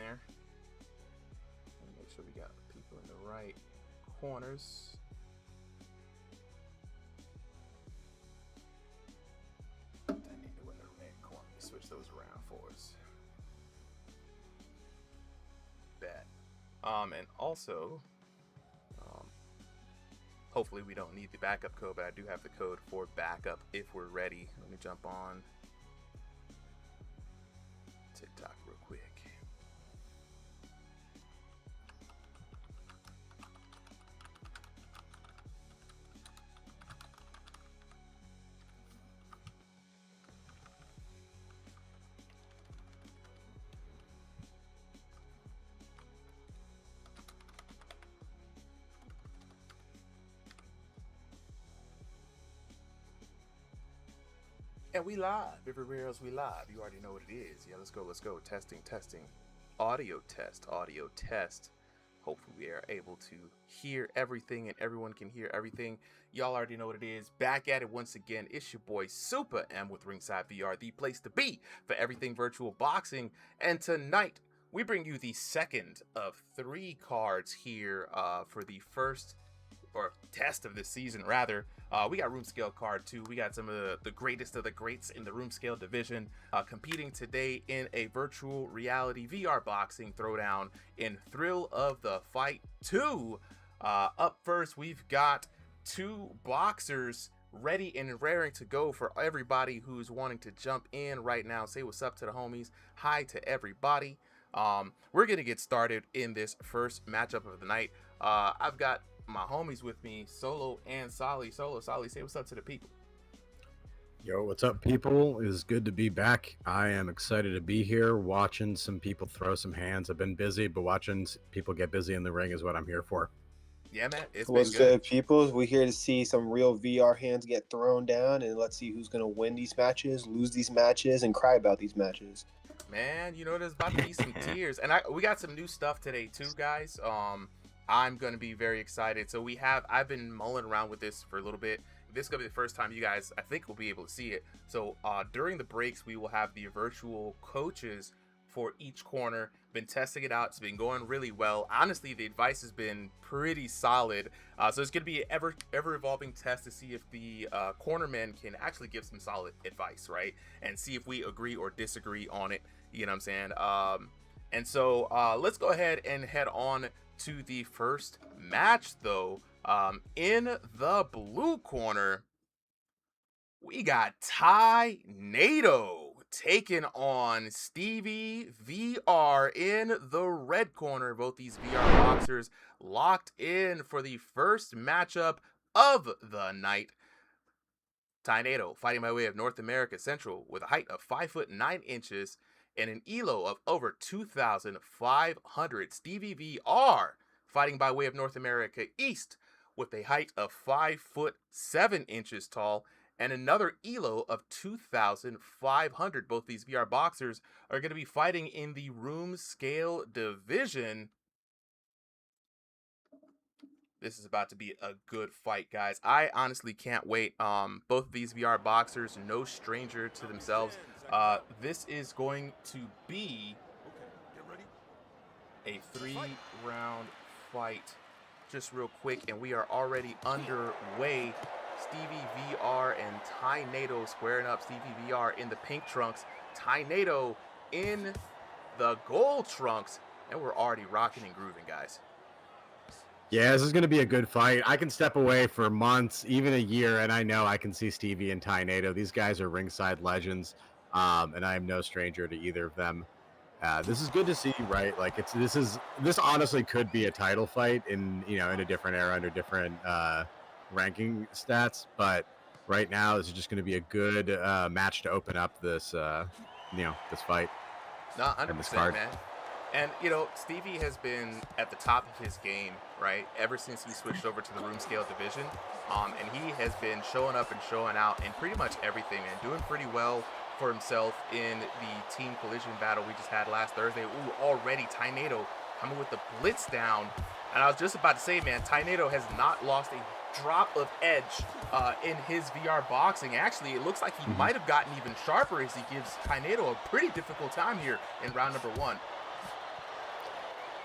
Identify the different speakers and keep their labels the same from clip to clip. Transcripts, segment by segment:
Speaker 1: there. And make sure we got people in the right corners. I need to win the red corner. Switch those around for us. Bet. And also, hopefully we don't need the backup code, but I do have the code for backup if we're ready. Let me jump on TikTok real quick. And we live. Everywhere else we live. You already know what it is. Yeah, let's go. Testing. Audio test. Hopefully we are able to hear everything and everyone can hear everything. Y'all already know what it is. Back at it once again. It's your boy Super M with RingsideVR, the place to be for everything virtual boxing. And tonight we bring you the second of 3 cards here for the first or test of this season, rather. We got Roomscale card 2. We got some of the greatest of the greats in the Roomscale division competing today in a virtual reality VR boxing throwdown in Thrill of the Fight 2. Up first, we've got 2 boxers ready and raring to go for everybody who's wanting to jump in right now. Say what's up to the homies. Hi to everybody. We're gonna get started in this first matchup of the night. I've got my homies with me, Solo and Solly. Solly, say what's up to the people.
Speaker 2: Yo, what's up, people? It is good to be back. I am excited to be here watching some people throw some hands. I've been busy, but watching people get busy in the ring is what I'm here for.
Speaker 1: Yeah, man.
Speaker 3: What's good, people? We're here to see some real VR hands get thrown down, and let's see who's going to win these matches, lose these matches, and cry about these matches.
Speaker 1: Man, you know, there's about to be some tears. And we got some new stuff today, too, guys. I'm going to be very excited. So I've been mulling around with this for a little bit. This is going to be the first time you guys, I think, will be able to see it. So during the breaks, we will have the virtual coaches for each corner. Been testing it out. It's been going really well. Honestly, the advice has been pretty solid. So it's going to be an ever evolving test to see if the cornermen can actually give some solid advice, right? And see if we agree or disagree on it. You know what I'm saying? And so let's go ahead and head on to the first match, though. In the blue corner, we got Ty-Nado taking on RingsideVR in the red corner. Both these VR boxers locked in for the first matchup of the night. Ty-Nado fighting by way of North America Central with a height of 5'9" and an ELO of over 2,500. RingsideVR fighting by way of North America East with a height of 5'7" tall and another ELO of 2,500. Both these VR boxers are going to be fighting in the Roomscale division. This is about to be a good fight, guys. I honestly can't wait. Both of these VR boxers, no stranger to themselves. This is going to be a 3-round fight. Just real quick, and we are already underway. RingsideVR and Ty-Nado squaring up. RingsideVR in the pink trunks, Ty-Nado in the gold trunks, and we're already rocking and grooving, guys.
Speaker 2: Yeah, this is going to be a good fight. I can step away for months, even a year, and I know I can see Stevie and Ty-Nado. These guys are ringside legends, and I am no stranger to either of them. This is good to see, right? Like this honestly could be a title fight in a different era under different ranking stats, but right now this is just going to be a good match to open up this this fight.
Speaker 1: No, 100%, man. And, Stevie has been at the top of his game, right, ever since he switched over to the Roomscale division. And he has been showing up and showing out in pretty much everything and doing pretty well for himself in the team collision battle we just had last Thursday. Ooh, already Ty-Nado coming with the blitz down. And I was just about to say, man, Ty-Nado has not lost a drop of edge in his VR boxing. Actually, it looks like he might have gotten even sharper as he gives Ty-Nado a pretty difficult time here in round number 1.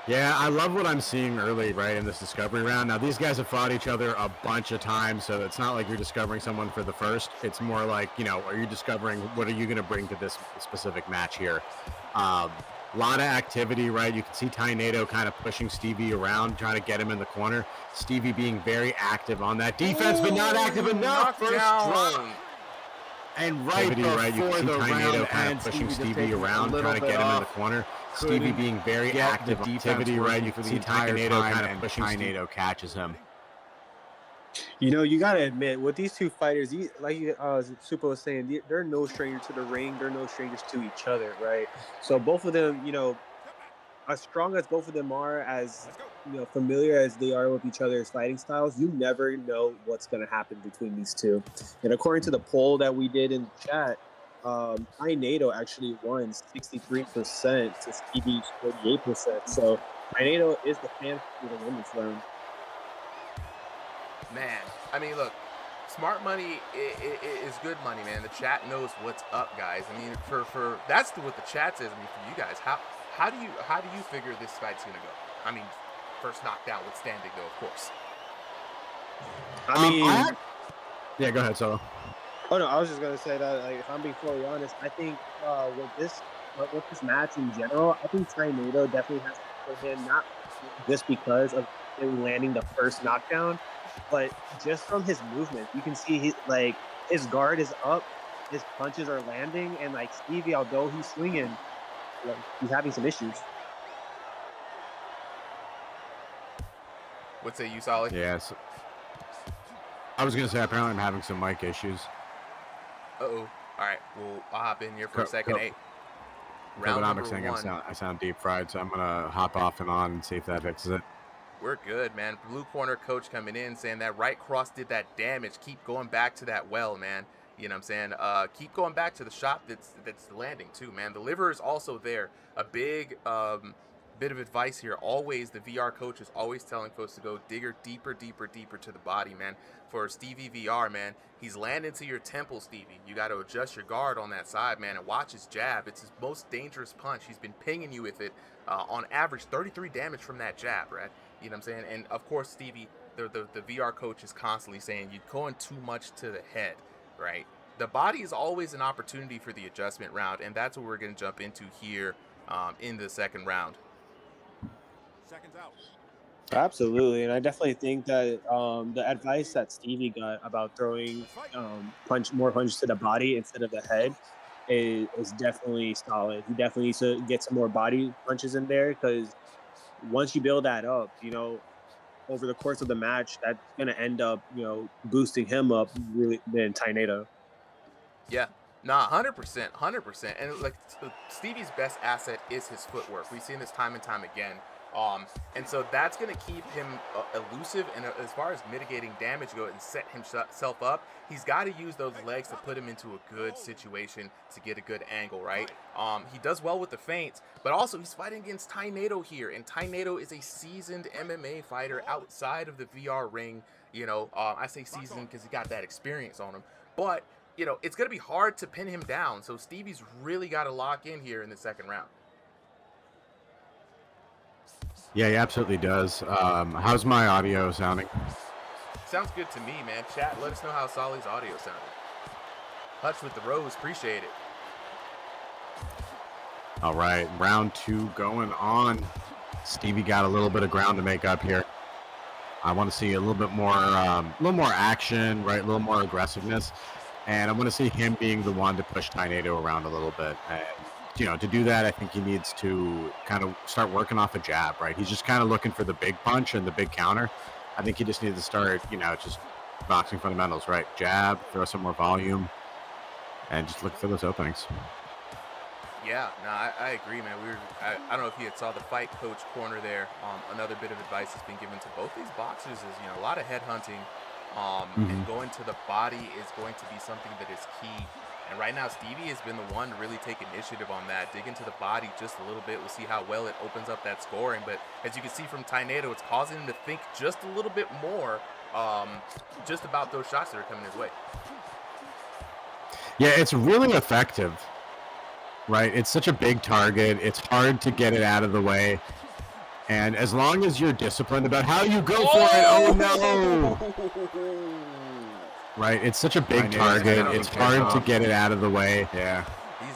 Speaker 2: Yeah, I love what I'm seeing early, right, in this discovery round. Now, these guys have fought each other a bunch of times, so it's not like you're discovering someone for the first. It's more like, are you discovering what are you going to bring to this specific match here? A lot of activity, right? You can see Tornado kind of pushing Stevie around, trying to get him in the corner. Stevie being very active on that defense, but not active enough. First drop. And right before you can see Tornado kind of pushing Stevie around, trying to get him in the corner. Stevie being very active activity, right? You can see Tornado kind of pushing Tornado catches him.
Speaker 3: You got to admit, with these two fighters, Super was saying, they're no stranger to the ring. They're no strangers to each other, right? So both of them, as strong as both of them are, as familiar as they are with each other's fighting styles, you never know what's going to happen between these two. And according to the poll that we did in the chat, Tornado actually won 63% to Stevie's 48%. So Tornado is the fan for the women's round.
Speaker 1: Man, I mean, look, smart money is good money, man. The chat knows what's up, guys. I mean, for that's what the chat says. I mean, for you guys, how do you figure this fight's gonna go? I mean, first knockdown withstanding, though, of course.
Speaker 2: Yeah, go ahead, Solo.
Speaker 3: Oh no, I was just gonna say that, like, if I'm being fully honest, I think with this match in general, I think Tornado definitely has to put in, not just because of him landing the first knockdown, but just from his movement. You can see his guard is up, his punches are landing, and like Stevie, although he's swinging, he's having some issues.
Speaker 1: What say you, Solly?
Speaker 2: Yes. I was gonna say apparently I'm having some mic issues.
Speaker 1: All right, well, I'll hop in here for a second. Hey,
Speaker 2: round number one. I sound deep fried, so I'm gonna hop off and on and see if that fixes it.
Speaker 1: We're good, man. Blue corner coach coming in saying that right cross did that damage. Keep going back to that well, man. You know what I'm saying? Keep going back to the shot that's landing too, man. The liver is also there. A big bit of advice here. Always, the VR coach is always telling folks to go deeper to the body, man. For Stevie VR, man, he's landing to your temple, Stevie. You got to adjust your guard on that side, man, and watch his jab. It's his most dangerous punch. He's been pinging you with it. On average, 33 damage from that jab, right? You know what I'm saying? And of course, Stevie, the VR coach is constantly saying you're going too much to the head, right? The body is always an opportunity for the adjustment round, and that's what we're going to jump into here in the second round.
Speaker 4: Seconds out.
Speaker 3: Absolutely, and I definitely think that the advice that Stevie got about throwing more punches to the body instead of the head is definitely solid. He definitely needs to get some more body punches in there, because once you build that up, over the course of the match, that's going to end up, boosting him up really than Tornado.
Speaker 1: Yeah, nah, 100%. And like Stevie's best asset is his footwork. We've seen this time and time again. And so that's going to keep him elusive, and as far as mitigating damage go and set himself up, he's got to use those legs to put him into a good situation to get a good angle, right? He does well with the feints, but also he's fighting against Tornado here, and Tornado is a seasoned MMA fighter outside of the VR ring. I say seasoned because he got that experience on him, but it's going to be hard to pin him down, so Stevie's really got to lock in here in the second round.
Speaker 2: Yeah, he absolutely does. How's my audio sounding?
Speaker 1: Sounds good to me, man. Chat, let us know how Solly's audio sounded. Hutch with the rose, appreciate it.
Speaker 2: All right, round two going on. Stevie got a little bit of ground to make up here. I want to see a little bit more, action, right? A little more aggressiveness, and I want to see him being the one to push Tornado around a little bit. And to do that, I think he needs to kind of start working off a jab, right? He's just kind of looking for the big punch and the big counter. I think he just needs to start, just boxing fundamentals, right? Jab, throw some more volume, and just look for those openings.
Speaker 1: Yeah, no, I agree, man. I don't know if you saw the fight coach corner there. Another bit of advice that's been given to both these boxers is, a lot of head hunting, and going to the body is going to be something that is key. And right now, Stevie has been the one to really take initiative on that. Dig into the body just a little bit. We'll see how well it opens up that scoring. But as you can see from Tornado, it's causing him to think just a little bit more just about those shots that are coming his way.
Speaker 2: Yeah, it's really effective, right? It's such a big target. It's hard to get it out of the way. And as long as you're disciplined about how you go for it, oh no! Right, it's such a big target. It's hard to get it out of the way. Yeah.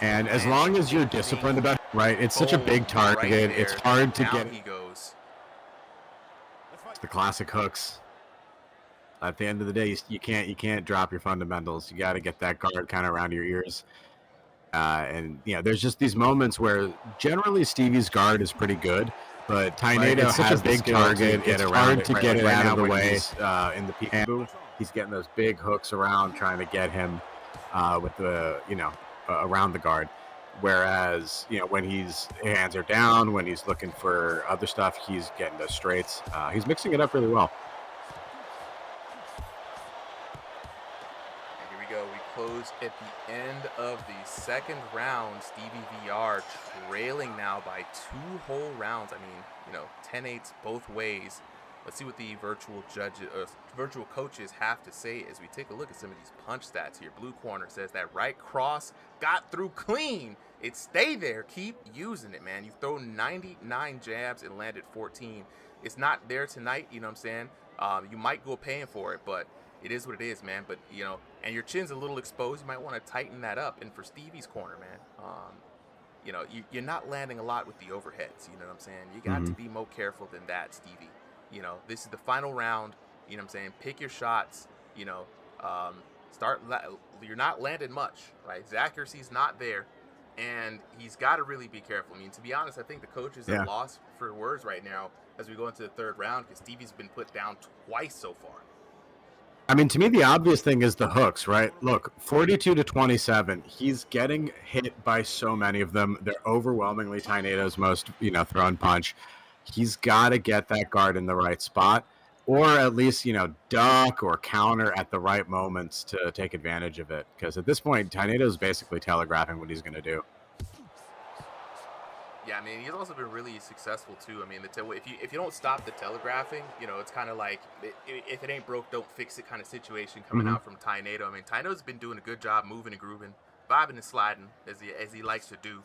Speaker 2: And as long as you're disciplined about, right, it's such a big target. It's hard to get.
Speaker 1: He goes.
Speaker 2: It's the classic hooks. At the end of the day, you can't drop your fundamentals. You got to get that guard kind of around your ears. And you know, there's just these moments where generally Stevie's guard is pretty good, but Tainado has a big target. It's hard to get it out of the way. In the peekaboo, he's getting those big hooks around, trying to get him with the around the guard. Whereas when his hands are down, when he's looking for other stuff, he's getting those straights. He's mixing it up really well.
Speaker 1: Close at the end of the second round. StevieVR trailing now by 2 whole rounds. I mean, 10-8 both ways. Let's see what the virtual coaches have to say as we take a look at some of these punch stats here. Blue corner says that right cross got through clean. It stayed there. Keep using it, man. You've thrown 99 jabs and landed 14. It's not there tonight, you know what I'm saying? You might go paying for it, but it is what it is, man. But, and your chin's a little exposed. You might want to tighten that up. And for Stevie's corner, man, you're not landing a lot with the overheads. You know what I'm saying? You got to be more careful than that, Stevie. This is the final round. You know what I'm saying? Pick your shots. You're not landing much, right? His accuracy's not there. And he's got to really be careful. I mean, to be honest, I think the coaches are lost for words right now as we go into the third round because Stevie's been put down twice so far.
Speaker 2: I mean, to me, the obvious thing is the hooks, right? Look, 42-27. He's getting hit by so many of them. They're overwhelmingly Tainado's most, thrown punch. He's got to get that guard in the right spot, or at least, duck or counter at the right moments to take advantage of it. Because at this point, Tainado's basically telegraphing what he's going to do.
Speaker 1: Yeah, I mean, he's also been really successful too. I mean, if you don't stop the telegraphing, it's kind of like if it ain't broke, don't fix it kind of situation coming out from Tainado. I mean, Tainado's been doing a good job moving and grooving, vibing and sliding as he likes to do.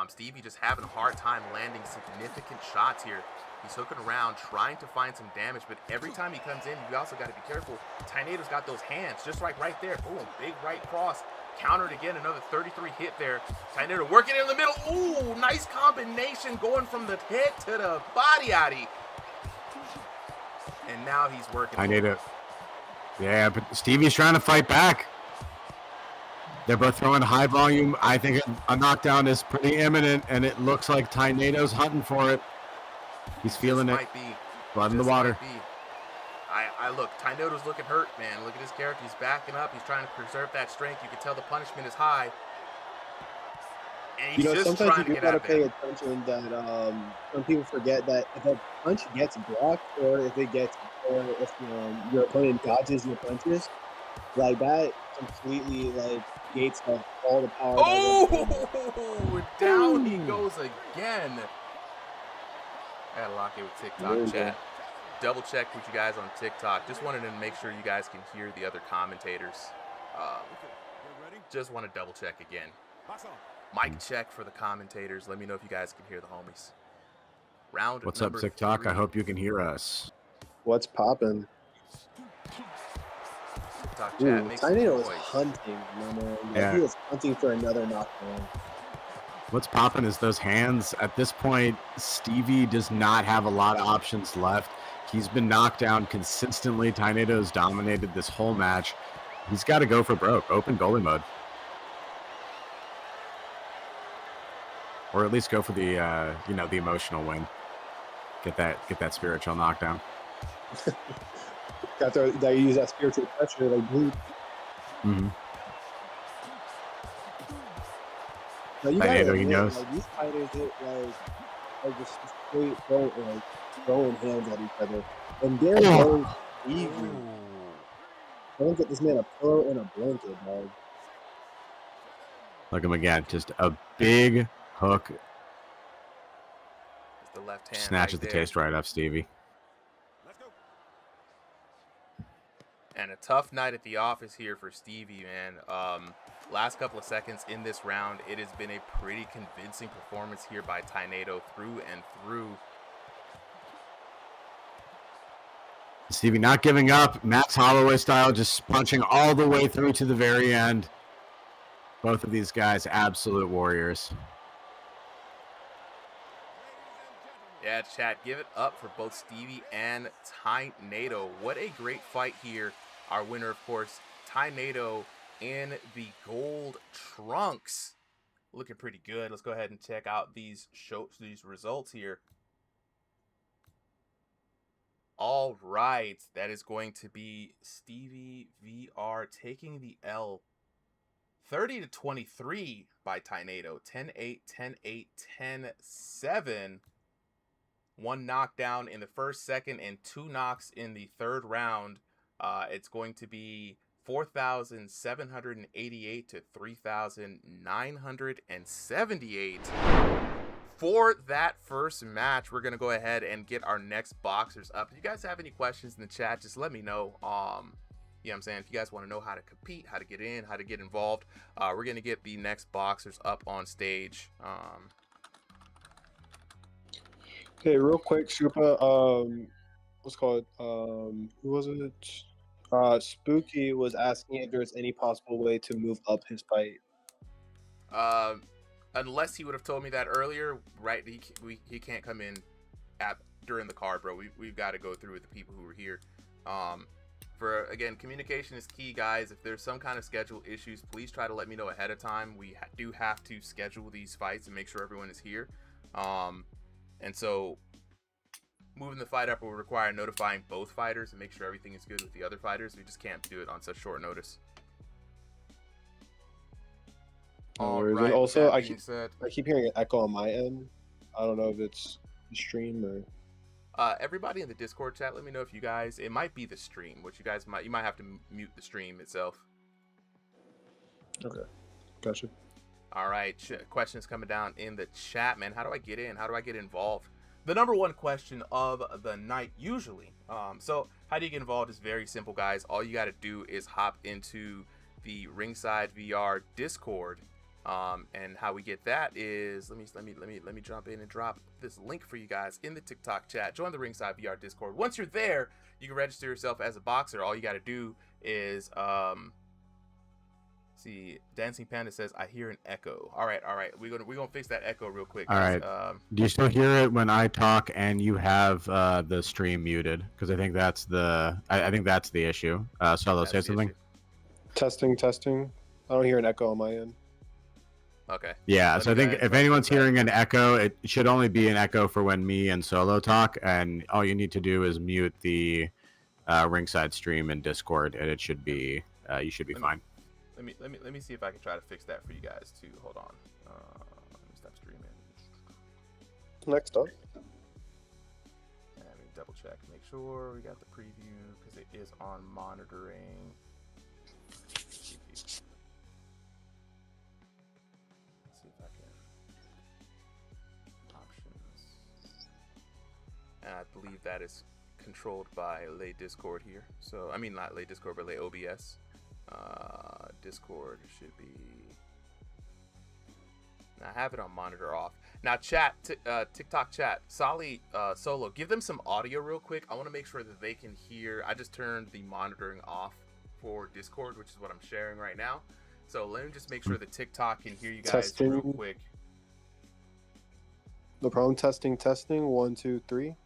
Speaker 1: Stevie just having a hard time landing significant shots here. He's hooking around, trying to find some damage, but every time he comes in, you also got to be careful. Tainado's got those hands just right there. Boom, big right cross. Countered again, another 33 hit there. Tainado working in the middle. Ooh, nice combination going from the head to the body. And now he's working.
Speaker 2: Tainado. Yeah, but Stevie's trying to fight back. They're both throwing high volume. I think a knockdown is pretty imminent, and it looks like Tainado's hunting for it. He's feeling it. Blood in the water.
Speaker 1: I look, Tainado's looking hurt, man. Look at his character. He's backing up. He's trying to preserve that strength. You can tell the punishment is high. And he's just
Speaker 3: sometimes
Speaker 1: trying to get out of
Speaker 3: pay attention that some people forget that if a punch gets blocked or if your opponent dodges your punches, like that completely gates up all the power.
Speaker 1: Oh, down he goes again. I gotta lock it with TikTok chat. Double check with you guys on TikTok. Just wanted to make sure you guys can hear the other commentators. Just want to double check again. Mic check for the commentators. Let me know if you guys can hear the homies. Round.
Speaker 2: What's up, TikTok? 3. I hope you can hear us.
Speaker 3: What's poppin'?
Speaker 1: TikTok chat.
Speaker 3: Tainado is hunting, man. Yeah. He is hunting for another knockdown.
Speaker 2: What's poppin' is those hands. At this point, Stevie does not have a lot of options left. He's been knocked down consistently. Tainado's dominated this whole match. He's got to go for broke. Open goalie mode. Or at least go for the, the emotional win. Get that spiritual knockdown.
Speaker 3: Got to use that spiritual pressure like blue.
Speaker 2: Tainado, he knows.
Speaker 3: These fighters are just straight throwing hands at each other, and they're going easy. Don't get this man a pillow and a blanket, dog.
Speaker 2: Look at him again, just a big hook.
Speaker 1: The left hand
Speaker 2: snatches the taste right off Stevie.
Speaker 4: Let's go.
Speaker 1: And a tough night at the office here for Stevie, man. Last couple of seconds in this round, it has been a pretty convincing performance here by Tainado through and through.
Speaker 2: Stevie not giving up. Max Holloway style, just punching all the way through to the very end. Both of these guys, absolute warriors.
Speaker 1: Yeah, chat, give it up for both Stevie and Tynado. What a great fight here. Our winner, of course, Tynado in the gold trunks. Looking pretty good. Let's go ahead and check out these results here. All right, that is going to be Stevie VR taking the L. 30-23 by Tynado. 10-8, 10-8, 10-7. One knockdown in the first, second, and two knocks in the third round. It's going to be 4,788 to 3,978. For that first match, we're going to go ahead and get our next boxers up. If you guys have any questions in the chat, just let me know. You know what I'm saying? If you guys want to know how to compete, how to get in, how to get involved, we're going to get the next boxers up on stage.
Speaker 3: Okay, real quick, Shupa, what's called, who was it? Spooky was asking if there's any possible way to move up his fight.
Speaker 1: Unless he would have told me that earlier, right? He can't come in during the card, bro. We've got to go through with the people who are here. For again, communication is key, guys. If there's some kind of schedule issues, please try to let me know ahead of time. We do have to schedule these fights and make sure everyone is here. And so moving the fight up will require notifying both fighters and make sure everything is good with the other fighters. We just can't do it on such short notice. All right.
Speaker 3: And also, I keep hearing an echo on my end. I don't know if it's the stream or.
Speaker 1: Everybody in the Discord chat, let me know if you guys. It might be the stream, which you might have to mute the stream itself.
Speaker 3: Okay, gotcha.
Speaker 1: All right, questions coming down in the chat, man. How do I get in? How do I get involved? The number one question of the night, usually. So how do you get involved is very simple, guys. All you got to do is hop into the RingsideVR Discord. And how we get that is let me jump in and drop this link for you guys in the TikTok chat. Join the RingsideVR Discord. Once you're there, you can register yourself as a boxer. All you got to do is see, Dancing Panda says I hear an echo. All right, we're gonna fix that echo real quick, guys.
Speaker 2: All right. Do you still hear it when I talk and you have the stream muted? Because I think that's the issue. Solo, say something.
Speaker 3: Testing. I don't hear an echo on my end.
Speaker 1: Okay.
Speaker 2: Yeah, so I think if anyone's hearing an echo, it should only be an echo for when me and Solo talk, and all you need to do is mute the Ringside stream in Discord, and it should be you should be fine.
Speaker 1: Let me see if I can try to fix that for you guys too. Hold on. Let me stop streaming.
Speaker 3: Next up.
Speaker 1: Let me double check, make sure we got the preview because it is on monitoring. And I believe that is controlled by Lay Discord here. So, I mean, not Lay Discord, but Lay OBS. Discord should be... Now, I have it on monitor off. Now, chat, TikTok chat, Sally, Solo, give them some audio real quick. I want to make sure that they can hear. I just turned the monitoring off for Discord, which is what I'm sharing right now. So, let me just make sure that TikTok can hear you guys real quick.
Speaker 3: No problem. Testing. 1, 2, 3.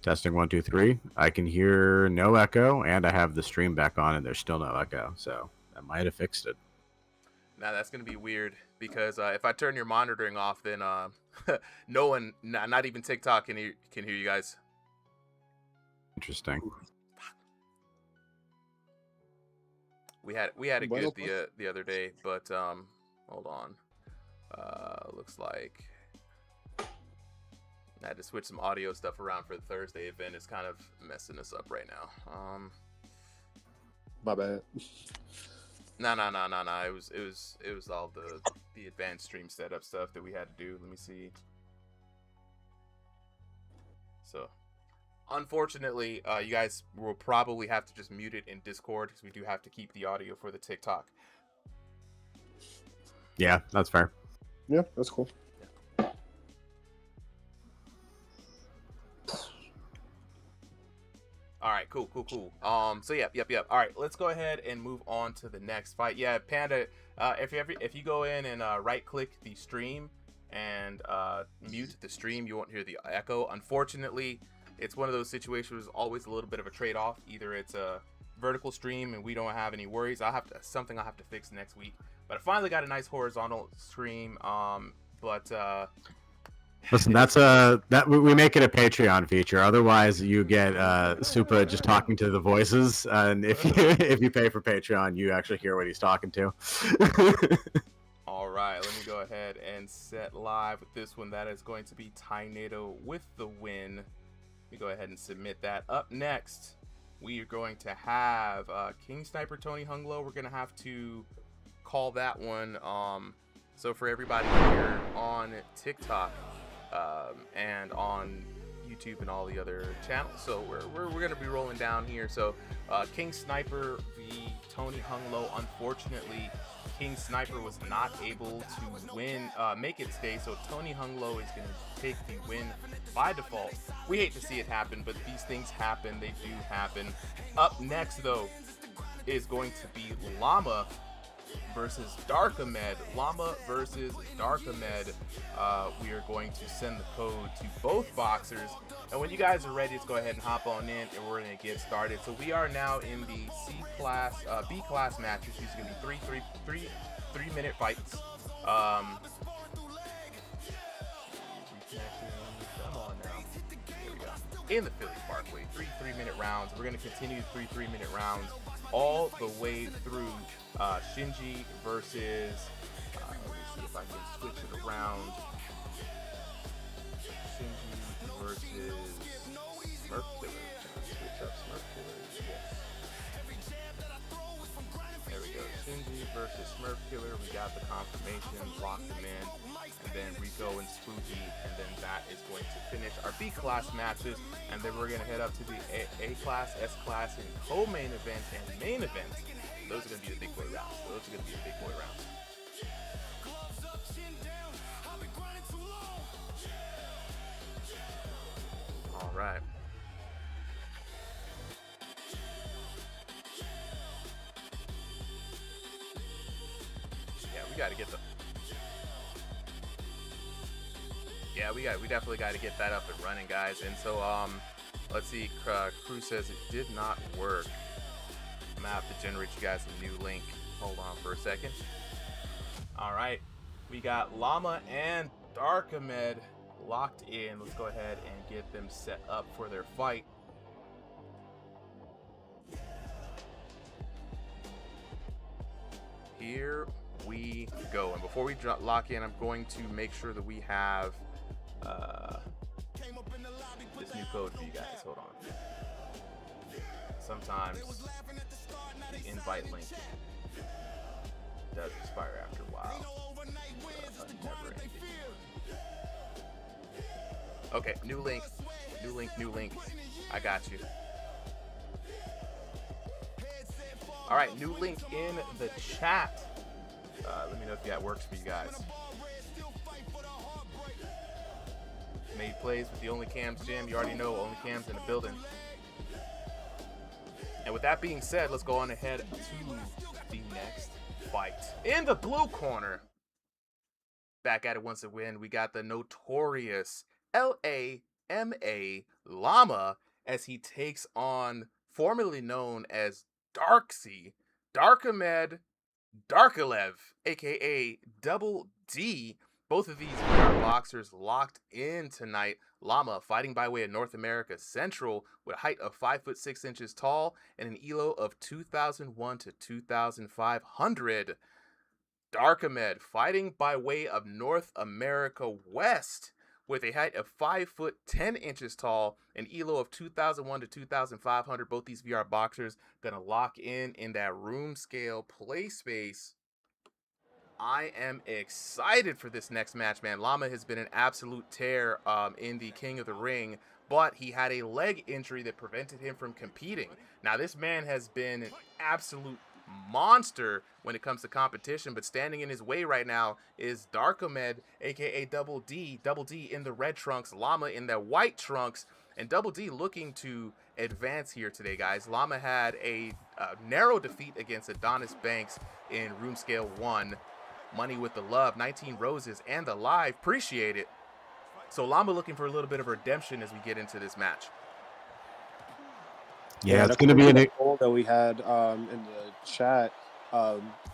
Speaker 2: Testing 1, 2, 3. I can hear no echo, and I have the stream back on, and there's still no echo. So I might have fixed it.
Speaker 1: Now that's gonna be weird because if I turn your monitoring off, then no one, not even TikTok, can hear you guys.
Speaker 2: Interesting.
Speaker 1: We had it good the other day, but hold on. Looks like I had to switch some audio stuff around for the Thursday event. It's kind of messing us up right now.
Speaker 3: My bad.
Speaker 1: No. It was all the advanced stream setup stuff that we had to do. Let me see. So, unfortunately, you guys will probably have to just mute it in Discord because we do have to keep the audio for the TikTok.
Speaker 2: Yeah, that's fair.
Speaker 3: Yeah, that's cool.
Speaker 1: right, cool. So yep. All right, let's go ahead and move on to the next fight. Yeah, Panda, if you go in and right click the stream and mute the stream, you won't hear the echo. Unfortunately, it's one of those situations where there's always a little bit of a trade-off. Either it's a vertical stream and we don't have any worries. Something I'll have to fix next week. But I finally got a nice horizontal stream.
Speaker 2: Listen, that we make it a Patreon feature. Otherwise, you get Supa just talking to the voices, and if you pay for Patreon, you actually hear what he's talking to.
Speaker 1: All right, let me go ahead and set live with this one. That is going to be Tornado with the win. Let me go ahead and submit that. Up next, we are going to have King Sniper Tony Hunglo. We're going to have to call that one. So for everybody here on TikTok and on YouTube and all the other channels, so we're going to be rolling down here. So King Sniper v Tony Hunglo. Unfortunately, King Sniper was not able to win, make it stay, so Tony Hunglo is going to take the win by default. We hate to see it happen, but these things happen. They do happen. Up next, though, is going to be Llama versus Darkamed. Llama versus Darkamed. We are going to send the code to both boxers, and when you guys are ready, let's go ahead and hop on in, and we're going to get started. So we are now in the B class matches. These are going to be three-minute fights. Come on now. Here we go. In the Philly Parkway, three-minute rounds. We're going to continue three-minute rounds all the way through. Shinji versus, let me see if I can switch it around. Shinji versus Smurf Killer. Switch up Smurf Killer, yes. There we go. Shinji versus Smurf Killer. We got the confirmation, locked them in, and then Rico and Spooky, and then that is going to finish our B class matches, and then we're going to head up to the A class, S class, and co-main event and main event. Those are going to be the big boy rounds. All right. Yeah, we got to get the. Yeah, we definitely got to get that up and running, guys. And so, let's see. Crew says it did not work. I'm gonna have to generate you guys a new link. Hold on for a second. All right, we got Llama and Darkamed locked in. Let's go ahead and get them set up for their fight. Here we go. And before we lock in, I'm going to make sure that we have this new code for you guys. Hold on. Sometimes the invite link does expire after a while. Never ending. Okay, new link. I got you. All right, new link in the chat. Let me know if that works for you guys. Made plays with the Only Cams Jam. You already know Only Cams in the building. And with that being said, let's go on ahead to the next fight. In the blue corner, back at it once again, we got the notorious LAMA Llama as he takes on, formerly known as Darkamed Darkilev, aka Double D. Both of these are boxers locked in tonight. Llama fighting by way of North America Central with a height of 5'6" tall and an ELO of 2001 to 2500. Darkamed fighting by way of North America West with a height of 5'10" tall and ELO of 2001 to 2500. Both these VR boxers gonna lock in that Roomscale play space. I am excited for this next match, man. Llama has been an absolute tear in the King of the Ring, but he had a leg injury that prevented him from competing. Now, this man has been an absolute monster when it comes to competition, but standing in his way right now is Darkamed, aka Double D in the red trunks, Llama in the white trunks, and Double D looking to advance here today, guys. Llama had a narrow defeat against Adonis Banks in Roomscale 1. Money with the love, 19 roses, and the live. Appreciate it. So Llama looking for a little bit of redemption as we get into this match.
Speaker 2: Yeah, it's going to be
Speaker 3: a poll that we had in the chat.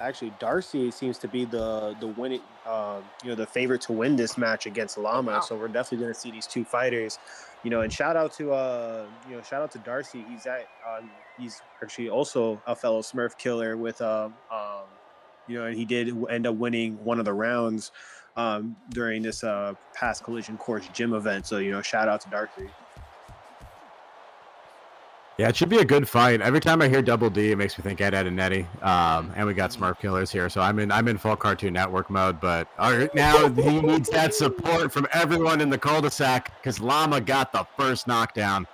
Speaker 3: Actually, Darcy seems to be the winning, the favorite to win this match against Llama.
Speaker 1: Oh, wow.
Speaker 3: So we're definitely going to see these two fighters, and shout out to Darcy. He's actually also a fellow Smurf killer with and he did end up winning one of the rounds during this past Collision Course gym event. So shout out to Darcy.
Speaker 2: Yeah, it should be a good fight. Every time I hear Double D, it makes me think Ed and Eddie. And we got Smurf Killers here, so I'm in full Cartoon Network mode. But now he needs that support from everyone in the cul-de-sac because Llama got the first knockdown.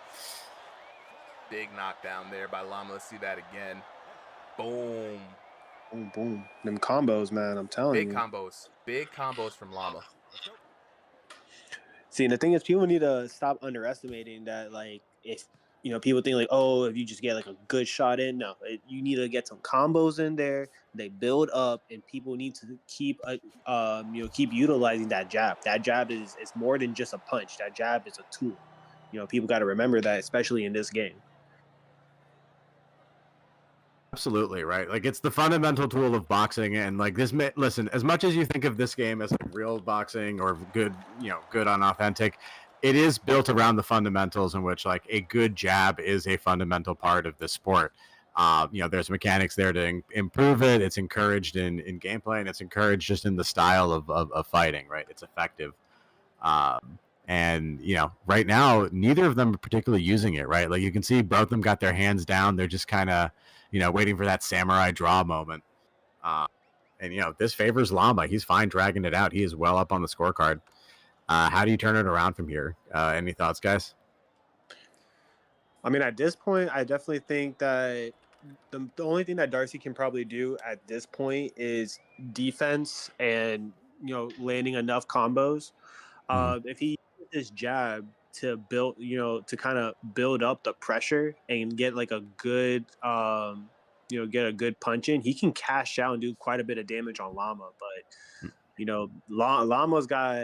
Speaker 1: Big knockdown there by Llama. Let's see that again. Boom.
Speaker 3: Boom, boom. Them combos, man, I'm telling you.
Speaker 1: Big combos from Llama.
Speaker 3: See, and the thing is, people need to stop underestimating that, like, if people think like, oh, if you just get like a good shot in, no, you need to get some combos in there. They build up, and people need to keep utilizing that jab. That jab is more than just a punch. That jab is a tool. People got to remember that, especially in this game.
Speaker 2: Absolutely right. Like, it's the fundamental tool of boxing, and like this. Listen, as much as you think of this game as like real boxing or good, good unauthentic, it is built around the fundamentals in which like a good jab is a fundamental part of the sport. There's mechanics there to improve it. It's encouraged in gameplay, and it's encouraged just in the style of fighting, right? It's effective. And right now, neither of them are particularly using it, right? Like, you can see both of them got their hands down. They're just kind of, waiting for that samurai draw moment. And this favors Llama. He's fine dragging it out. He is well up on the scorecard. How do you turn it around from here? Any thoughts, guys?
Speaker 3: I mean, at this point, I definitely think that the only thing that Darcy can probably do at this point is defense and, landing enough combos. If he uses his jab to build, to kind of build up the pressure and get like a good, get a good punch in, he can cash out and do quite a bit of damage on Llama. But Llama's got,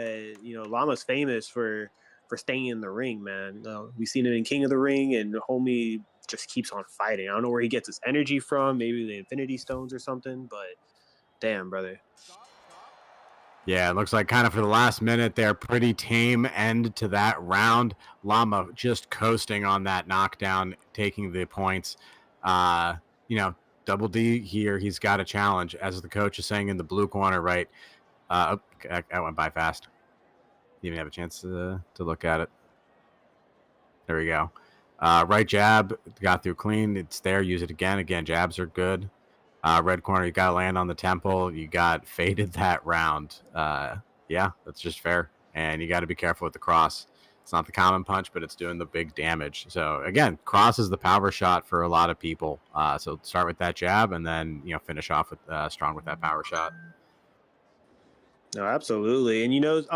Speaker 3: Llama's famous for staying in the ring, man. We've seen him in King of the Ring, and the homie just keeps on fighting. I don't know where he gets his energy from, maybe the Infinity Stones or something, but damn, brother.
Speaker 2: Yeah, it looks like kind of for the last minute there, pretty tame end to that round. Llama just coasting on that knockdown, taking the points. Double D here, he's got a challenge, as the coach is saying in the blue corner, right? I went by fast. Didn't even have a chance to look at it. There we go. Right jab, got through clean. It's there. Use it again. Again, jabs are good. Red corner, you got to land on the temple. You got faded that round. Yeah, that's just fair. And you got to be careful with the cross. It's not the common punch, but it's doing the big damage. So, again, cross is the power shot for a lot of people. So start with that jab and then, finish off with strong with that power shot.
Speaker 3: No, absolutely. And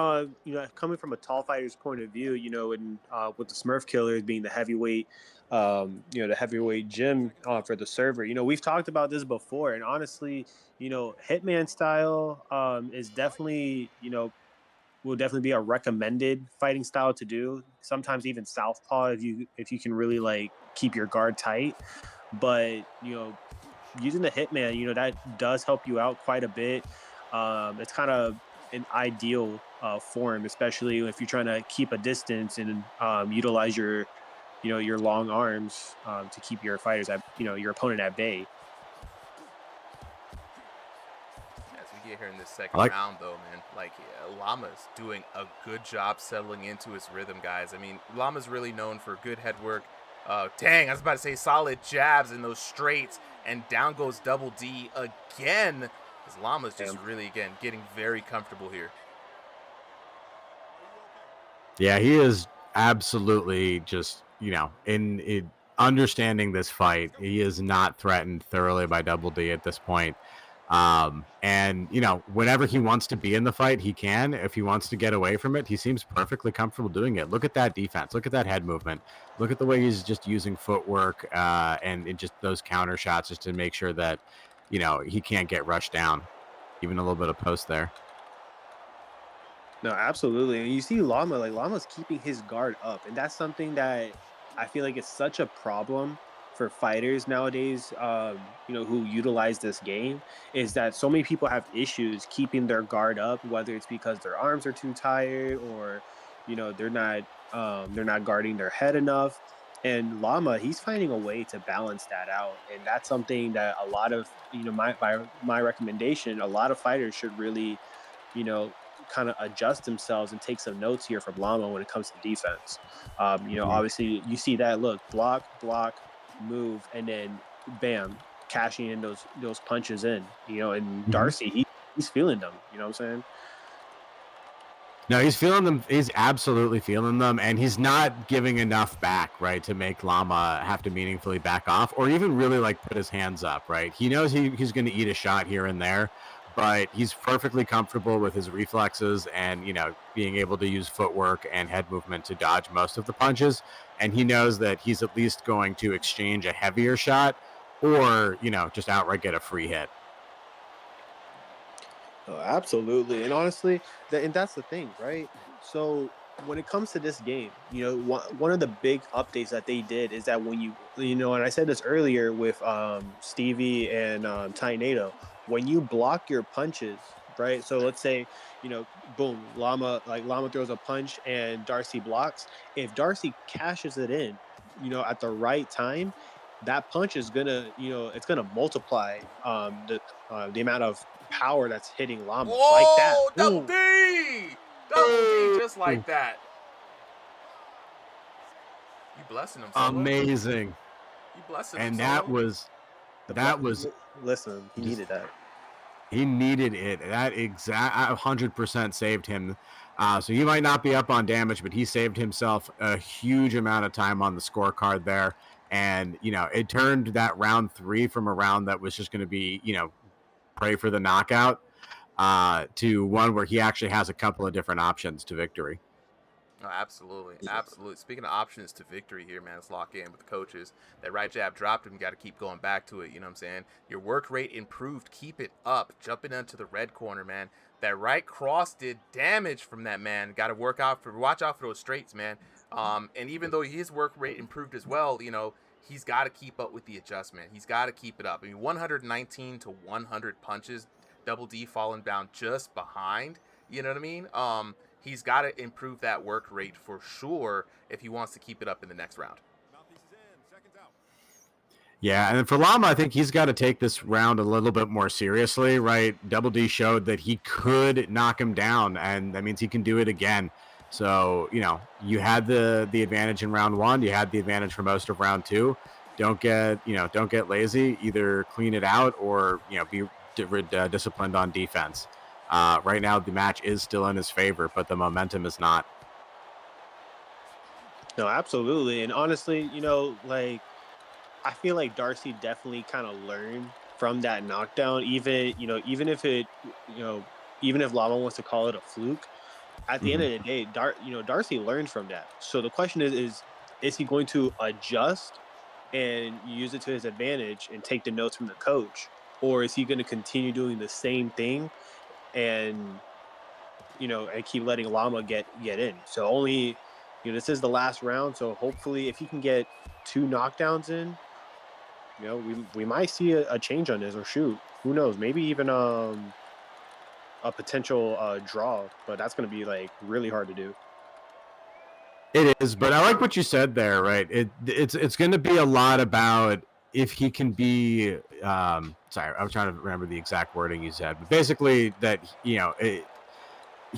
Speaker 3: coming from a tall fighter's point of view, and with the Smurf Killers being the heavyweight, the heavyweight gym for the server, we've talked about this before, and honestly, Hitman style is definitely, will definitely be a recommended fighting style to do. Sometimes even southpaw if you can really like keep your guard tight, but using the Hitman, that does help you out quite a bit. It's kind of an ideal form, especially if you're trying to keep a distance and utilize your long arms to keep your fighters at your opponent at bay.
Speaker 1: As we get here in this second round, though, man, Llama's doing a good job settling into his rhythm, guys. I mean, Llama's really known for good head work. Dang, I was about to say solid jabs in those straights, and down goes Double D again. Llama's just really, again, getting very comfortable here.
Speaker 2: Yeah, he is absolutely just, in understanding this fight. He is not threatened thoroughly by Double D at this point. And, you know, whenever he wants to be in the fight, he can. If he wants to get away from it, he seems perfectly comfortable doing it. Look at that defense. Look at that head movement. Look at the way he's just using footwork and just those counter shots just to make sure that, you know, he can't get rushed down. Even a little bit of post there.
Speaker 3: No, absolutely. And you see Lama's keeping his guard up. And that's something that I feel like is such a problem for fighters nowadays, who utilize this game, is that so many people have issues keeping their guard up, whether it's because their arms are too tired or, they're not guarding their head enough. And Lama, he's finding a way to balance that out. And that's something that a lot of, my recommendation, a lot of fighters should really, kind of adjust themselves and take some notes here from Lama when it comes to defense. Obviously you see that look, block, move, and then bam, cashing in those punches in, and Darcy, he's feeling them, you know what I'm saying?
Speaker 2: No, he's feeling them. He's absolutely feeling them, and he's not giving enough back, right, to make Lama have to meaningfully back off or even really like put his hands up, right? He knows he's going to eat a shot here and there, but he's perfectly comfortable with his reflexes and, being able to use footwork and head movement to dodge most of the punches. And he knows that he's at least going to exchange a heavier shot or, just outright get a free hit.
Speaker 3: Oh, absolutely. And honestly, and that's the thing, right? So when it comes to this game, one of the big updates that they did is that when and I said this earlier with Stevie and Tainado, when you block your punches, right? So let's say, boom, Lama throws a punch and Darcy blocks. If Darcy cashes it in, at the right time, that punch is gonna, it's gonna multiply the amount of power that's hitting Lama.
Speaker 1: Whoa,
Speaker 3: like that.
Speaker 1: Double D! Double D, just like that. You blessing him, Solo.
Speaker 2: Amazing.
Speaker 1: You blessing him,
Speaker 2: and
Speaker 1: Solo.
Speaker 2: that was
Speaker 3: Listen, he needed that.
Speaker 2: He needed it. That 100% saved him. So he might not be up on damage, but he saved himself a huge amount of time on the scorecard there. And, it turned that round 3 from a round that was just going to be, pray for the knockout to one where he actually has a couple of different options to victory.
Speaker 1: Oh, absolutely. Speaking of options to victory here, man, let's lock in with the coaches. That right jab dropped him. You got to keep going back to it. You know what I'm saying? Your work rate improved. Keep it up. Jumping into the red corner, man. That right cross did damage from that man. Got to watch out for those straights, man. And even though his work rate improved as well, he's got to keep up with the adjustment. He's got to keep it up. I mean, 119 to 100 punches. Double D falling down just behind. You know what I mean? He's got to improve that work rate for sure if he wants to keep it up in the next round.
Speaker 2: Yeah, and for Lama, I think he's got to take this round a little bit more seriously, right? Double D showed that he could knock him down, and that means he can do it again. So, you had the advantage in round 1. You had the advantage for most of round 2. Don't get lazy. Either clean it out or, be disciplined on defense. Right now, the match is still in his favor, but the momentum is not.
Speaker 3: No, absolutely. And honestly, I feel like Darcy definitely kind of learned from that knockdown. Even if Lama wants to call it a fluke, at the end of the day, Darcy learned from that. So the question is he going to adjust and use it to his advantage and take the notes from the coach, or is he going to continue doing the same thing and keep letting Lama get in? So only, this is the last round. So hopefully, if he can get 2 knockdowns in, we might see a change on this, or shoot, who knows? Maybe even a potential draw. But that's going to be like really hard to do.
Speaker 2: It is, but I like what you said there, right? It's going to be a lot about if he can be. Sorry, I was trying to remember the exact wording you said, but basically that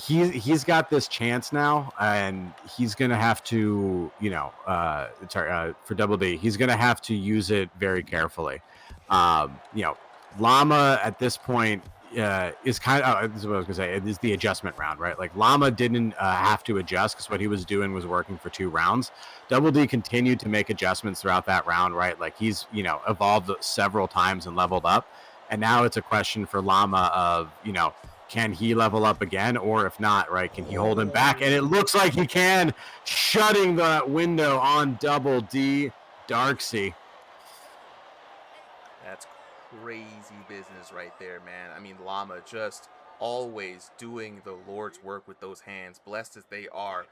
Speaker 2: he's got this chance now, and he's going to have to, for Double D, he's going to have to use it very carefully. Lama at this point is kind of, this is what I was gonna say, it is the adjustment round, right? Like Lama didn't have to adjust because what he was doing was working for 2 rounds. Double D continued to make adjustments throughout that round, right? Like he's, evolved several times and leveled up. And now it's a question for Llama of, can he level up again? Or if not, right, can he hold him back? And it looks like he can, shutting that window on Double D Darksy.
Speaker 1: That's crazy business right there, man. I mean, Llama just always doing the Lord's work with those hands, blessed as they are,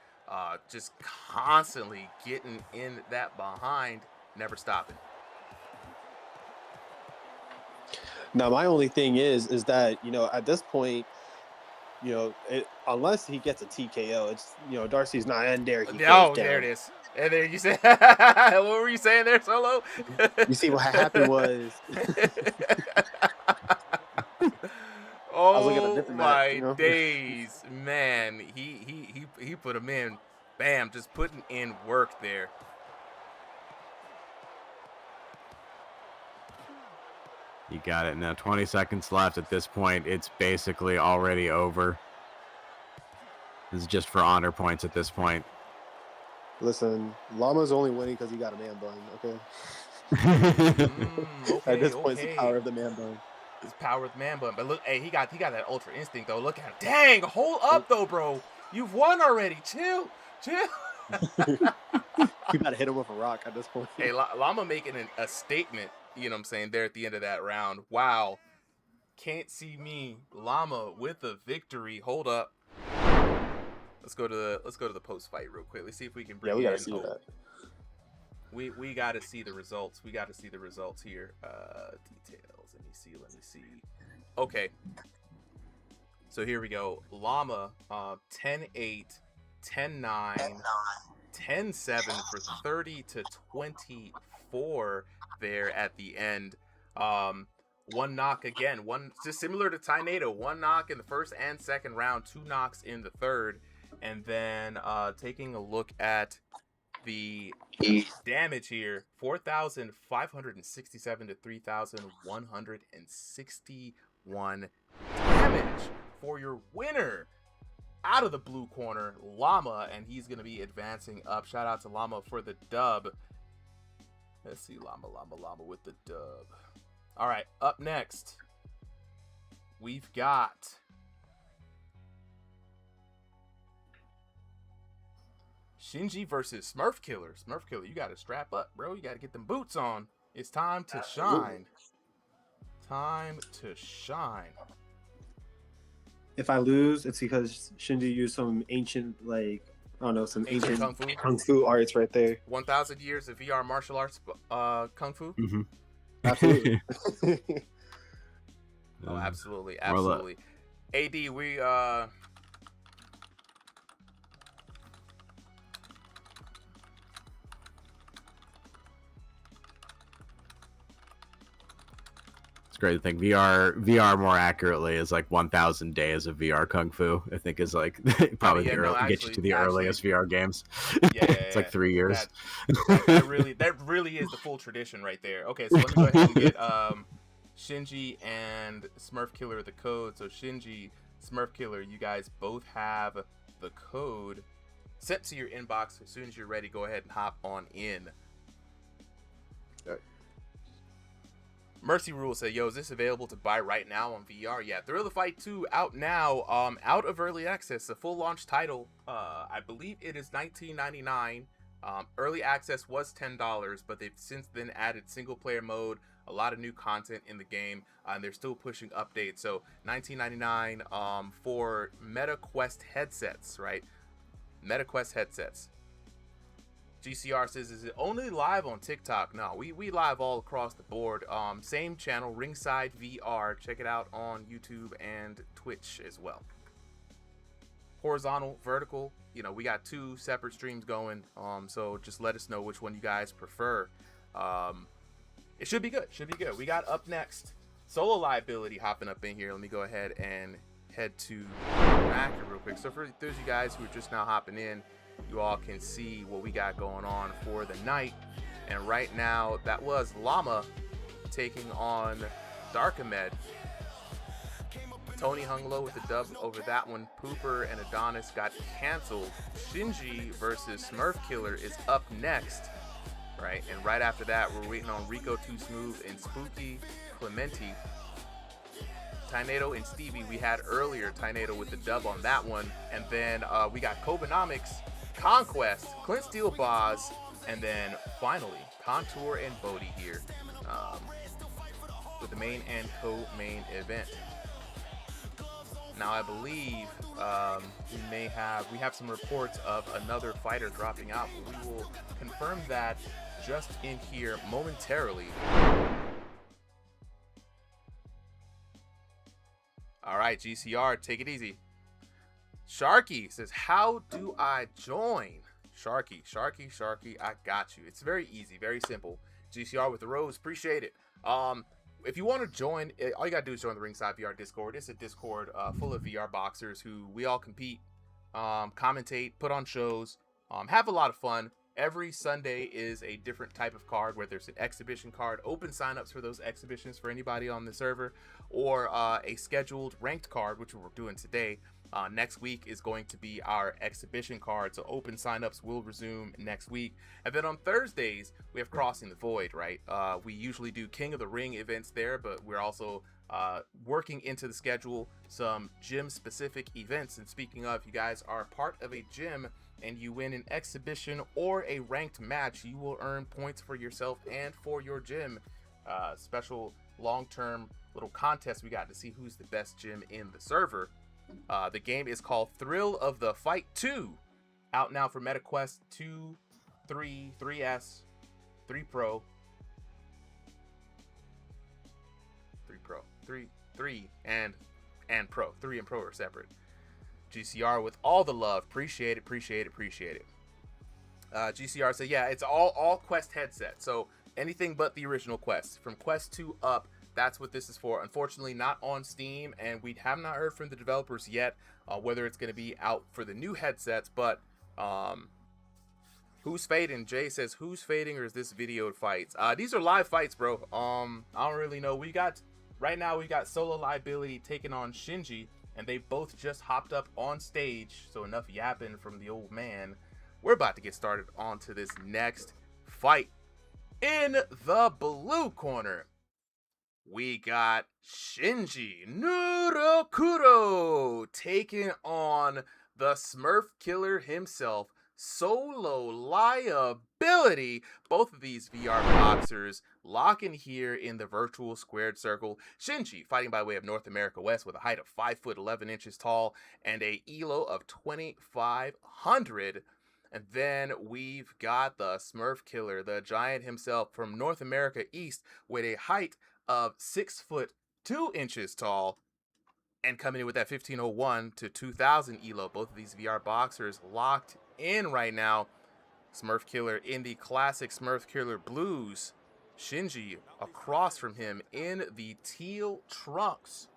Speaker 1: just constantly getting in that behind, never stopping.
Speaker 3: Now, my only thing is that, at this point, unless he gets a TKO, it's, Darcy's not in there.
Speaker 1: There it is. And there you said, what were you saying there, Solo?
Speaker 3: You see what happened was.
Speaker 1: Oh my days, man! He put him in, bam, just putting in work there.
Speaker 2: You got it. Now 20 seconds left. At this point, it's basically already over. This is just for honor points at this point.
Speaker 3: Listen, Llama's only winning because he got a man bun, okay? At this point, it's the power of the man bun.
Speaker 1: It's power of the man bun. But look, hey, he got that ultra instinct, though. Look at him. Dang, hold up, though, bro. You've won already. Chill.
Speaker 3: You got to hit him with a rock at this point.
Speaker 1: Hey, Llama making a statement, you know what I'm saying, there at the end of that round. Wow. Can't see me. Llama with a victory. Hold up. Let's go to the post fight real quick. Let's see if we can bring
Speaker 3: we gotta see that.
Speaker 1: We gotta see the results. We gotta see the results here. Details. Let me see. Okay. So here we go. Llama 10-8, 10-9, 10-7 for 30 to 24 there at the end. One knock again. One just similar to Tornado. One knock in the first and second round, 2 knocks in the third. And then taking a look at the damage here, 4,567 to 3,161 damage for your winner out of the blue corner, Llama, and he's going to be advancing up. Shout out to Llama for the dub. Let's see, Llama with the dub. All right, up next, we've got Shinji versus Smurf Killer. Smurf Killer, you got to strap up, bro. You got to get them boots on. It's time to shine. Time to shine.
Speaker 3: If I lose, it's because Shinji used some ancient, some ancient kung fu arts right there.
Speaker 1: 1,000 years of VR martial arts kung fu?
Speaker 2: Mm-hmm.
Speaker 3: Absolutely.
Speaker 1: Oh, absolutely. AD, we
Speaker 2: great to think VR more accurately is like 1,000 days of VR kung fu. I think is like probably get you to the earliest VR games. It's like 3 years.
Speaker 1: That really is the full tradition right there. Okay, so let me go ahead and get Shinji and Smurf Killer the code. So Shinji, Smurf Killer, you guys both have the code sent to your inbox. As soon as you're ready, go ahead and hop on in. Mercy Rule said, yo, is this available to buy right now on VR? Yeah, Thrill the Fight 2 out now, out of early access, a full launch title. I believe it is $19.99. Early access was $10, but they've since then added single player mode, a lot of new content in the game, and they're still pushing updates. So $19.99 for MetaQuest headsets, right? MetaQuest headsets. GCR says, is it only live on TikTok? No, we live all across the board. Same channel, RingsideVR. Check it out on YouTube and Twitch as well. Horizontal, vertical, we got 2 separate streams going. So just let us know which one you guys prefer. It should be good. We got up next Solo Liability hopping up in here. Let me go ahead and head to Racker real quick. So for those of you guys who are just now hopping in, you all can see what we got going on for the night. And right now, that was Llama taking on Darkamed. Tony hung low with the dub over that one. Pooper and Adonis got canceled. Shinji versus Smurf Killer is up next, right? And right after that, we're waiting on Rico Too Smooth and Spooky Clementi. Tornado and Stevie we had earlier. Tornado with the dub on that one. And then we got Kobanomics, Conquest, Clint Steel Boz, and then finally Contour and Bodie here with the main and co-main event. Now I believe we have some reports of another fighter dropping out, but we will confirm that just in here momentarily. All right, GCR, take it easy. Sharky says, how do I join? Sharky, I got you. It's very easy, very simple. GCR with the rose, appreciate it. If you want to join, all you gotta do is join the Ringside VR Discord. It's a Discord full of VR boxers who we all compete, commentate, put on shows, have a lot of fun. Every Sunday is a different type of card, whether it's an exhibition card, open signups for those exhibitions for anybody on the server, or a scheduled ranked card, which we're doing today. Next week is going to be our exhibition card, so open signups will resume next week. And then on Thursdays, we have Crossing the Void, right? We usually do King of the Ring events there, but we're also working into the schedule some gym-specific events. And speaking of, you guys are part of a gym and you win an exhibition or a ranked match, you will earn points for yourself and for your gym. Special long-term little contest we got to see who's the best gym in the server. The game is called Thrill of the Fight 2, out now for MetaQuest 2, 3, 3S, 3 Pro, 3 and Pro. 3 and Pro are separate. GCR with all the love, appreciate it. GCR said, yeah, it's all Quest headsets, so anything but the original Quest. From Quest 2 up, that's what this is for. Unfortunately, not on Steam, and we have not heard from the developers yet whether it's going to be out for the new headsets. But who's fading? Jay says, who's fading, or is this videoed fights? These are live fights, bro. I don't really know. Right now we got Solo Liability taking on Shinji, and they both just hopped up on stage. So enough yapping from the old man. We're about to get started onto this next fight. In the blue corner, we got Shinji Nurakuro taking on the Smurf Killer himself, Solo Liability. Both of these VR boxers locking here in the virtual squared circle. Shinji fighting by way of North America West with a height of 5'11" tall and a elo of 2,500. And then we've got the Smurf Killer, the giant himself from North America East with a height of 6'2" tall, and coming in with that 1501 to 2000 elo. Both of these VR boxers locked in right now. Smurf Killer in the classic Smurf Killer blues. Shinji across from him in the teal trunks.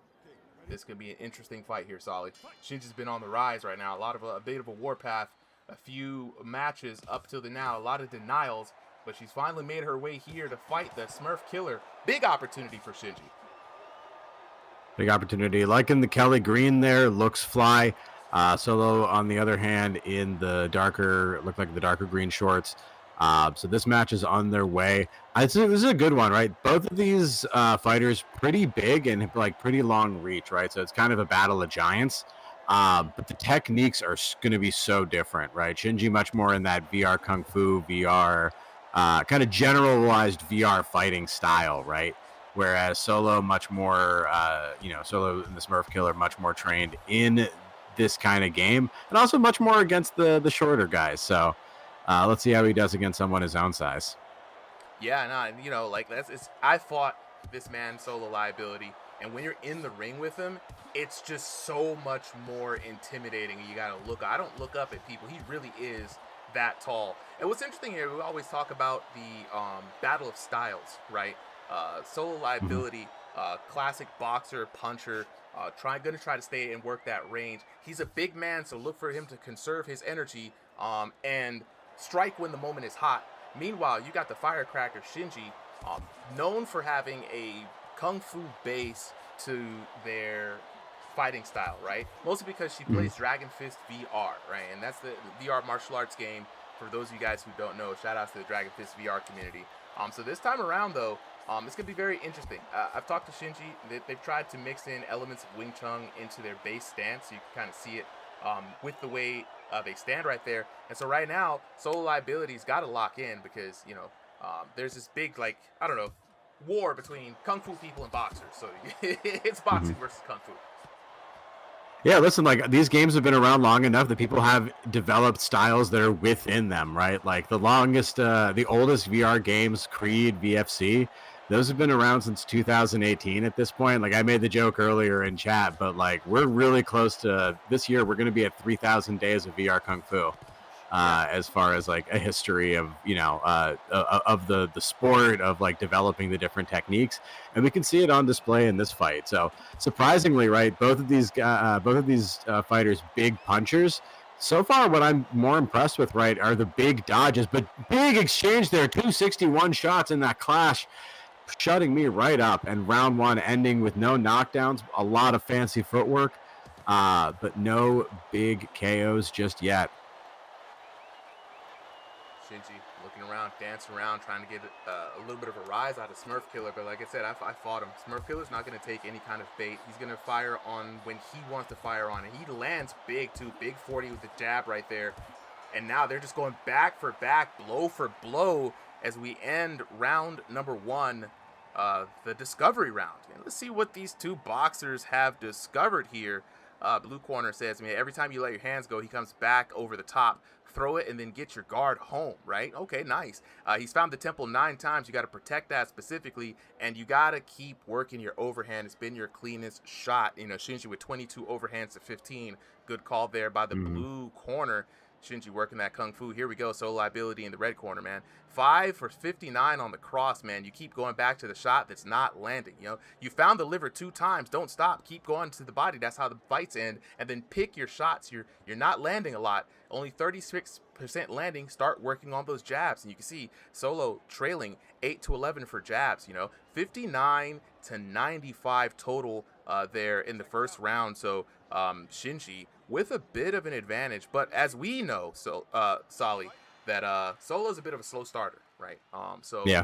Speaker 1: This could be an interesting fight here, Solly. Shinji's been on the rise right now. A bit of a warpath. A few matches up till now. A lot of denials. But she's finally made her way here to fight the Smurf Killer. Big opportunity for Shinji.
Speaker 2: Big opportunity. Liking the Kelly Green there. Looks fly. Solo, on the other hand, in the darker green shorts. So this match is on their way. This is a good one, right? Both of these fighters pretty big and like pretty long reach, right? So it's kind of a battle of giants. But the techniques are going to be so different, right? Shinji much more in that VR Kung Fu, VR, kind of generalized VR fighting style, right? Whereas Solo much more, Solo and the Smurf Killer much more trained in this kind of game, and also much more against the shorter guys. So let's see how he does against someone his own size.
Speaker 1: Yeah, I fought this man Solo Liability, and when you're in the ring with him, it's just so much more intimidating. You gotta look. I don't look up at people. He really is that tall. And what's interesting here, we always talk about the battle of styles, right? Solo Liability, classic boxer, puncher, gonna try to stay and work that range. He's a big man, so look for him to conserve his energy and strike when the moment is hot. Meanwhile, you got the firecracker Shinji, known for having a kung fu base to their fighting style, right? Mostly because she plays Dragon Fist VR, right? And that's the VR martial arts game. For those of you guys who don't know, shout out to the Dragon Fist VR community. So this time around, though, It's going to be very interesting. I've talked to Shinji. They've tried to mix in elements of Wing Chun into their base stance, so you can kind of see it with the way they stand right there. And so right now, solo liability's got to lock in because, there's this big, like, I don't know, war between Kung Fu people and boxers. So it's boxing versus Kung Fu.
Speaker 2: Yeah, listen, like these games have been around long enough that people have developed styles that are within them, right? Like the oldest VR games, Creed, VFC, those have been around since 2018 at this point. Like I made the joke earlier in chat, but like we're really close to this year. We're going to be at 3,000 days of VR Kung Fu. As far as like a history of of the sport of like developing the different techniques, and we can see it on display in this fight. So surprisingly, right, both of these fighters, big punchers. So far, what I'm more impressed with, right, are the big dodges, but big exchange there, 261 shots in that clash, shutting me right up, and round one ending with no knockdowns, a lot of fancy footwork, but no big KOs just yet.
Speaker 1: Shinji looking around, dancing around, trying to get a little bit of a rise out of Smurf Killer. But like I said, I fought him. Smurf Killer's not going to take any kind of bait. He's going to fire on when he wants to fire on. And he lands big, too. Big 40 with the jab right there. And now they're just going back for back, blow for blow, as we end round number one, the discovery round. And let's see what these two boxers have discovered here. Blue corner says, man, every time you let your hands go, he comes back over the top. Throw it and then get your guard home, right? Okay, nice. He's found the temple 9 times. You got to protect that specifically, and you got to keep working your overhand. It's been your cleanest shot. Shinji with 22 overhands to 15. Good call there by the blue corner. Shinji working that Kung Fu. Here we go. Solo liability in the red corner, man. 5 for 59 on the cross, man. You keep going back to the shot that's not landing. You found the liver 2 times. Don't stop. Keep going to the body. That's how the fights end. And then pick your shots. You're not landing a lot. Only 36% landing. Start working on those jabs. And you can see Solo trailing 8 to 11 for jabs. 59 to 95 total there in the first round. So Shinji with a bit of an advantage, but as we know, Solly, that Solo's a bit of a slow starter, right?
Speaker 2: Yeah,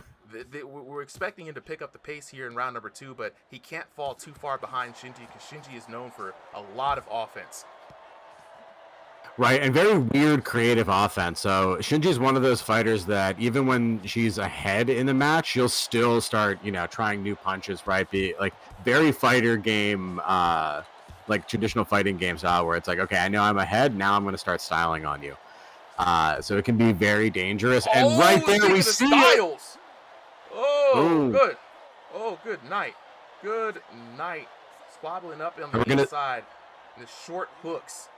Speaker 1: we're expecting him to pick up the pace here in round number 2, but he can't fall too far behind Shinji because Shinji is known for a lot of offense.
Speaker 2: Right, and very weird creative offense. So Shinji's one of those fighters that even when she's ahead in the match, she'll still start, trying new punches, right? Be like very fighter game, like traditional fighting games where it's like, okay, I know I'm ahead, now I'm going to start styling on you. So it can be very dangerous. And right there we see
Speaker 1: styles.
Speaker 2: Ooh.
Speaker 1: Good. Oh, good night. Good night. Squabbling up on the inside. The short hooks.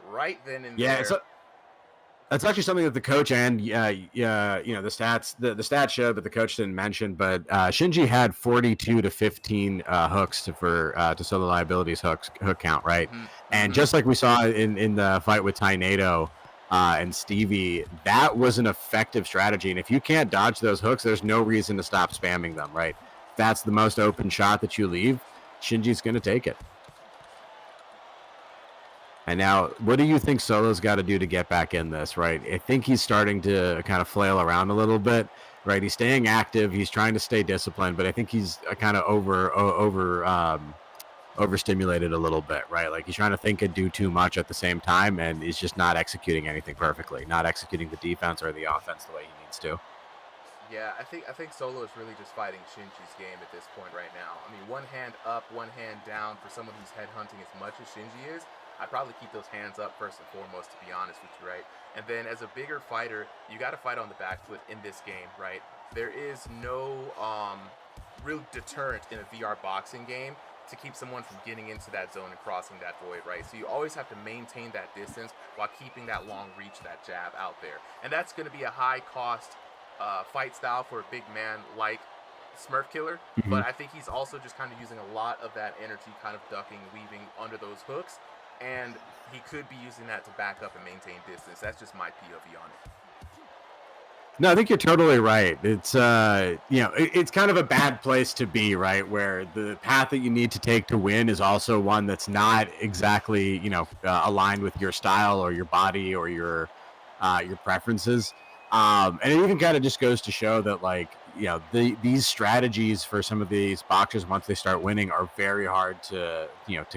Speaker 1: Right then and there.
Speaker 2: That's actually something that the coach and the stats showed, but the coach didn't mention. But Shinji had 42 to 15 hooks to Solo Liability's hook count, right? Mm-hmm. And just like we saw in the fight with Tainado and Stevie, that was an effective strategy. And if you can't dodge those hooks, there's no reason to stop spamming them, right? That's the most open shot that you leave. Shinji's going to take it. And now, what do you think Solo's got to do to get back in this, right? I think he's starting to kind of flail around a little bit, right? He's staying active. He's trying to stay disciplined, but I think he's kind of overstimulated a little bit, right? Like he's trying to think and do too much at the same time, and he's just not executing anything perfectly, not executing the defense or the offense the way he needs to.
Speaker 1: Yeah, I think Solo is really just fighting Shinji's game at this point right now. I mean, one hand up, one hand down for someone who's headhunting as much as Shinji is. I'd probably keep those hands up first and foremost, to be honest with you, right? And then as a bigger fighter, you got to fight on the back foot in this game, right? There is no real deterrent in a VR boxing game to keep someone from getting into that zone and crossing that void, right? So you always have to maintain that distance while keeping that long reach, that jab out there. And that's going to be a high-cost fight style for a big man like Smurf Killer, but I think he's also just kind of using a lot of that energy kind of ducking, weaving under those hooks. And he could be using that to back up and maintain distance. That's just my POV on it.
Speaker 2: No, I think you're totally right. It's it's kind of a bad place to be, right? Where the path that you need to take to win is also one that's not exactly aligned with your style or your body or your preferences. And it even kind of just goes to show that, like, these strategies for some of these boxers, once they start winning, are very hard to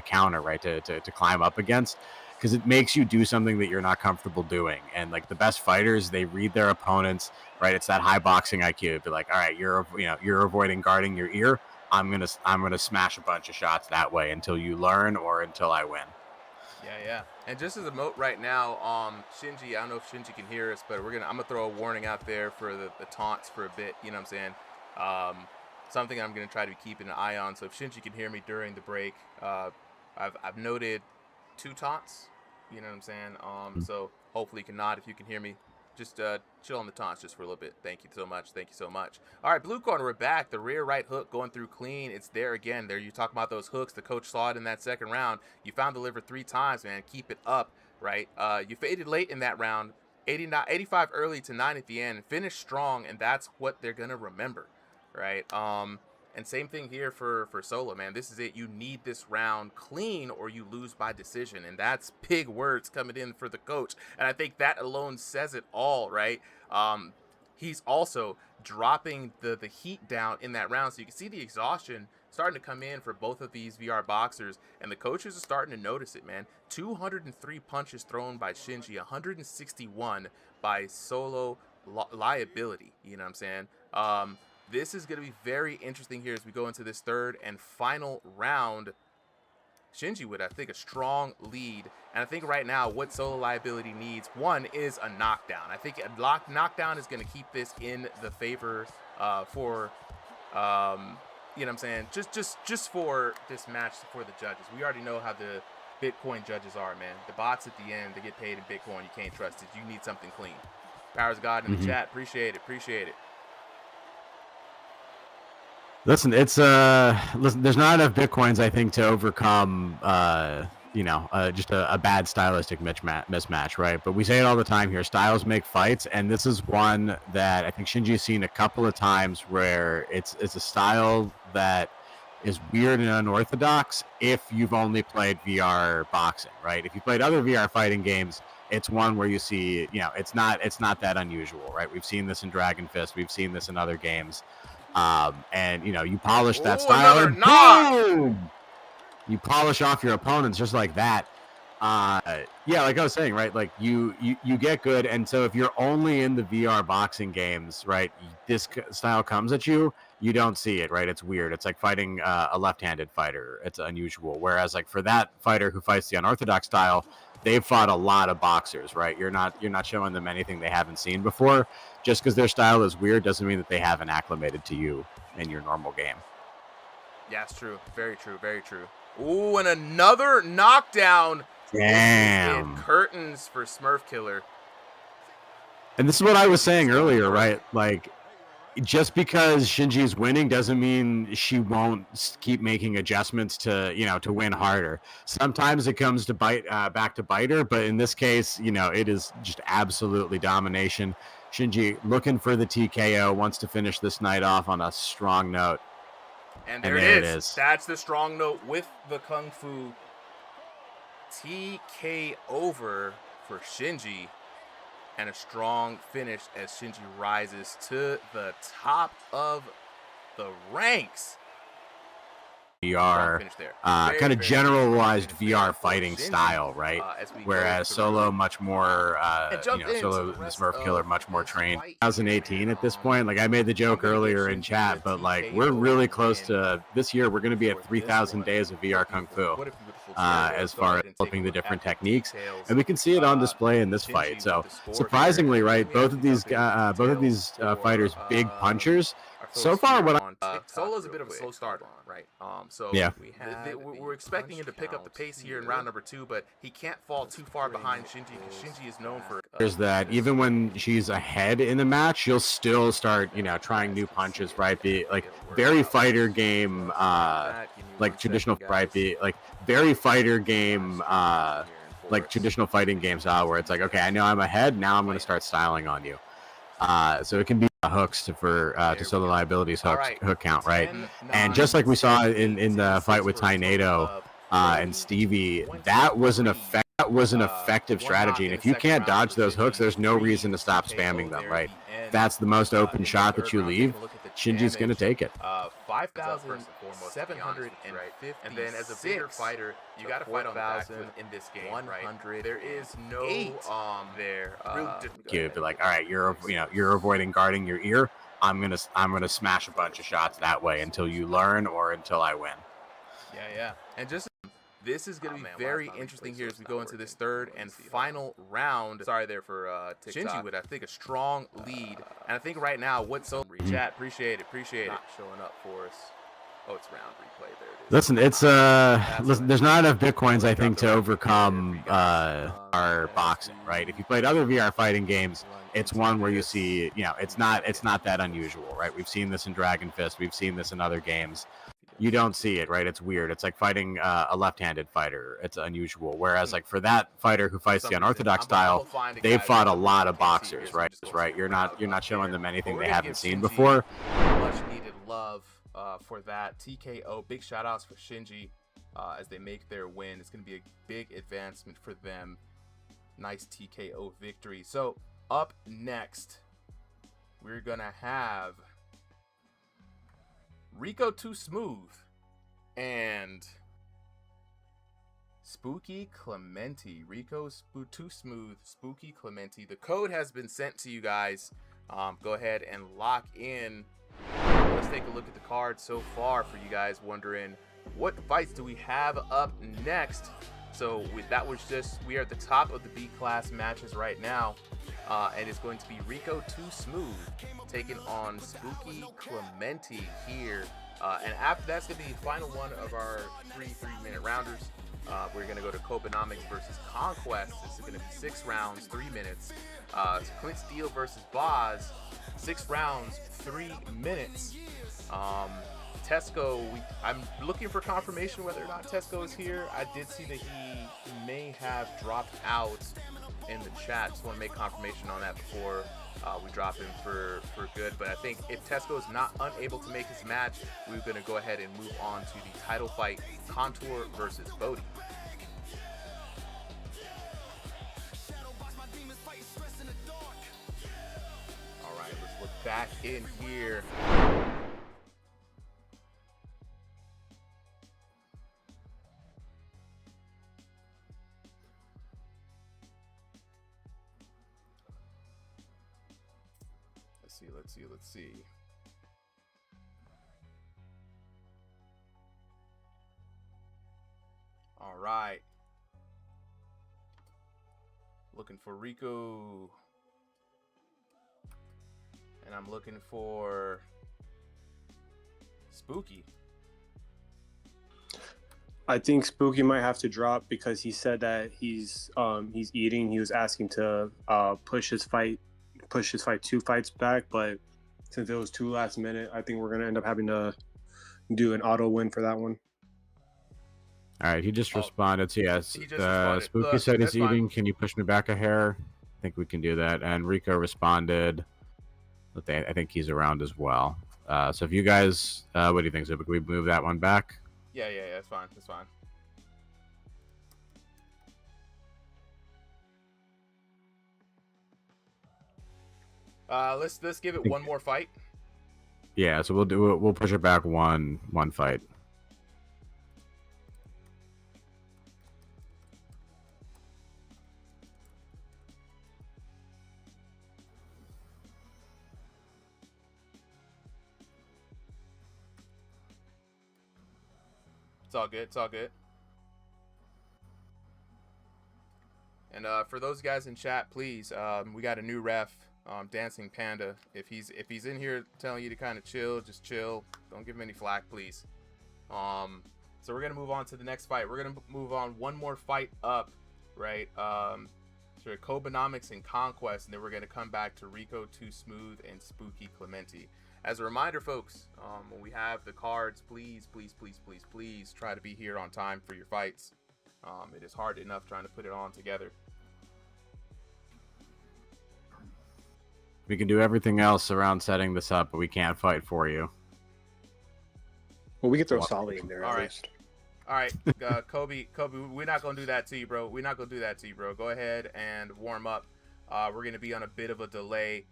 Speaker 2: counter, right? To climb up against, because it makes you do something that you're not comfortable doing. And like the best fighters, they read their opponents, right? It's that high boxing IQ. Be like, all right, you're avoiding guarding your ear. I'm gonna smash a bunch of shots that way until you learn or until I win.
Speaker 1: Yeah. And just as a note right now, Shinji, I don't know if Shinji can hear us, but I'm gonna throw a warning out there for the taunts for a bit. You know what I'm saying? Something I'm gonna try to be keeping an eye on. So if Shinji can hear me during the break, I've noted 2 taunts. You know what I'm saying? So hopefully you can nod if you can hear me. Just chill on the taunts just for a little bit. Thank you so much. All right, blue corner, we're back. The rear right hook going through clean. It's there again. There, you talk about those hooks. The coach saw it in that second round. You found the liver 3 times, man. Keep it up, right? You faded late in that round. 85 early to 9 at the end. Finished strong, and that's what they're going to remember, right? And same thing here for Solo, man. This is it. You need this round clean or you lose by decision. And that's big words coming in for the coach. And I think that alone says it all, right? He's also dropping the heat down in that round. So you can see the exhaustion starting to come in for both of these VR boxers. And the coaches are starting to notice it, man. 203 punches thrown by Shinji, 161 by Solo liability. You know what I'm saying? This is going to be very interesting here as we go into this third and final round. Shinji with, I think, a strong lead. And I think right now what Solo liability needs, one, is a knockdown. I think a knockdown is going to keep this in the favor for, you know what I'm saying, just for this match for the judges. We already know how the Bitcoin judges are, man. The bots at the end, they get paid in Bitcoin. You can't trust it. You need something clean. Powers God in the chat. Appreciate it.
Speaker 2: Listen, it's there's not enough Bitcoins, I think, to overcome just a bad stylistic mismatch, right? But we say it all the time here: styles make fights, and this is one that I think Shinji's seen a couple of times where it's a style that is weird and unorthodox if you've only played VR boxing, right? If you played other VR fighting games, it's one where you see, it's not that unusual, right? We've seen this in Dragon Fist, we've seen this in other games. And you polish that style and boom! You polish off your opponents just like that. Like I was saying, right? Like you get good, and so if you're only in the VR boxing games, right, this style comes at you, you don't see it, right? It's weird. It's like fighting a left-handed fighter. It's unusual. Whereas like for that fighter who fights the unorthodox style, they've fought a lot of boxers, right? You're not showing them anything they haven't seen before. Just because their style is weird doesn't mean that they haven't acclimated to you in your normal game.
Speaker 1: Yeah, it's true. Very true. Ooh, and another knockdown.
Speaker 2: Damn.
Speaker 1: Curtains for Smurf Killer.
Speaker 2: And this is what I was saying earlier, right? Like, just because Shinji's winning doesn't mean she won't keep making adjustments to win harder. Sometimes it comes to back to bite her, but in this case, it is just absolutely domination. Shinji looking for the TKO, wants to finish this night off on a strong note.
Speaker 1: And there it is. That's the strong note with the Kung Fu TK over for Shinji. And a strong finish as Shinji rises to the top of the ranks.
Speaker 2: VR, kind of generalized VR fighting style, right? Whereas Solo much more, Solo the Smurf Killer much more trained. 2018 at this point. Like I made the joke earlier in chat, but like we're really close to this year. We're going to be at 3,000 days of VR Kung Fu as far as developing the different techniques, and we can see it on display in this fight. So surprisingly, right, both of these fighters, big punchers. So far,
Speaker 1: Solo's a bit of a slow starter, right? So
Speaker 2: yeah,
Speaker 1: we're expecting him to pick up the pace here in round number 2, but he can't fall too far behind Shinji because Shinji is known for.
Speaker 2: There's that even when she's ahead in the match, she'll still start, trying new punches, right? Be like very fighter game, like traditional, right? Be like very fighter game, like traditional fighting games, where it's like, okay, I know I'm ahead, now I'm going to start styling on you. So it can be hooks to Solo liabilities hook count, right? And just like we saw in the fight with Tornado and Stevie, that was an effective strategy. And if you can't dodge those hooks, there's no reason to stop spamming them, right? That's the most open shot that you leave. Shinji's going to take it.
Speaker 1: 5,750. And then as a bigger fighter, you got to fight on the back foot in this game, 100. Right? There is no there.
Speaker 2: You'd be like, all right, you're avoiding guarding your ear. I'm gonna smash a bunch of shots that way until you learn or until I win.
Speaker 1: Yeah. And just this is going to be very interesting here as we go into this third and final round. Sorry there for Shinji with, I think, a strong lead. And I think right now, chat, appreciate it. Not showing up for us. Oh, it's round replay. There it is.
Speaker 2: Listen, listen. There's not enough Bitcoins, I think, to overcome our boxing, right? If you played other VR fighting games, it's one where you see, it's not that unusual, right? We've seen this in Dragon Fist. We've seen this in other games. You don't see it, right? It's weird. It's like fighting a left-handed fighter. It's unusual. Whereas, like, for that fighter who fights the unorthodox style, they've fought a lot of boxers, right? You're not showing them anything they haven't seen before.
Speaker 1: Much needed love for that TKO. Big shout outs for Shinji as they make their win. It's going to be a big advancement for them. Nice TKO victory. So up next, we're going to have Rico Too Smooth and Spooky Clementi. Too Smooth, Spooky Clementi. The code has been sent to you guys. Go ahead and lock in. Let's take a look at the card so far for you guys wondering what fights do we have up next. So we are at the top of the B class matches right now. And it's going to be Rico Too Smooth taking on Spooky Clementi here. And after that's going to be the final one of our three-minute rounders. We're going to go to Kobenomics versus Conquest. This is going to be 6 rounds, 3 minutes. Clint Steele versus Boz, 6 rounds, 3 minutes. Tesco, I'm looking for confirmation whether or not Tesco is here. I did see that he may have dropped out in the chat. Just want to make confirmation on that before we drop him for good. But I think if Tesco is unable to make his match, we're going to go ahead and move on to the title fight, Contour versus Bodhi. All right, let's look back in here. Let's see. All right. Looking for Rico. And I'm looking for Spooky.
Speaker 3: I think Spooky might have to drop because he said that he's eating. He was asking to push his fight 2 fights back, but since it was 2 last minute, I think we're gonna end up having to do an auto win for that one.
Speaker 2: All right, he just responded. So yes, Spooky said he's eating. Can you push me back a hair? I think we can do that. And Rico responded. I think he's around as well. So if you guys, what do you think? So can we move that one back?
Speaker 1: Yeah, that's fine. That's fine. Let's give it one more fight.
Speaker 2: Yeah, so we'll push it back one fight.
Speaker 1: It's all good. It's all good. And for those guys in chat, please, we got a new ref, Dancing Panda. If he's in here telling you to kind of chill, just chill. Don't give him any flack, please. So we're gonna move on to the next fight. We're gonna move on one more fight up, right? So Kobenomics and Conquest, and then we're gonna come back to Rico Too Smooth and Spooky Clementi. As a reminder, folks, when we have the cards, please try to be here on time for your fights. It is hard enough trying to put it on together.
Speaker 2: We can do everything else around setting this up, but we can't fight for you.
Speaker 3: Well, we can throw Solly in there.
Speaker 1: All right. All right, Kobe, we're not going to do that to you, bro. We're not going to do that to you, bro. Go ahead and warm up. We're going to be on a bit of a delay.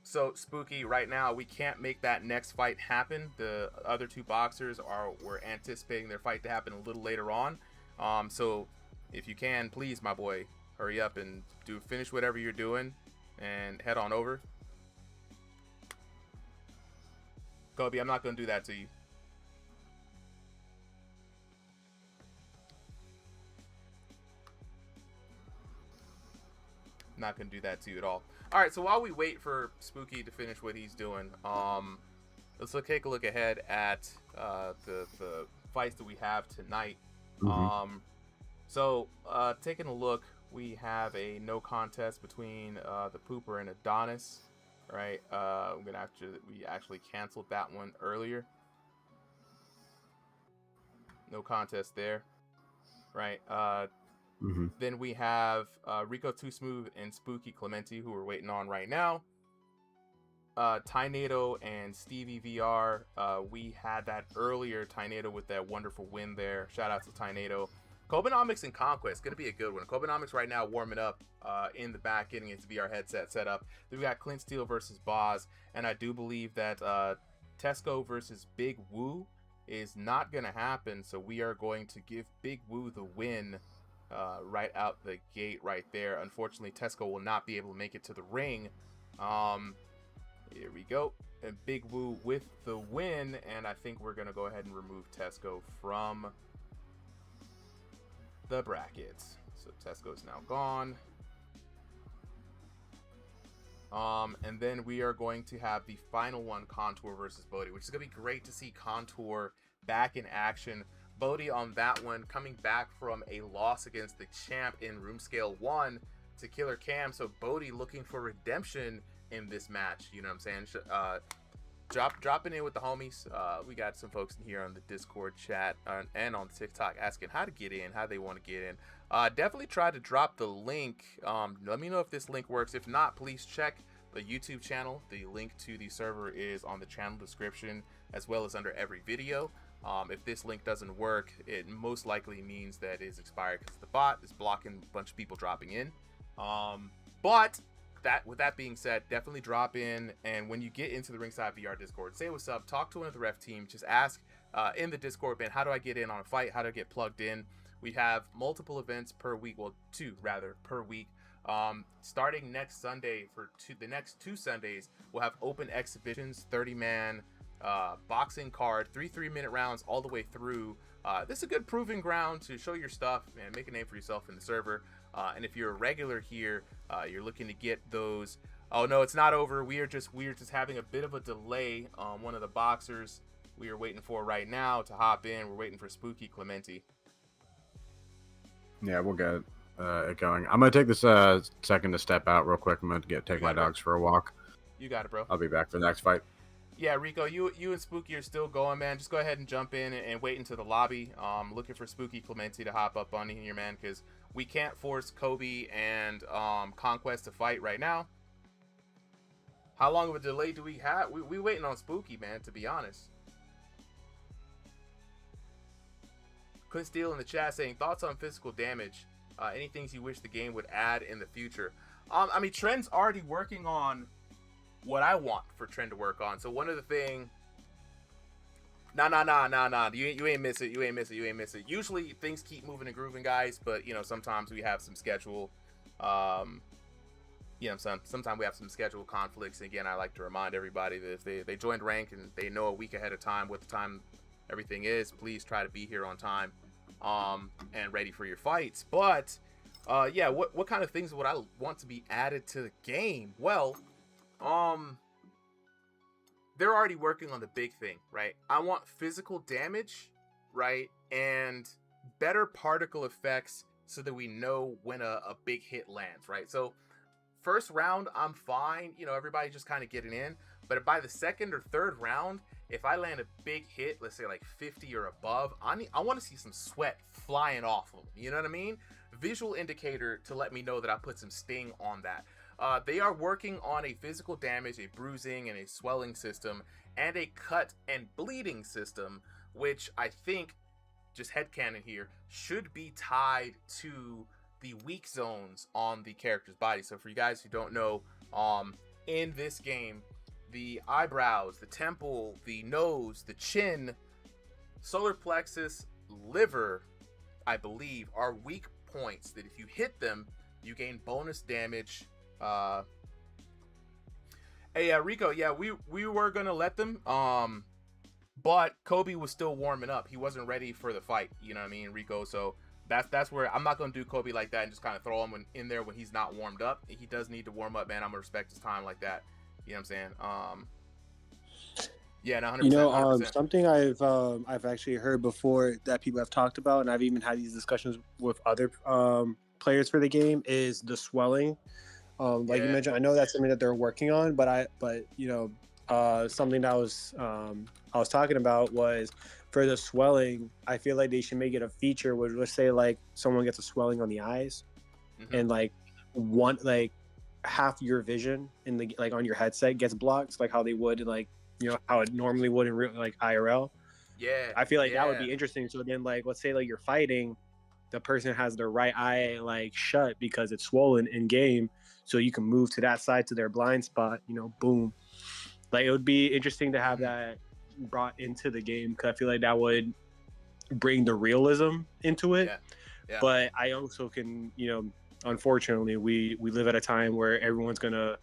Speaker 1: So Spooky, right now we can't make that next fight happen. The other two boxers we're anticipating their fight to happen a little later on. So if you can, please, my boy, hurry up and finish whatever you're doing and head on over. Kobe, I'm not gonna do that to you. Not gonna do that to you at all. All right, so while we wait for Spooky to finish what he's doing, let's take a look ahead at the fights that we have tonight. So taking a look, we have a no contest between the Pooper and Adonis. Right, we actually canceled that one earlier. No contest there. Right. Then we have Rico Too Smooth and Spooky Clementi, who we're waiting on right now. Tynado and StevieVR, we had that earlier. Tynado with that wonderful win there. Shout out to Tynado. Kobenomics and Conquest, going to be a good one. Kobenomics right now warming up in the back, getting his VR headset set up. Then we got Clint Steele versus Boz, and I do believe that Tesco versus Big Woo is not going to happen, so we are going to give Big Woo the win right out the gate right there. Unfortunately, Tesco will not be able to make it to the ring. Here we go. And Big Woo with the win, and I think we're going to go ahead and remove Tesco from the brackets. So Tesco's now gone. And then we are going to have the final one, Contour versus Bodhi, which is going to be great to see Contour back in action. Bodhi on that one, coming back from a loss against the champ in Roomscale 1 to Killer Cam. So Bodhi looking for redemption in this match. You know what I'm saying? Dropping in with the homies. We got some folks in here on the Discord chat and on TikTok asking how to get in, how they want to get in. Definitely try to drop the link. Let me know if this link works. If not, please check the YouTube channel. The link to the server is on the channel description as well as under every video. If this link doesn't work, it most likely means that it's expired because the bot is blocking a bunch of people dropping in. But with that being said, definitely drop in, and when you get into the Ringside VR Discord, say what's up, talk to one of the ref team, just ask in the Discord, man, how do I get in on a fight? How do I get plugged in? We have multiple events per week, well, 2 rather per week. Starting next Sunday for the next 2 Sundays, we'll have open exhibitions, 30-man boxing card, 3 3-minute rounds all the way through. This is a good proving ground to show your stuff and make a name for yourself in the server. And if you're a regular here, you're looking to get those. Oh no, it's not over. We are just having a bit of a delay on one of the boxers we are waiting for right now to hop in. We're waiting for Spooky Clementi.
Speaker 2: Yeah, we'll get it going. I'm gonna take this second to step out real quick. I'm gonna take my dogs for a walk.
Speaker 1: You got it, bro.
Speaker 2: I'll be back for the next fight.
Speaker 1: Yeah, Rico, you and Spooky are still going, man. Just go ahead and jump in and wait into the lobby. Looking for Spooky Clementi to hop up on here, man, because we can't force Kobe and Conquest to fight right now. How long of a delay do we have? We waiting on Spooky, man, to be honest. Clint Steele in the chat saying, thoughts on physical damage? Any things you wish the game would add in the future? I mean, Trent's already working on what I want for Trent to work on. So one of the thing, nah. You ain't miss it. You ain't miss it. Usually things keep moving and grooving, guys. But you know, sometimes we have some schedule. Sometimes we have some schedule conflicts. And again, I like to remind everybody that if they joined rank and they know a week ahead of time what the time everything is, please try to be here on time, and ready for your fights. But yeah, what kind of things would I want to be added to the game? Well, they're already working on the big thing, right? I want physical damage, right? And better particle effects so that we know when a big hit lands, right? So first round, I'm fine. You know, everybody just kind of getting in. But by the second or third round, if I land a big hit, let's say like 50 or above, I want to see some sweat flying off of them. You know what I mean? Visual indicator to let me know that I put some sting on that. They are working on a physical damage, a bruising, and a swelling system, and a cut and bleeding system, which I think, just headcanon here, should be tied to the weak zones on the character's body. So for you guys who don't know, in this game, the eyebrows, the temple, the nose, the chin, solar plexus, liver, I believe, are weak points that if you hit them, you gain bonus damage. Hey, Rico, yeah, we were gonna let them, but Kobe was still warming up. He wasn't ready for the fight. You know what I mean, Rico? So that's where I'm not gonna do Kobe like that and just kind of throw him in there when he's not warmed up. He does need to warm up, man. I'm gonna respect his time like that. You know what I'm saying? Yeah, no, 100%.
Speaker 3: You know,
Speaker 1: 100%.
Speaker 3: something I've actually heard before that people have talked about, and I've even had these discussions with other players for the game, is the swelling. Like you mentioned, I know that's something that they're working on, but you know, something that I was talking about was for the swelling. I feel like they should make it a feature where, let's say, like someone gets a swelling on the eyes, and like half your vision in the like on your headset gets blocked, like how they would like, you know, how it normally would in real, like IRL.
Speaker 1: Yeah,
Speaker 3: I feel like that would be interesting. So then, like, let's say like you're fighting, the person has their right eye like shut because it's swollen in game, so you can move to that side to their blind spot. You know, boom. Like it would be interesting to have that brought into the game because I feel like that would bring the realism into it.
Speaker 1: Yeah.
Speaker 3: But I also can, you know, unfortunately, we live at a time where everyone's gonna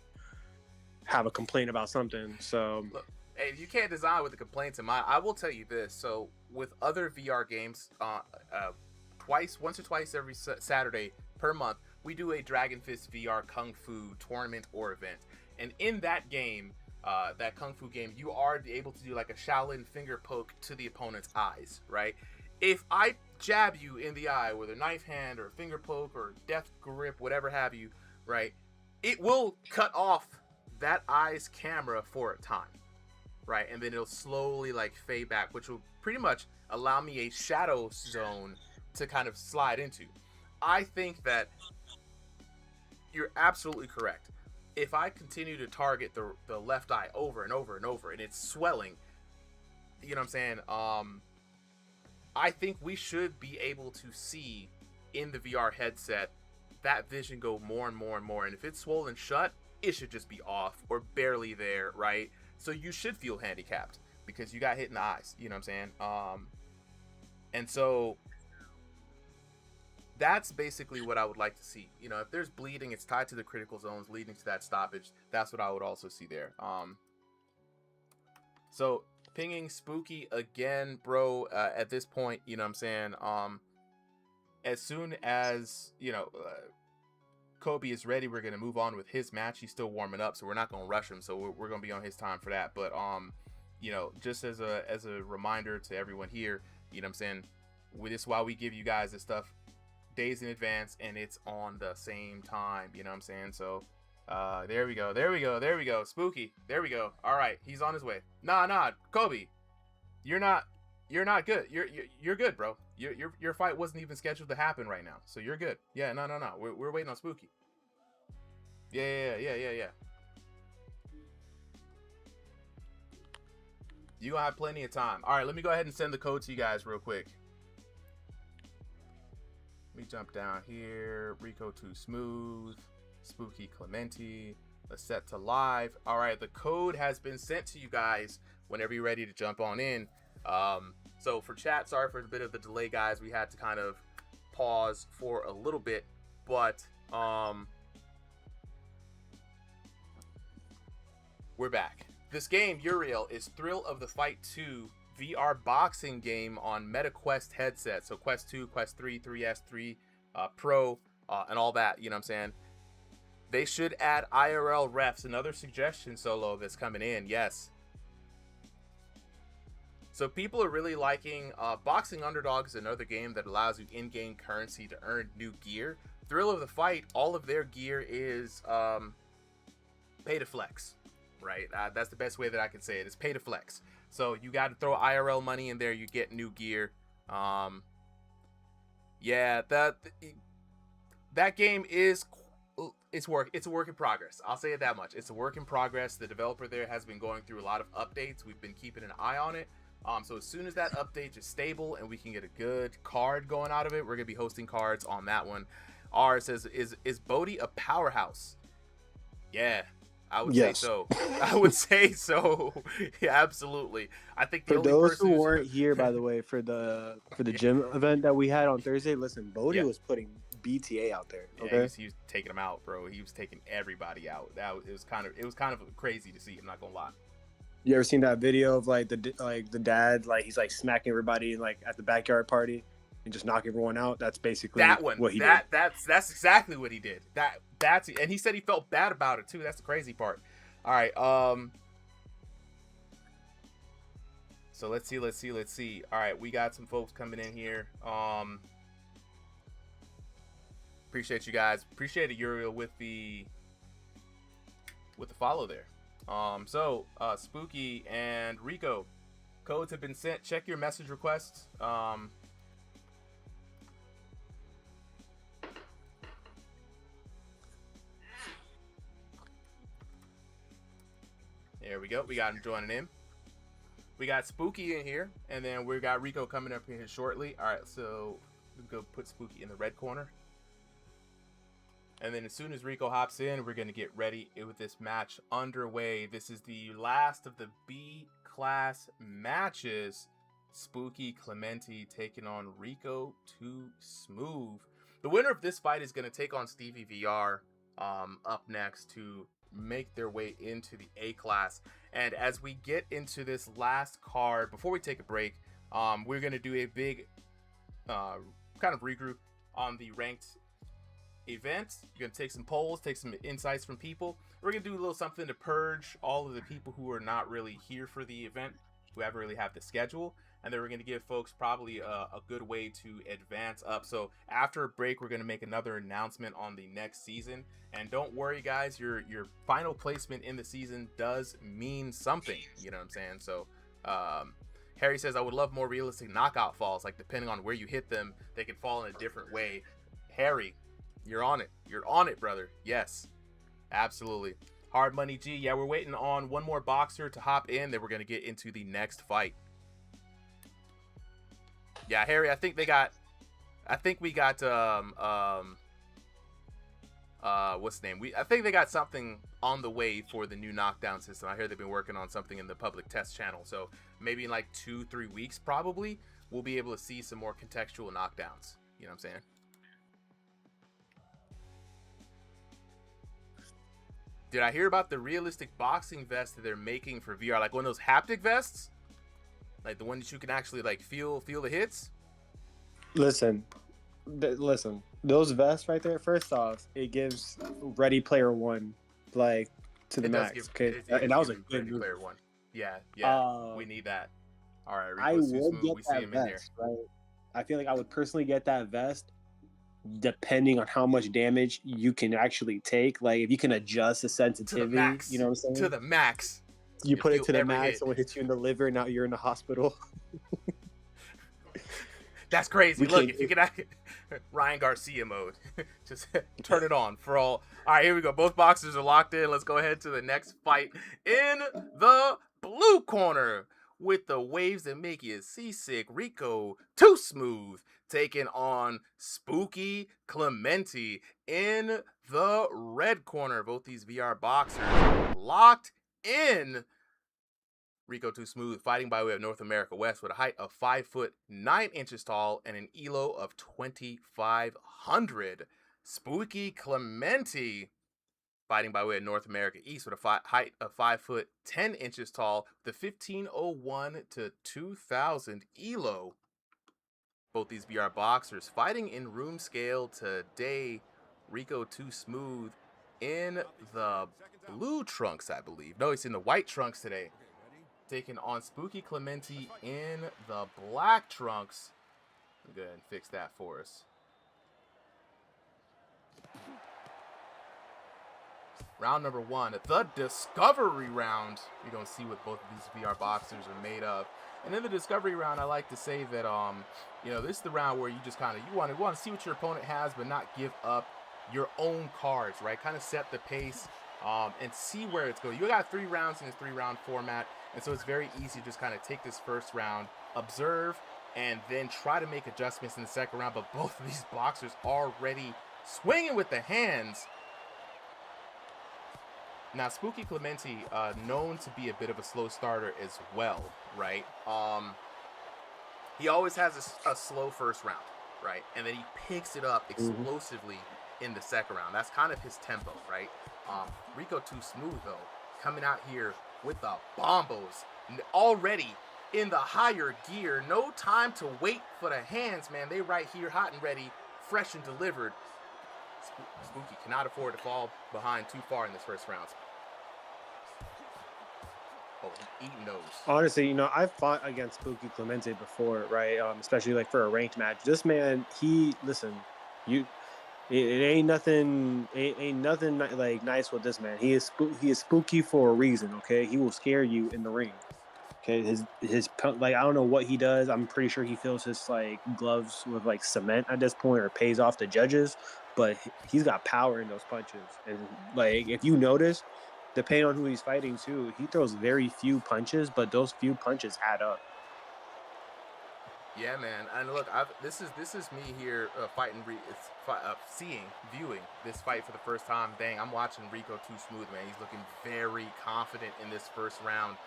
Speaker 3: have a complaint about something. So
Speaker 1: look, hey, you can't design with the complaints in mind. I will tell you this. So with other VR games, once or twice every Saturday per month, we do a Dragon Fist VR Kung Fu tournament or event. And in that game, that Kung Fu game, you are able to do like a Shaolin finger poke to the opponent's eyes, right? If I jab you in the eye with a knife hand or finger poke or death grip, whatever have you, right? It will cut off that eye's camera for a time, right? And then it'll slowly like fade back, which will pretty much allow me a shadow zone to kind of slide into. I think that you're absolutely correct. If I continue to target the left eye over and over and over and it's swelling, you know what I'm saying? I think we should be able to see in the VR headset that vision go more and more and more. And if it's swollen shut, it should just be off or barely there, right? So you should feel handicapped because you got hit in the eyes, you know what I'm saying? And so that's basically what I would like to see. You know, if there's bleeding, it's tied to the critical zones leading to that stoppage. That's what I would also see there. So pinging Spooky again, bro, at this point, you know what I'm saying? As soon as, you know, Kobe is ready, we're going to move on with his match. He's still warming up, so we're not going to rush him. So we're going to be on his time for that. But, you know, just as a reminder to everyone here, you know what I'm saying? This is why we give you guys this stuff days in advance, and it's on the same time, you know what I'm saying? So there we go, Spooky, there we go. All right, he's on his way. Nah, Kobe, you're not good. You're good, bro. Your fight wasn't even scheduled to happen right now, so you're good. Yeah, no, we're waiting on Spooky. Yeah. You gonna have plenty of time. All right, let me go ahead and send the code to you guys real quick. Let me jump down here. Rico Too Smooth, Spooky Clementi. Let's set to live. All right, the code has been sent to you guys whenever you're ready to jump on in. So for chat, sorry for a bit of the delay, guys. We had to kind of pause for a little bit, but we're back. This game, Uriel, is Thrill of the Fight 2 VR boxing game on MetaQuest headset. So Quest 2, Quest 3, 3S, 3 Pro, and all that, you know what I'm saying? They should add IRL refs. Another suggestion, Solo, that's coming in, yes. So people are really liking Boxing Underdog is another game that allows you in-game currency to earn new gear. Thrill of the Fight, all of their gear is pay to flex, right? That's the best way that I can say it. It's pay to flex. So you got to throw IRL money in there, you get new gear. Yeah, that game is it's a work in progress. I'll say it that much. It's a work in progress. The developer there has been going through a lot of updates. We've been keeping an eye on it. So as soon as that update is stable and we can get a good card going out of it, we're gonna be hosting cards on that one. R says, is Bodhi a powerhouse? Yeah, I would say
Speaker 3: Yes.
Speaker 1: so. I would say so. Yeah, absolutely. I think the
Speaker 3: For
Speaker 1: only
Speaker 3: those
Speaker 1: person
Speaker 3: who
Speaker 1: who's
Speaker 3: weren't here, by the way, for the
Speaker 1: yeah,
Speaker 3: gym event that we had on Thursday, listen, Bodie
Speaker 1: yeah,
Speaker 3: was putting BTA out there.
Speaker 1: yeah,
Speaker 3: Okay.
Speaker 1: he was taking them out, bro. He was taking everybody out. It was kind of crazy to see. I'm not gonna lie.
Speaker 3: You ever seen that video of like the dad, like he's like smacking everybody like at the backyard party and just knock everyone out? That's basically
Speaker 1: That one.
Speaker 3: what he did.
Speaker 1: That's exactly what he did. That's and he said he felt bad about it too. That's the crazy part. All right. So let's see. All right, we got some folks coming in here. Appreciate you guys. Appreciate it, Uriel, with the follow there. Spooky and Rico, codes have been sent. Check your message requests. There we go. We got him joining in. We got Spooky in here, and then we got Rico coming up here shortly. All right, so we'll go put Spooky in the red corner. And then as soon as Rico hops in, we're going to get ready with this match underway. This is the last of the B-class matches. Spooky Clementi taking on Rico Too Smooth. The winner of this fight is going to take on StevieVR up next to make their way into the A-class. And as we get into this last card, before we take a break, we're going to do a big kind of regroup on the ranked event. You're going to take some polls, take some insights from people. We're going to do a little something to purge all of the people who are not really here for the event, who haven't really have the schedule. And then we're going to give folks probably a good way to advance up. So after a break, we're going to make another announcement on the next season. And don't worry, guys, your final placement in the season does mean something. You know what I'm saying? So Harry says, I would love more realistic knockout falls. Like, depending on where you hit them, they can fall in a different way. Harry, you're on it. You're on it, brother. Yes, absolutely. Hard Money G. Yeah, we're waiting on one more boxer to hop in. Then we're going to get into the next fight. Yeah, Harry, I think we got what's the name? I think they got something on the way for the new knockdown system. I hear they've been working on something in the public test channel. So maybe in like 2-3 weeks, probably, we'll be able to see some more contextual knockdowns. You know what I'm saying? Did I hear about the realistic boxing vest that they're making for VR? Like one of those haptic vests? Like the one that you can actually like feel the hits?
Speaker 3: Listen, those vests right there, first off, it gives Ready Player One like to the max. And that was a good move.
Speaker 1: Player One. Yeah, we need that. All right,
Speaker 3: I
Speaker 1: Rico's
Speaker 3: would
Speaker 1: smooth.
Speaker 3: get
Speaker 1: We see
Speaker 3: that
Speaker 1: him in here.
Speaker 3: vest, right? I feel like I would personally get that vest depending on how much damage you can actually take. Like if you can adjust the sensitivity,
Speaker 1: to the max.
Speaker 3: you know what I'm saying?
Speaker 1: To the max.
Speaker 3: You put it to the
Speaker 1: every
Speaker 3: max,
Speaker 1: hit.
Speaker 3: someone hits you in the liver, now you're in the hospital.
Speaker 1: That's crazy.
Speaker 3: We
Speaker 1: Look,
Speaker 3: can't-
Speaker 1: if you can Ryan Garcia mode, just turn it on for all. All right, here we go. Both boxers are locked in. Let's go ahead to the next fight in the blue corner with the waves that make you seasick. Rico Too Smooth taking on Spooky Clementi in the red corner. Both these VR boxers locked in. Rico Too Smooth fighting by way of North America West with a height of 5'9" tall and an ELO of 2,500. Spooky Clementi fighting by way of North America East with a height of 5'10" tall, the 1,501 to 2,000 ELO. Both these VR boxers fighting in Roomscale today. Rico Too Smooth in the blue trunks, I believe. No, he's in the white trunks today. Taking on Spooky Clementi in the black trunks. Go ahead and fix that for us. Round number one, the discovery round. You're going to see what both of these VR boxers are made of. And in the discovery round, I like to say that, this is the round where you just kind of, you want to see what your opponent has, but not give up your own cards, right? Kind of set the pace and see where it's going. You got 3 rounds in this 3-round format. And so it's very easy to just kind of take this first round, observe, and then try to make adjustments in the second round. But both of these boxers already swinging with the hands. Now, Spooky Clementi, known to be a bit of a slow starter as well, right? He always has a slow first round, right? And then he picks it up
Speaker 3: Mhm.
Speaker 1: explosively in the second round. That's kind of his tempo, right? Rico Too Smooth, though, coming out here with the bombos already in the higher gear. No time to wait for the hands, man. They right here, hot and ready, fresh and delivered. Spooky cannot afford to fall behind too far in this first round. Oh, he's eating those.
Speaker 3: Honestly, I've fought against Spooky Clemente before, right? Especially like for a ranked match. This man, listen, it ain't nothing, ain't nothing like nice with this man. He is spooky for a reason. Okay, he will scare you in the ring. Okay, like I don't know what he does. I'm pretty sure he fills his like gloves with like cement at this point, or pays off the judges. But he's got power in those punches, and like if you notice, depending on who he's fighting too, he throws very few punches, but those few punches add up.
Speaker 1: Yeah, man. And look, this is me here viewing this fight for the first time. Dang, I'm watching Rico Too Smooth, man. He's looking very confident in this first round.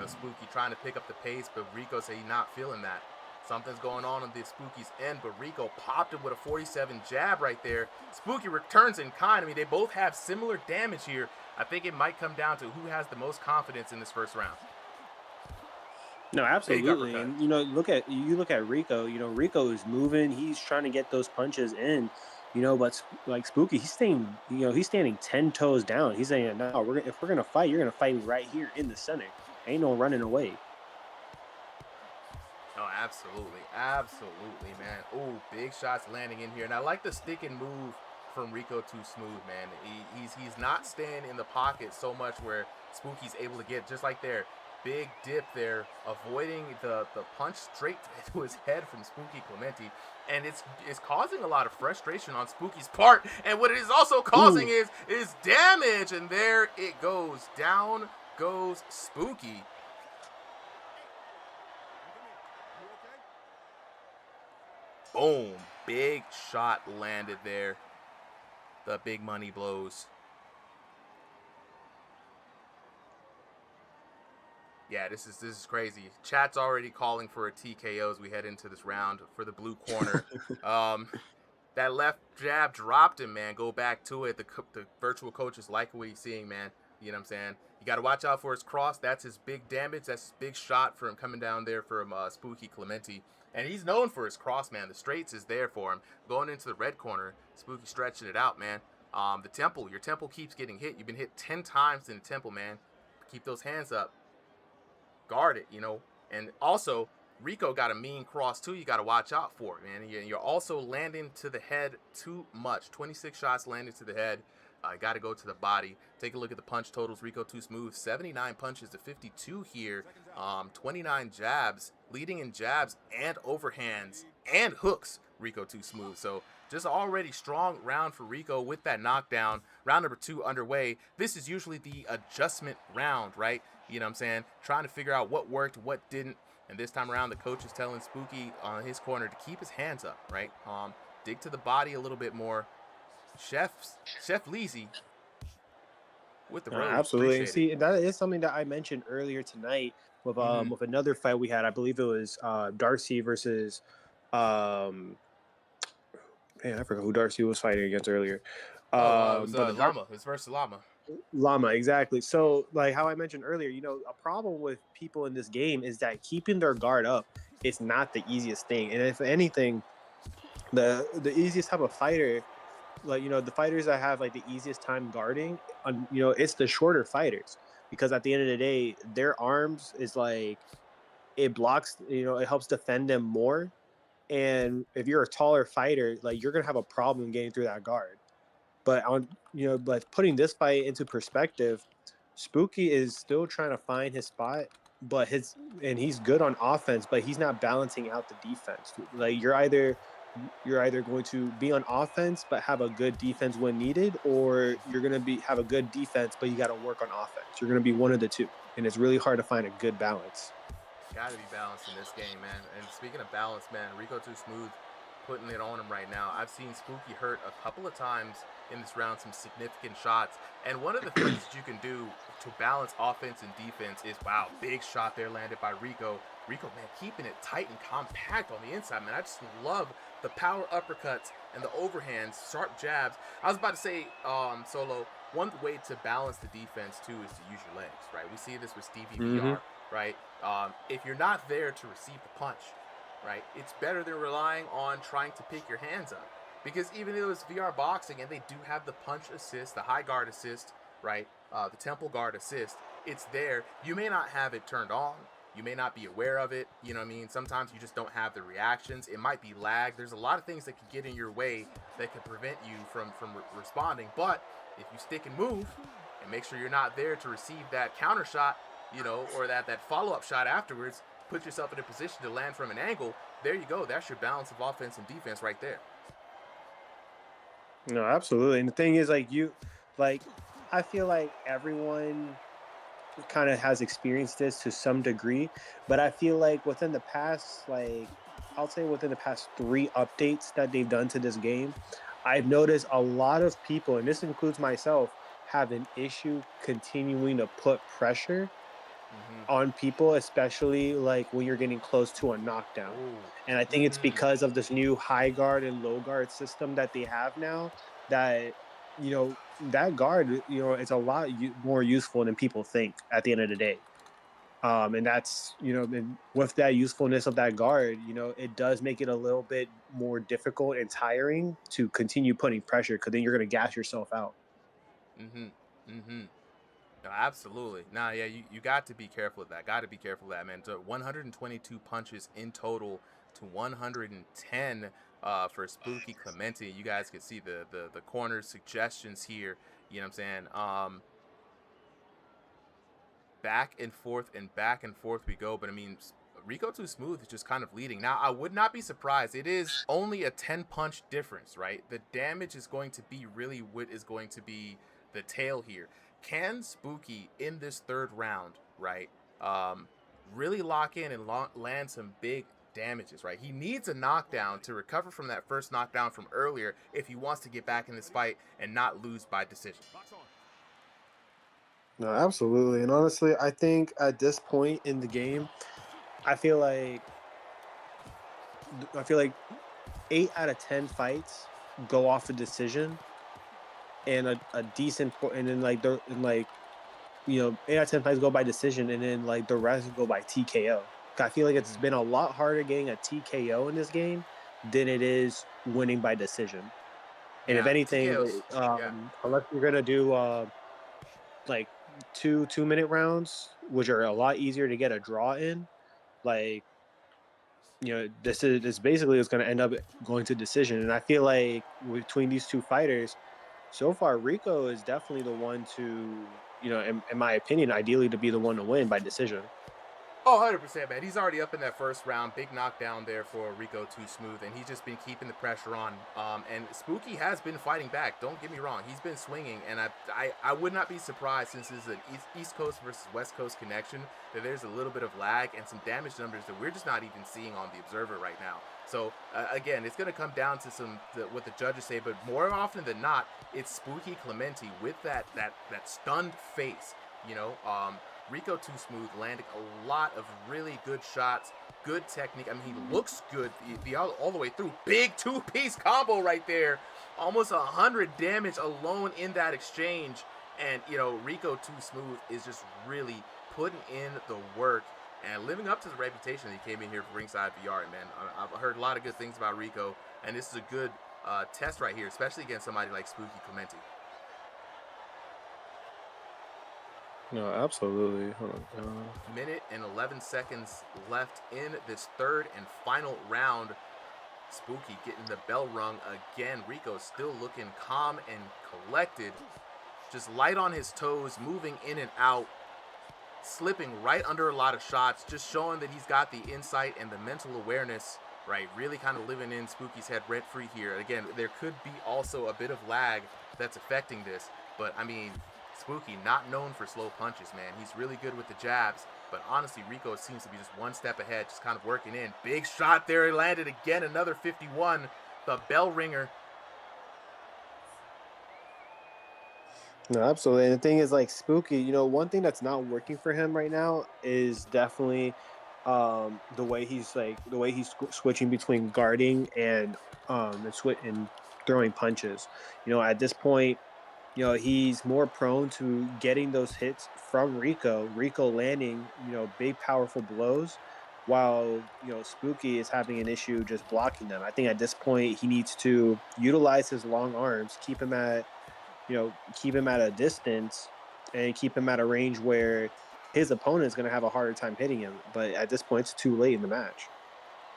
Speaker 1: Spooky trying to pick up the pace, but Rico said he's not feeling that. Something's going on the Spooky's end, but Rico popped him with a 47 jab right there. Spooky returns in kind. I mean, they both have similar damage here. I think it might come down to who has the most confidence in this first round.
Speaker 3: No, absolutely. And look at Rico. Rico is moving. He's trying to get those punches in. But like Spooky, he's standing 10 toes down. He's saying, "No, if we're gonna fight, you're gonna fight me right here in the center. Ain't no running away."
Speaker 1: Oh, absolutely, man. Oh, big shots landing in here, and I like the stick and move from Rico Too Smooth, man. He's not staying in the pocket so much where Spooky's able to get just like there. Big dip there, avoiding the punch straight to his head from Spooky Clementi, and it's causing a lot of frustration on Spooky's part. And what it is also causing is damage, and there it goes. Down goes Spooky. Boom, big shot landed there. The big money blows. Yeah, this is crazy. Chat's already calling for a TKO as we head into this round for the blue corner. That left jab dropped him, man. Go back to it. The virtual coaches like what he's seeing, man. You know what I'm saying? You got to watch out for his cross. That's his big damage. That's his big shot from coming down there from Spooky Clementi. And he's known for his cross, man. The straights is there for him. Going into the red corner, Spooky stretching it out, man. Your temple keeps getting hit. You've been hit 10 times in the temple, man. Keep those hands up. Guard it, And also, Rico got a mean cross, too. You got to watch out for it, man. You're also landing to the head too much. 26 shots landed to the head. Got to go to the body. Take a look at the punch totals. Rico Too Smooth, 79 punches to 52 here. 29 jabs, leading in jabs and overhands and hooks. Rico Too Smooth. So just already strong round for Rico with that knockdown. Round number 2 underway. This is usually the adjustment round, right? You know what I'm saying? Trying to figure out what worked, what didn't. And this time around, the coach is telling Spooky on his corner to keep his hands up, right? Dig to the body a little bit more. Chef Leezy with the rose.
Speaker 3: Absolutely. See, that is something that I mentioned earlier tonight with another fight we had. I believe it was Darcy versus man, I forgot who Darcy was fighting against earlier.
Speaker 1: It was Llama. It was versus Llama.
Speaker 3: Llama, exactly. So, like how I mentioned earlier, a problem with people in this game is that keeping their guard up is not the easiest thing. And if anything, the easiest type of fighter, like the fighters that have like the easiest time guarding, it's the shorter fighters, because at the end of the day, their arms is like it blocks, it helps defend them more. And if you're a taller fighter, like you're gonna have a problem getting through that guard. But but putting this fight into perspective, Spooky is still trying to find his spot, but he's good on offense, but he's not balancing out the defense. Like you're either going to be on offense but have a good defense when needed, or you're going to have a good defense but you got to work on offense. You're going to be one of the two, and it's really hard to find a good balance.
Speaker 1: Got to be balanced in this game, man. And speaking of balance, man, Rico Too Smooth putting it on him right now. I've seen Spooky hurt a couple of times in this round some significant shots. And one of the things that you can do to balance offense and defense is, wow, big shot there landed by Rico. Rico, man, keeping it tight and compact on the inside, man. I just love the power uppercuts and the overhands, sharp jabs. I was about to say, Solo, one way to balance the defense, too, is to use your legs, right? We see this with StevieVR, right? If you're not there to receive the punch, right, it's better than relying on trying to pick your hands up. Because even though it's VR boxing and they do have the punch assist, the high guard assist, right, the temple guard assist, it's there. You may not have it turned on. You may not be aware of it. You know what I mean? Sometimes you just don't have the reactions. It might be lag. There's a lot of things that can get in your way that can prevent you from responding. But if you stick and move and make sure you're not there to receive that counter shot, you know, or that follow-up shot afterwards, put yourself in a position to land from an angle, there you go. That's your balance of offense and defense right there.
Speaker 3: No, absolutely. And the thing is, I feel like everyone kind of has experienced this to some degree, but I feel like within the past, I'll say within the past 3 updates that they've done to this game, I've noticed a lot of people, and this includes myself, have an issue continuing to put pressure on people, especially like when you're getting close to a knockdown. And I think it's because of this new high guard and low guard system that they have now, that, you know, that guard, you know, it's a lot more useful than people think at the end of the day. And that's, you know, and with that usefulness of that guard, you know, it does make it a little bit more difficult and tiring to continue putting pressure, because then you're going to gas yourself out.
Speaker 1: No, absolutely. Nah, yeah, you got to be careful of that. Got to be careful of that, man. So 122 punches in total to 110 for Spooky Clemente. You guys can see the corner suggestions here. You know what I'm saying? Back and forth we go. But I mean, Rico Too Smooth is just kind of leading. Now, I would not be surprised. It is only a 10 punch difference, right? The damage is going to be really what is going to be the tail here. Can Spooky in this 3rd round, right, really lock in and land some big damages, right? He needs a knockdown to recover from that first knockdown from earlier if he wants to get back in this fight and not lose by decision.
Speaker 3: No, absolutely. And honestly, I think at this point in the game, I feel like 8 out of 10 fights go off a decision, and a decent and then you know, 8 out of 10 fights go by decision, and then like the rest go by TKO. I feel like it's been a lot harder getting a TKO in this game than it is winning by decision. And if anything, unless you're gonna do like 2-minute rounds, which are a lot easier to get a draw in, like, you know, this basically is going to end up going to decision. And I feel like between these 2 fighters, so far Rico is definitely the one to, you know, in my opinion, ideally to be the one to win by decision.
Speaker 1: Oh, 100%, man. He's already up in that first round. Big knockdown there for Rico Too Smooth, and he's just been keeping the pressure on. And Spooky has been fighting back. Don't get me wrong. He's been swinging, and I would not be surprised, since this is an East Coast versus West Coast connection, that there's a little bit of lag and some damage numbers that we're just not even seeing on the observer right now. So, again, it's going to come down to what the judges say, but more often than not, it's Spooky Clemente with that stunned face, you know. Rico Too Smooth landing a lot of really good shots, good technique. I mean, he looks good all the way through. Big 2-piece combo right there. Almost 100 damage alone in that exchange. And, you know, Rico Too Smooth is just really putting in the work and living up to the reputation that he came in here for Ringside VR. Man, I've heard a lot of good things about Rico, and this is a good test right here, especially against somebody like Spooky Clemente.
Speaker 3: No, absolutely. Hold on.
Speaker 1: Minute and 11 seconds left in this 3rd and final round. Spooky getting the bell rung again. Rico still looking calm and collected. Just light on his toes, moving in and out, slipping right under a lot of shots, just showing that he's got the insight and the mental awareness, right? Really kind of living in Spooky's head rent-free here. Again, there could be also a bit of lag that's affecting this, but I mean, Spooky, not known for slow punches, man. He's really good with the jabs, but honestly, Rico seems to be just one step ahead, just kind of working in. Big shot there. He landed again, another 51. The bell ringer.
Speaker 3: No, absolutely. And the thing is, like Spooky, one thing that's not working for him right now is definitely the way he's switching between guarding and throwing punches. At this point, he's more prone to getting those hits from Rico landing, big powerful blows, while, Spooky is having an issue just blocking them. I think at this point he needs to utilize his long arms, keep him at a distance and keep him at a range where his opponent is going to have a harder time hitting him. But at this point, it's too late in the match.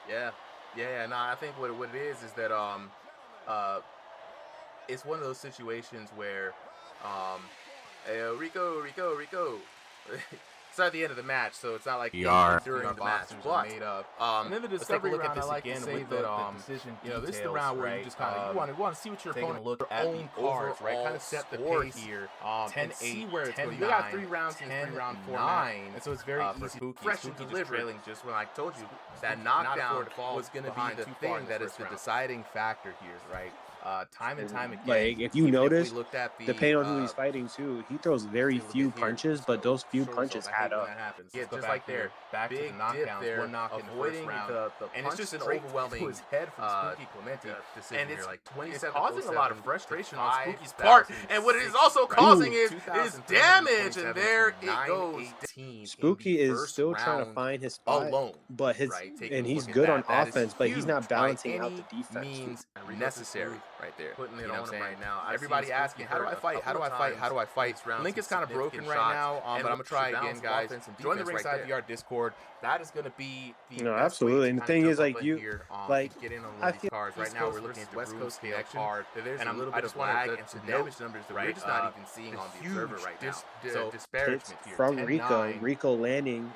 Speaker 1: Yeah, yeah. No, I think what it is that uh, it's one of those situations where hey, Rico. It's not the end of the match, so it's not like
Speaker 2: ER.
Speaker 1: during the match. But
Speaker 5: And then the
Speaker 1: let's take a
Speaker 5: discovery
Speaker 1: look at
Speaker 5: round, I
Speaker 1: this
Speaker 5: like
Speaker 1: again
Speaker 5: to say
Speaker 1: with
Speaker 5: that
Speaker 1: the
Speaker 5: decision
Speaker 1: this is the
Speaker 5: details,
Speaker 1: round where you
Speaker 5: right?
Speaker 1: just kind of you want to see what your
Speaker 5: taking a
Speaker 1: opponent
Speaker 5: look
Speaker 1: your
Speaker 5: at
Speaker 1: own
Speaker 5: the
Speaker 1: cards, right?
Speaker 5: overall
Speaker 1: Kind of set the
Speaker 5: score
Speaker 1: pace
Speaker 5: here.
Speaker 1: 10
Speaker 5: and
Speaker 1: 8,
Speaker 5: see where it's
Speaker 1: 10
Speaker 5: going.
Speaker 1: 9,
Speaker 5: We got 3 rounds in
Speaker 1: 10
Speaker 5: 3-round
Speaker 1: 9,
Speaker 5: format, and so it's very
Speaker 1: for
Speaker 5: easy.
Speaker 1: Spooky.
Speaker 5: Fresh
Speaker 1: Spooky
Speaker 5: and
Speaker 1: just
Speaker 5: delivered.
Speaker 1: trailing just when I told you that
Speaker 5: Spooky
Speaker 1: knockdown
Speaker 5: cannot afford to fall
Speaker 1: was going to be
Speaker 5: behind
Speaker 1: the
Speaker 5: too far
Speaker 1: thing
Speaker 5: in
Speaker 1: that
Speaker 5: this
Speaker 1: is the
Speaker 5: first round.
Speaker 1: deciding factor here, right? Time and time again.
Speaker 3: Like, if you
Speaker 1: even
Speaker 3: notice,
Speaker 1: if we looked at the
Speaker 3: depending on who he's fighting too, he throws very
Speaker 1: take a look
Speaker 3: few
Speaker 1: at here.
Speaker 3: punches,
Speaker 1: Let's
Speaker 3: but
Speaker 1: go.
Speaker 3: those few
Speaker 1: Show
Speaker 3: punches
Speaker 1: results. I hate
Speaker 3: add
Speaker 1: when
Speaker 3: up.
Speaker 1: that happens.
Speaker 5: Yeah,
Speaker 1: Let's go
Speaker 5: just
Speaker 1: back
Speaker 5: like there,
Speaker 1: here.
Speaker 5: back to
Speaker 1: Big
Speaker 5: the knockdowns,
Speaker 1: dip there,
Speaker 5: one knock in the first
Speaker 1: avoiding
Speaker 5: round,
Speaker 1: the
Speaker 5: and it's just an
Speaker 1: straight
Speaker 5: overwhelming
Speaker 1: to his head from Spooky
Speaker 5: Clemente,
Speaker 1: decision
Speaker 5: and
Speaker 1: here,
Speaker 5: it's
Speaker 1: like
Speaker 5: it's
Speaker 1: 27
Speaker 5: causing a lot of
Speaker 1: 07
Speaker 5: frustration
Speaker 1: to
Speaker 5: on Spooky's part. And what it is also
Speaker 1: right?
Speaker 5: causing
Speaker 1: Ooh.
Speaker 5: is damage, and there it goes.
Speaker 3: Spooky is still trying to find his spot,
Speaker 1: alone,
Speaker 3: but
Speaker 1: right?
Speaker 3: and
Speaker 1: a
Speaker 3: he's
Speaker 1: look at
Speaker 3: good on
Speaker 1: that is
Speaker 3: offense, but he's
Speaker 1: huge
Speaker 3: not
Speaker 1: by
Speaker 3: balancing out
Speaker 1: any
Speaker 3: the defense.
Speaker 1: means necessary right there.
Speaker 5: Putting it
Speaker 1: You know
Speaker 5: on
Speaker 1: what I'm
Speaker 5: him
Speaker 1: saying?
Speaker 5: right now. I've
Speaker 1: Everybody
Speaker 5: seen
Speaker 1: asking, how do I fight? How do I fight? How do I fight?
Speaker 5: Round,
Speaker 1: Link is kind of broken right now, but I'm gonna try again, guys. Join the Ringside VR Discord. That is gonna be the
Speaker 3: No,
Speaker 1: best way
Speaker 3: absolutely.
Speaker 1: to
Speaker 3: And the
Speaker 1: kinda
Speaker 3: thing
Speaker 1: jump
Speaker 3: is, like,
Speaker 1: up in
Speaker 3: you-
Speaker 1: here,
Speaker 3: like,
Speaker 1: get in on one
Speaker 3: I
Speaker 1: of these
Speaker 3: feel
Speaker 1: cards. Right
Speaker 5: East
Speaker 1: now,
Speaker 5: Coast
Speaker 1: we're looking at the
Speaker 5: versus West Coast
Speaker 1: Roomscale
Speaker 5: connection,
Speaker 1: card,
Speaker 5: there's
Speaker 1: and
Speaker 5: a little
Speaker 1: I
Speaker 5: bit
Speaker 1: just
Speaker 5: of
Speaker 1: wanted
Speaker 5: lag
Speaker 1: to
Speaker 5: and
Speaker 1: note,
Speaker 5: damage numbers that
Speaker 1: right,
Speaker 5: we're just not even seeing on the observer
Speaker 1: huge
Speaker 5: right now.
Speaker 1: so
Speaker 3: hits
Speaker 1: disparagement here.
Speaker 3: from
Speaker 1: 10-9,
Speaker 3: Rico landing,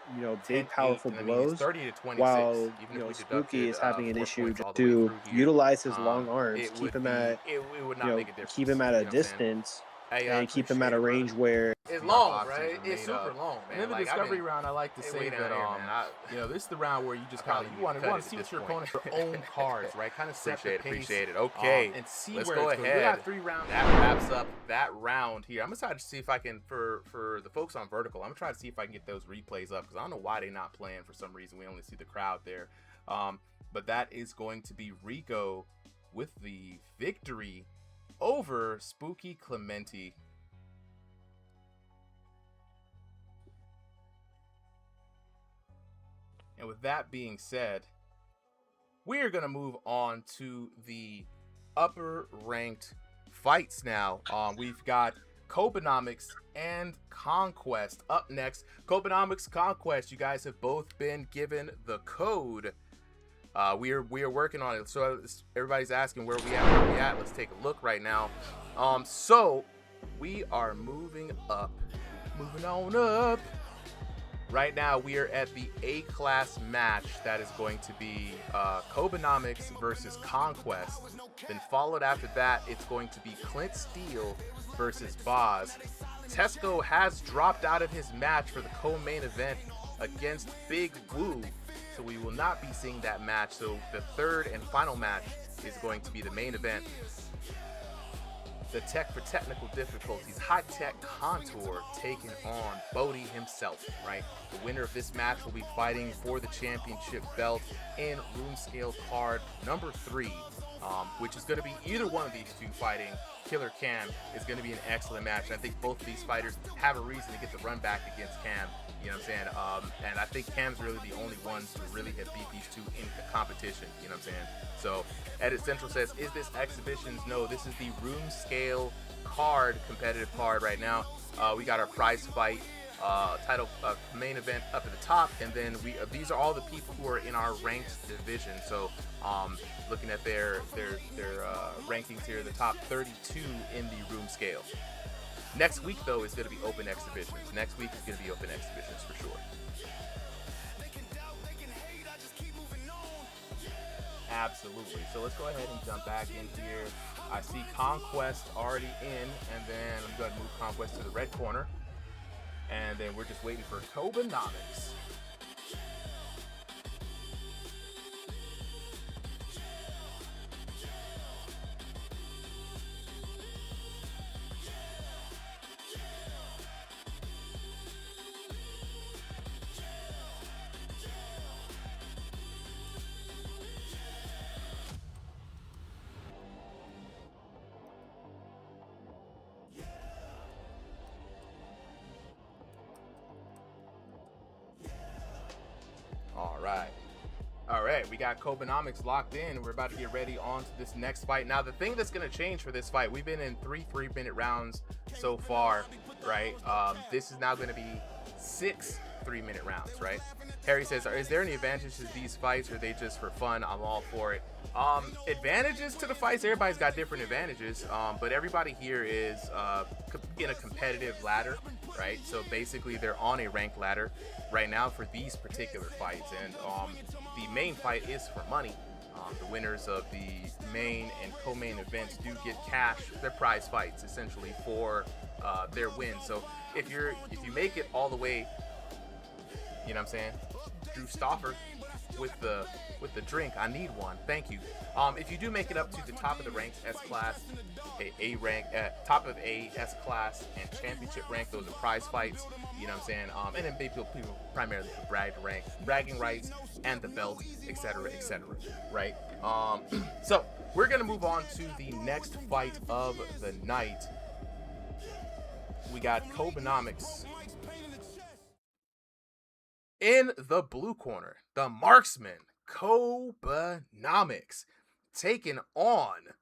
Speaker 3: big
Speaker 1: 10-8,
Speaker 3: powerful
Speaker 1: and I mean, it's
Speaker 3: blows,
Speaker 1: 30 to 26.
Speaker 3: while
Speaker 1: Even if we
Speaker 3: Spooky
Speaker 1: deducted
Speaker 3: is having an
Speaker 1: 4
Speaker 3: issue
Speaker 1: points
Speaker 3: just
Speaker 1: all the way
Speaker 3: to
Speaker 1: through here,
Speaker 3: utilize his long arms,
Speaker 1: it
Speaker 3: keep
Speaker 1: would
Speaker 3: him
Speaker 1: be
Speaker 3: at
Speaker 1: it would not make a difference.
Speaker 3: keep him at
Speaker 1: You
Speaker 3: a
Speaker 1: know what I'm saying?
Speaker 3: distance,
Speaker 1: Hey,
Speaker 3: and keep him at a range where
Speaker 5: It's
Speaker 1: VR
Speaker 5: long,
Speaker 1: boxes
Speaker 5: right?
Speaker 1: are
Speaker 5: It's
Speaker 1: made
Speaker 5: super
Speaker 1: up.
Speaker 5: long.
Speaker 1: Man,
Speaker 5: And then the
Speaker 1: like,
Speaker 5: discovery round, I like to say
Speaker 1: way down
Speaker 5: that
Speaker 1: here, man.
Speaker 5: this is the round where you just kind
Speaker 1: probably
Speaker 5: of
Speaker 1: need
Speaker 5: you
Speaker 1: to
Speaker 5: want
Speaker 1: cut
Speaker 5: to
Speaker 1: it
Speaker 5: see
Speaker 1: at
Speaker 5: what your
Speaker 1: this point.
Speaker 5: opponent's own cards, right? Kind of set the pace.
Speaker 1: Appreciate it. Okay,
Speaker 5: and see
Speaker 1: let's
Speaker 5: where
Speaker 1: go
Speaker 5: it's going.
Speaker 1: ahead.
Speaker 5: We got 3 rounds.
Speaker 1: That wraps up that round here. I'm gonna try to see if I can for the folks on vertical. I'm gonna try to see if I can get those replays up because I don't know why they're not playing for some reason. We only see the crowd there. But that is going to be Rico with the victory over Spooky Clemente. And with that being said, we're going to move on to the upper ranked fights now. We've got Kobenomics and Conquest up next. Kobenomics, Conquest, you guys have both been given the code. We are working on it. So everybody's asking where we at. Let's take a look right now. So we are moving up. Moving on up. Right now, we are at the A-class match that is going to be Kobenomics versus Conquest. Then followed after that, it's going to be Clint Steele versus Boz. Tesco has dropped out of his match for the co-main event against Big Woo, so we will not be seeing that match. So the third and final match is going to be the main event. The Tech for Technical Difficulties, High Tech Contour taking on Bodie himself, right? The winner of this match will be fighting for the championship belt in Roomscale card number 3, which is going to be either one of these two fighting. Killer Cam is going to be an excellent match. And I think both of these fighters have a reason to get the run back against Cam. You know what I'm saying? And I think Cam's really the only ones who really have beat these two in the competition. You know what I'm saying? So Edit Central says, is this exhibitions? No, this is the Roomscale card, competitive card right now. We got our prize fight title main event up at the top, and then these are all the people who are in our ranked division. So looking at their rankings here, the top 32 in the Roomscale. Next week, though, is going to be open exhibitions. Next week is going to be open exhibitions for sure. Absolutely. So let's go ahead and jump back in here. I see Conquest already in, and then I'm going to move Conquest to the red corner. And then we're just waiting for Kobenomics. All right, we got Kobenomics locked in. We're about to get ready on to this next fight. Now, the thing that's going to change for this fight, we've been in 3-3-minute rounds so far, right? This is now going to be 6 3-minute rounds, right? Harry says, is there any advantages to these fights, or are they just for fun? I'm all for it. Advantages to the fights, everybody's got different advantages, but everybody here is in a competitive ladder, right? So basically they're on a ranked ladder right now for these particular fights, and the main fight is for money. The winners of the main and co-main events do get cash, their prize fights essentially, for their win. So if you make it all the way, you know what I'm saying, Drew Stauffer with the drink, I need one, thank you. If you do make it up to the top of the ranks, S class, A rank, top of A, S class, and championship rank, those are prize fights, you know what I'm saying? And then people primarily for bragging rights, and the belt, etc., right? So we're gonna move on to the next fight of the night. We got Kobenomics. In the blue corner, the marksman, Kobenomics, taking on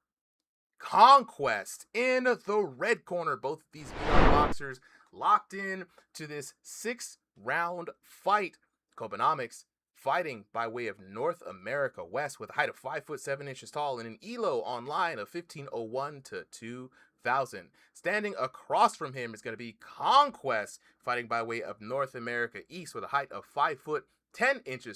Speaker 1: Conquest in the red corner. Both of these VR boxers locked in to this 6-round fight. Kobenomics fighting by way of North America West with a height of 5'7" tall and an ELO online of 1501 to 2000. Standing across from him is going to be Conquest fighting by way of North America East with a height of 5'10"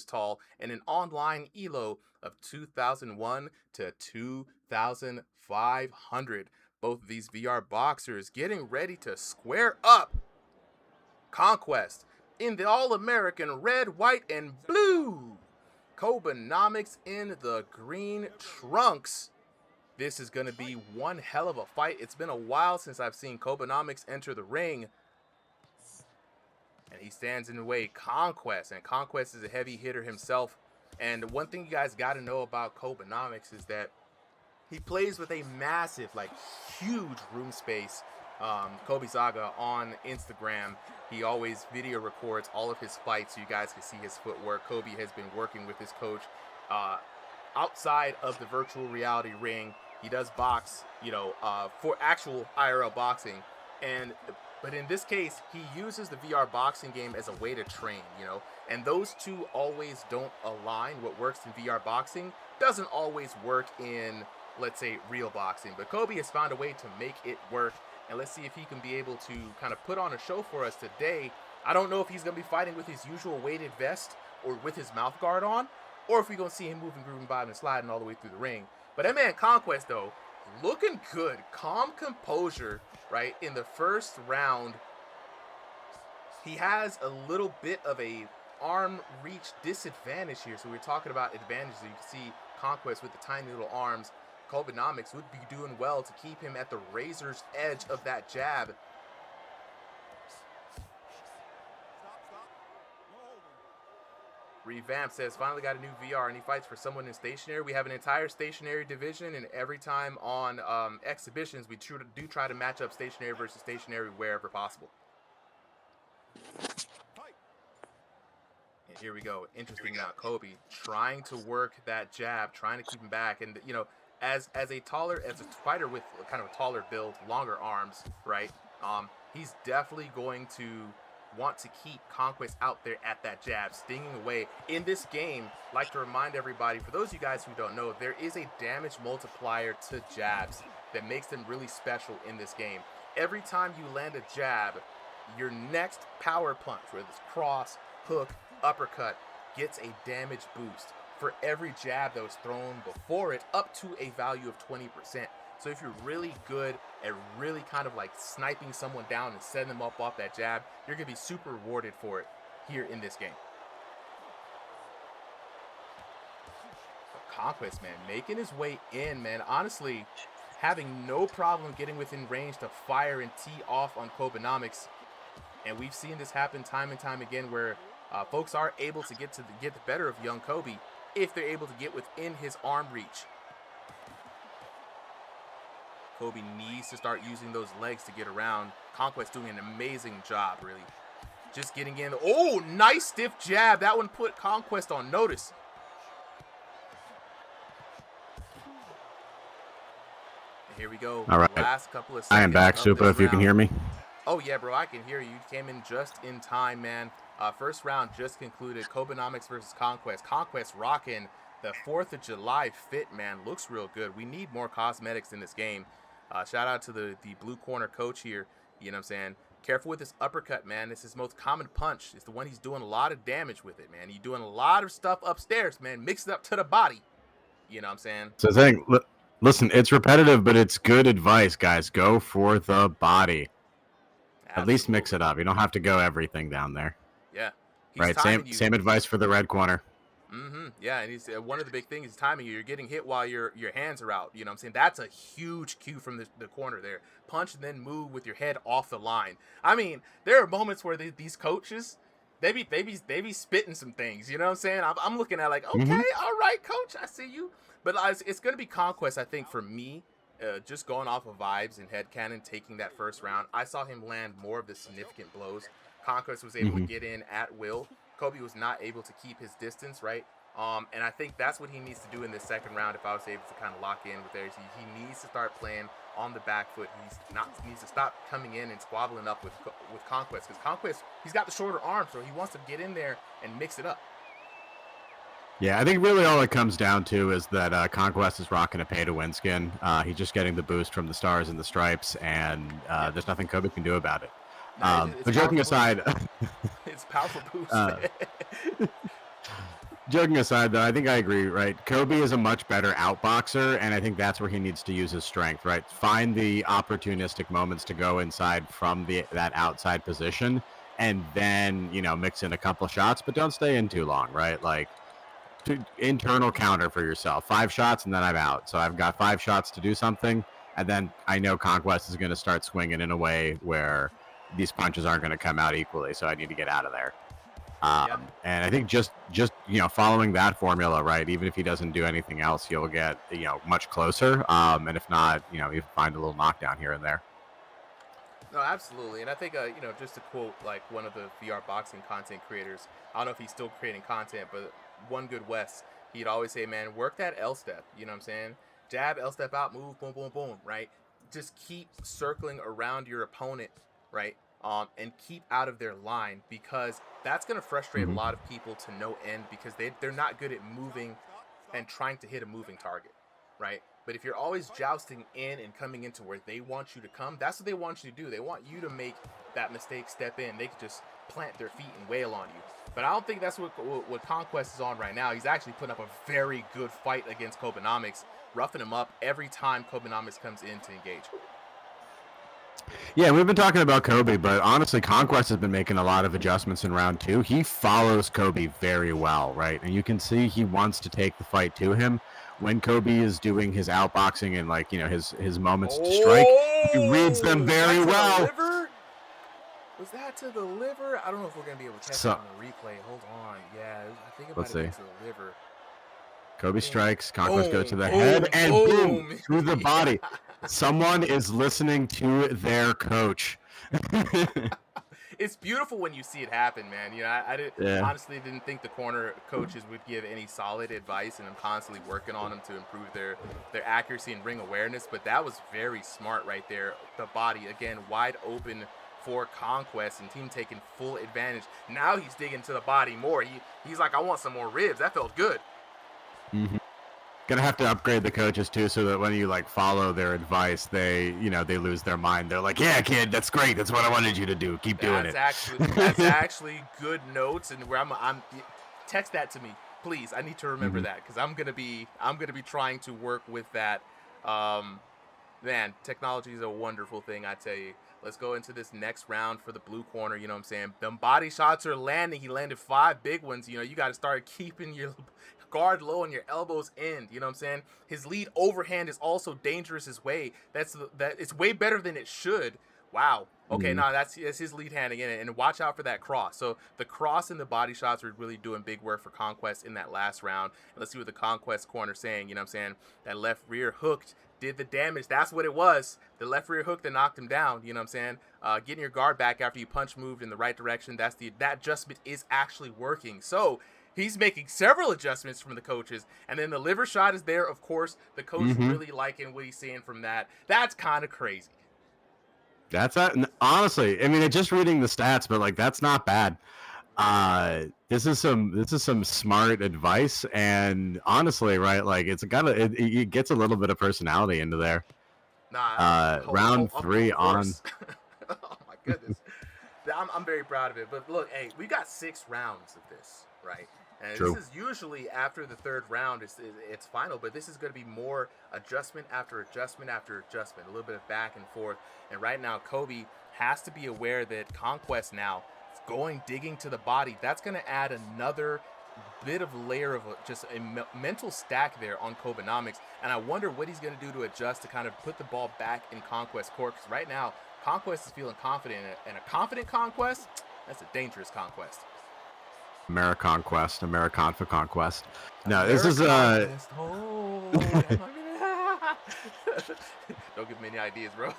Speaker 1: tall and an online ELO of 2001 to 2500. Both of these VR boxers getting ready to square up. Conquest in the All-American red, white, and blue. Kobenomics in the green trunks. This is going to be one hell of a fight. It's been a while since I've seen Kobenomics enter the ring. And he stands in the way. Conquest. And Conquest is a heavy hitter himself. And one thing you guys got to know about Kobenomics is that he plays with a massive, like, huge room space. Kobe Zaga on Instagram, he always video records all of his fights so you guys can see his footwork. Kobe has been working with his coach outside of the virtual reality ring. He does box, you know, for actual IRL boxing. But in this case, he uses the VR boxing game as a way to train, you know. And those two always don't align. What works in VR boxing doesn't always work in, let's say, real boxing. But Kobe has found a way to make it work. And let's see if he can be able to kind of put on a show for us today. I don't know if he's going to be fighting with his usual weighted vest or with his mouth guard on, or if we're going to see him moving, grooving, bobbing, and sliding all the way through the ring. But that man Conquest, though, looking good. Calm composure, right? In the first round, he has a little bit of a arm reach disadvantage here. So we're talking about advantages. You can see Conquest with the tiny little arms. Kobenomics would be doing well to keep him at the razor's edge of that jab. Revamp says, finally got a new VR and he fights for someone in stationary. We have an entire stationary division, and every time on exhibitions, we do try to match up stationary versus stationary wherever possible. And here we go. Interesting now. Kobe trying to work that jab, trying to keep him back. And, you know, as a fighter with kind of a taller build, longer arms, right? He's definitely going to want to keep Conquest out there at that jab, stinging away. In this game, like to remind everybody, for those of you guys who don't know, there is a damage multiplier to jabs that makes them really special in this game. Every time you land a jab, your next power punch, whether it's cross, hook, uppercut, gets a damage boost for every jab that was thrown before it, up to a value of 20%. So if you're really good at really kind of like sniping someone down and setting them up off that jab, you're going to be super rewarded for it here in this game. Conquest, man, making his way in, man. Honestly, having no problem getting within range to fire and tee off on Kobenomics. And we've seen this happen time and time again where folks are able to get the better of young Kobe if they're able to get within his arm reach. Kobe needs to start using those legs to get around. Conquest doing an amazing job, really. just getting in. Oh, nice stiff jab. That one put Conquest on notice. Here we go.
Speaker 2: All right.
Speaker 1: Last couple of seconds.
Speaker 2: I am back, Super, if you can hear me.
Speaker 1: Oh, yeah, bro. I can hear you. You came in just in time, man. First round just concluded. Kobenomics versus Conquest. Conquest rocking the 4th of July fit, man. Looks real good. We need more cosmetics in this game. Shout out to the blue corner coach here. You know what I'm saying? Careful with this uppercut, man. This is his most common punch. It's the one he's doing a lot of damage with it, man. He's doing a lot of stuff upstairs, man. Mix it up to the body. You know what I'm saying?
Speaker 2: So saying, listen, it's repetitive, but it's good advice, guys. Go for the body.
Speaker 1: Absolutely.
Speaker 2: At least mix it up. You don't have to go everything down there.
Speaker 1: Yeah. He's
Speaker 2: Right. Same advice for the red corner.
Speaker 1: Yeah, and he's one of the big things is timing you. You're getting hit while your hands are out. You know what I'm saying? That's a huge cue from the corner there. Punch and then move with your head off the line. I mean, there are moments where these coaches, they be spitting some things. You know what I'm saying? I'm looking at like, okay, all right, coach, I see you. But it's going to be Conquest, I think, for me. Just going off of vibes and headcanon, taking that first round, I saw him land more of the significant blows. Conquest was able to get in at will. Kobe was not able to keep his distance, right? And I think that's what he needs to do in this second round. If I was able to kind of lock in with there, he needs to start playing on the back foot. He needs to stop coming in and squabbling up with Conquest, because Conquest, he's got the shorter arm, so he wants to get in there and mix it up.
Speaker 2: Yeah, I think really all it comes down to is that Conquest is rocking a pay-to-win skin. He's just getting the boost from the stars and the stripes, and there's nothing Kobe can do about it. But joking aside,
Speaker 1: it's powerful boost.
Speaker 2: Joking aside, though, I think I agree, right? Kobe is a much better outboxer, and I think that's where he needs to use his strength, right? Find the opportunistic moments to go inside from that outside position, and then, mix in a couple shots, but don't stay in too long, right? Like, internal counter for yourself. 5 shots, and then I'm out. So I've got 5 shots to do something, and then I know Conquest is going to start swinging in a way where these punches aren't going to come out equally, so I need to get out of there. And I think just following that formula, right? Even if he doesn't do anything else, he'll get much closer. And if not, you find a little knockdown here and there.
Speaker 1: No, absolutely. And I think just to quote like one of the VR boxing content creators, I don't know if he's still creating content, but One Good West, he'd always say, man, work that L step. You know what I'm saying? Jab, L step out, move, boom, boom, boom. Right? Just keep circling around your opponent, right? And keep out of their line, because that's going to frustrate a lot of people to no end, because they're not good at moving and trying to hit a moving target, right? But if you're always jousting in and coming into where they want you to come, that's what they want you to do. They want you to make that mistake, step in. They could just plant their feet and wail on you. But I don't think that's what Conquest is on right now. He's actually putting up a very good fight against Kobenomics, roughing him up every time Kobenomics comes in to engage.
Speaker 2: Yeah, we've been talking about Kobe, but honestly, Conquest has been making a lot of adjustments in round 2. He follows Kobe very well, right? And you can see he wants to take the fight to him. When Kobe is doing his outboxing and his moments to strike, he reads them very well.
Speaker 1: Was that to the liver? I don't know if we're gonna be able to catch it on the replay. Hold on. Yeah, I think it might have been to the liver.
Speaker 2: Kobe strikes, Conquest goes to the head, and boom, through the body. Someone is listening to their coach.
Speaker 1: It's beautiful when you see it happen, man. I honestly didn't think the corner coaches would give any solid advice, and I'm constantly working on them to improve their accuracy and ring awareness. But that was very smart right there. The body, again, wide open for Conquest, and team taking full advantage. Now he's digging to the body more. He's like, I want some more ribs. That felt good.
Speaker 2: Gonna have to upgrade the coaches too, so that when you follow their advice, they lose their mind. They're like, yeah, kid, that's great. That's what I wanted you to do. Keep doing it.
Speaker 1: That's actually good notes, and where I'm text that to me, please. I need to remember that, because I'm gonna be trying to work with that. Man, technology is a wonderful thing, I tell you. Let's go into this next round for the blue corner. You know what I'm saying? Them body shots are landing. He landed 5 big ones. You got to start keeping your guard low and your elbows in. You know what I'm saying? His lead overhand is also dangerous as way. It's way better than it should. Wow. Okay, no, that's his lead hand again. And watch out for that cross. So the cross and the body shots are really doing big work for Conquest in that last round. And let's see what the Conquest corner saying. You know what I'm saying? That left rear hooked did the damage. That's what it was. The left rear hook that knocked him down. You know what I'm saying? Getting your guard back after you punch moved in the right direction. That adjustment is actually working. So he's making several adjustments from the coaches. And then the liver shot is there. Of course, the coach really liking what he's seeing from that. That's kind of crazy.
Speaker 2: That's honestly, I mean, just reading the stats, but like that's not bad. This is some smart advice, and honestly, right, like it gets a little bit of personality into there. Round 3 on.
Speaker 1: Oh my goodness, I'm very proud of it. But look, hey, we got 6 rounds of this, right? And
Speaker 2: True.
Speaker 1: This is usually after the 3rd round, it's final, but this is going to be more adjustment after adjustment after adjustment, a little bit of back and forth. And right now, Kobe has to be aware that Conquest now is digging to the body. That's going to add another bit of layer of just a mental stack there on Kobenomics. And I wonder what he's going to do to adjust to kind of put the ball back in Conquest court. Because right now, Conquest is feeling confident, and a confident Conquest, that's a dangerous Conquest.
Speaker 2: American for Conquest. No,
Speaker 1: American
Speaker 2: this is
Speaker 1: Don't give me any ideas, bro.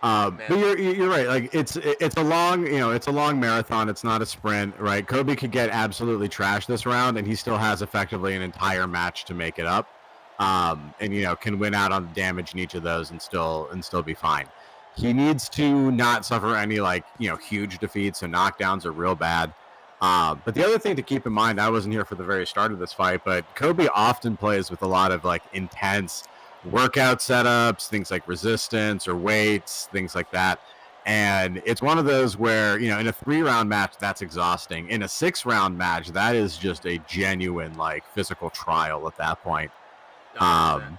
Speaker 2: but you're right. Like it's a long marathon. It's not a sprint, right? Kobe could get absolutely trashed this round, and he still has effectively an entire match to make it up. And can win out on the damage in each of those and still be fine. He needs to not suffer any huge defeats, so knockdowns are real bad. But the other thing to keep in mind, I wasn't here for the very start of this fight, but Kobe often plays with a lot of intense workout setups, things like resistance or weights, things like that. And it's one of those where, in a 3-round match, that's exhausting. In a 6-round match, that is just a genuine physical trial at that point.
Speaker 1: 100%.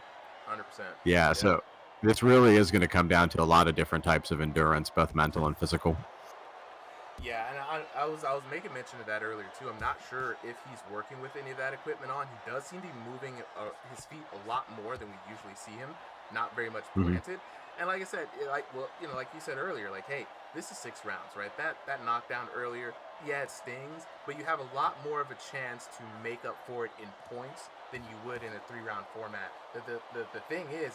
Speaker 2: Yeah, so this really is going to come down to a lot of different types of endurance, both mental and physical.
Speaker 1: Yeah, and I was making mention of that earlier too. I'm not sure if he's working with any of that equipment on. He does seem to be moving his feet a lot more than we usually see him. Not very much planted. And like I said, like you said earlier, hey, this is 6 rounds, right? That knockdown earlier, yeah, it stings, but you have a lot more of a chance to make up for it in points than you would in a 3-round format. The thing is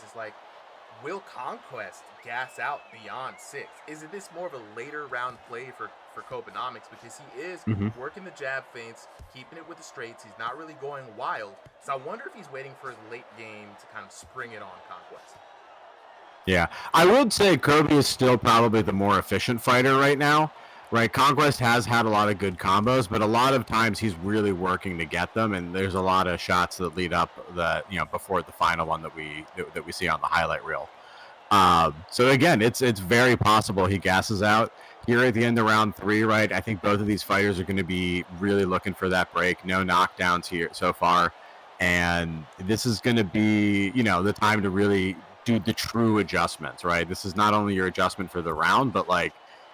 Speaker 1: will Conquest gas out beyond 6? Is it this more of a later round play for Kobenomics, because he is working the jab feints, keeping it with the straights. He's not really going wild. So I wonder if he's waiting for his late game to kind of spring it on Conquest.
Speaker 2: Yeah, I would say Kobe is still probably the more efficient fighter right now. Right, Conquest has had a lot of good combos, but a lot of times he's really working to get them, and there's a lot of shots that lead up that before the final one that we see on the highlight reel. So again, it's very possible he gasses out here at the end of round 3, right? I think both of these fighters are going to be really looking for that break. No knockdowns here so far, and this is going to be the time to really do the true adjustments, right? This is not only your adjustment for the round, but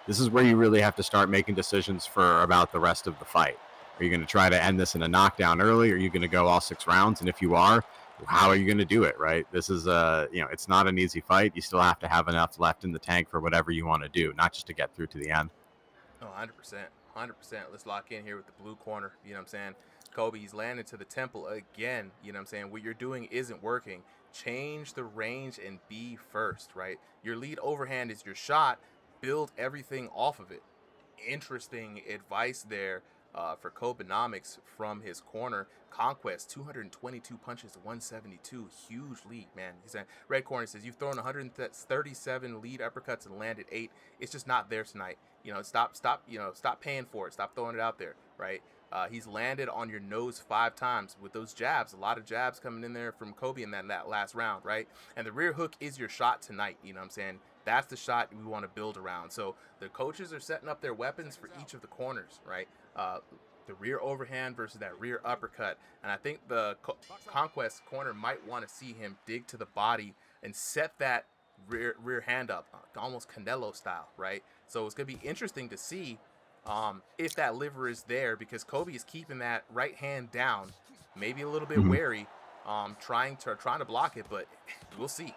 Speaker 2: this is where you really have to start making decisions for about the rest of the fight. Are you going to try to end this in a knockdown early? Or are you going to go all 6 rounds? And if you are, how are you going to do it, right? This is it's not an easy fight. You still have to have enough left in the tank for whatever you want to do, not just to get through to the end.
Speaker 1: Oh, 100%. Let's lock in here with the blue corner. You know what I'm saying? Kobe's landed to the temple again. You know what I'm saying? What you're doing isn't working. Change the range and be first, right? Your lead overhand is your shot. Build everything off of it. Interesting advice there for Kobenomics from his corner. Conquest, 222 punches to 172. Huge lead, man. He's saying, red corner says, you've thrown 137 lead uppercuts and landed 8. It's just not there tonight. Stop paying for it. Stop throwing it out there, right? He's landed on your nose 5 times with those jabs. A lot of jabs coming in there from Kobe in that last round, right? And the rear hook is your shot tonight. You know what I'm saying? That's the shot we want to build around. So the coaches are setting up their weapons for each of the corners, right? The rear overhand versus that rear uppercut. And I think the Conquest corner might want to see him dig to the body and set that rear hand up, almost Canelo style, right? So it's going to be interesting to see if that liver is there, because Kobe is keeping that right hand down, maybe a little bit wary, trying to block it, but we'll see.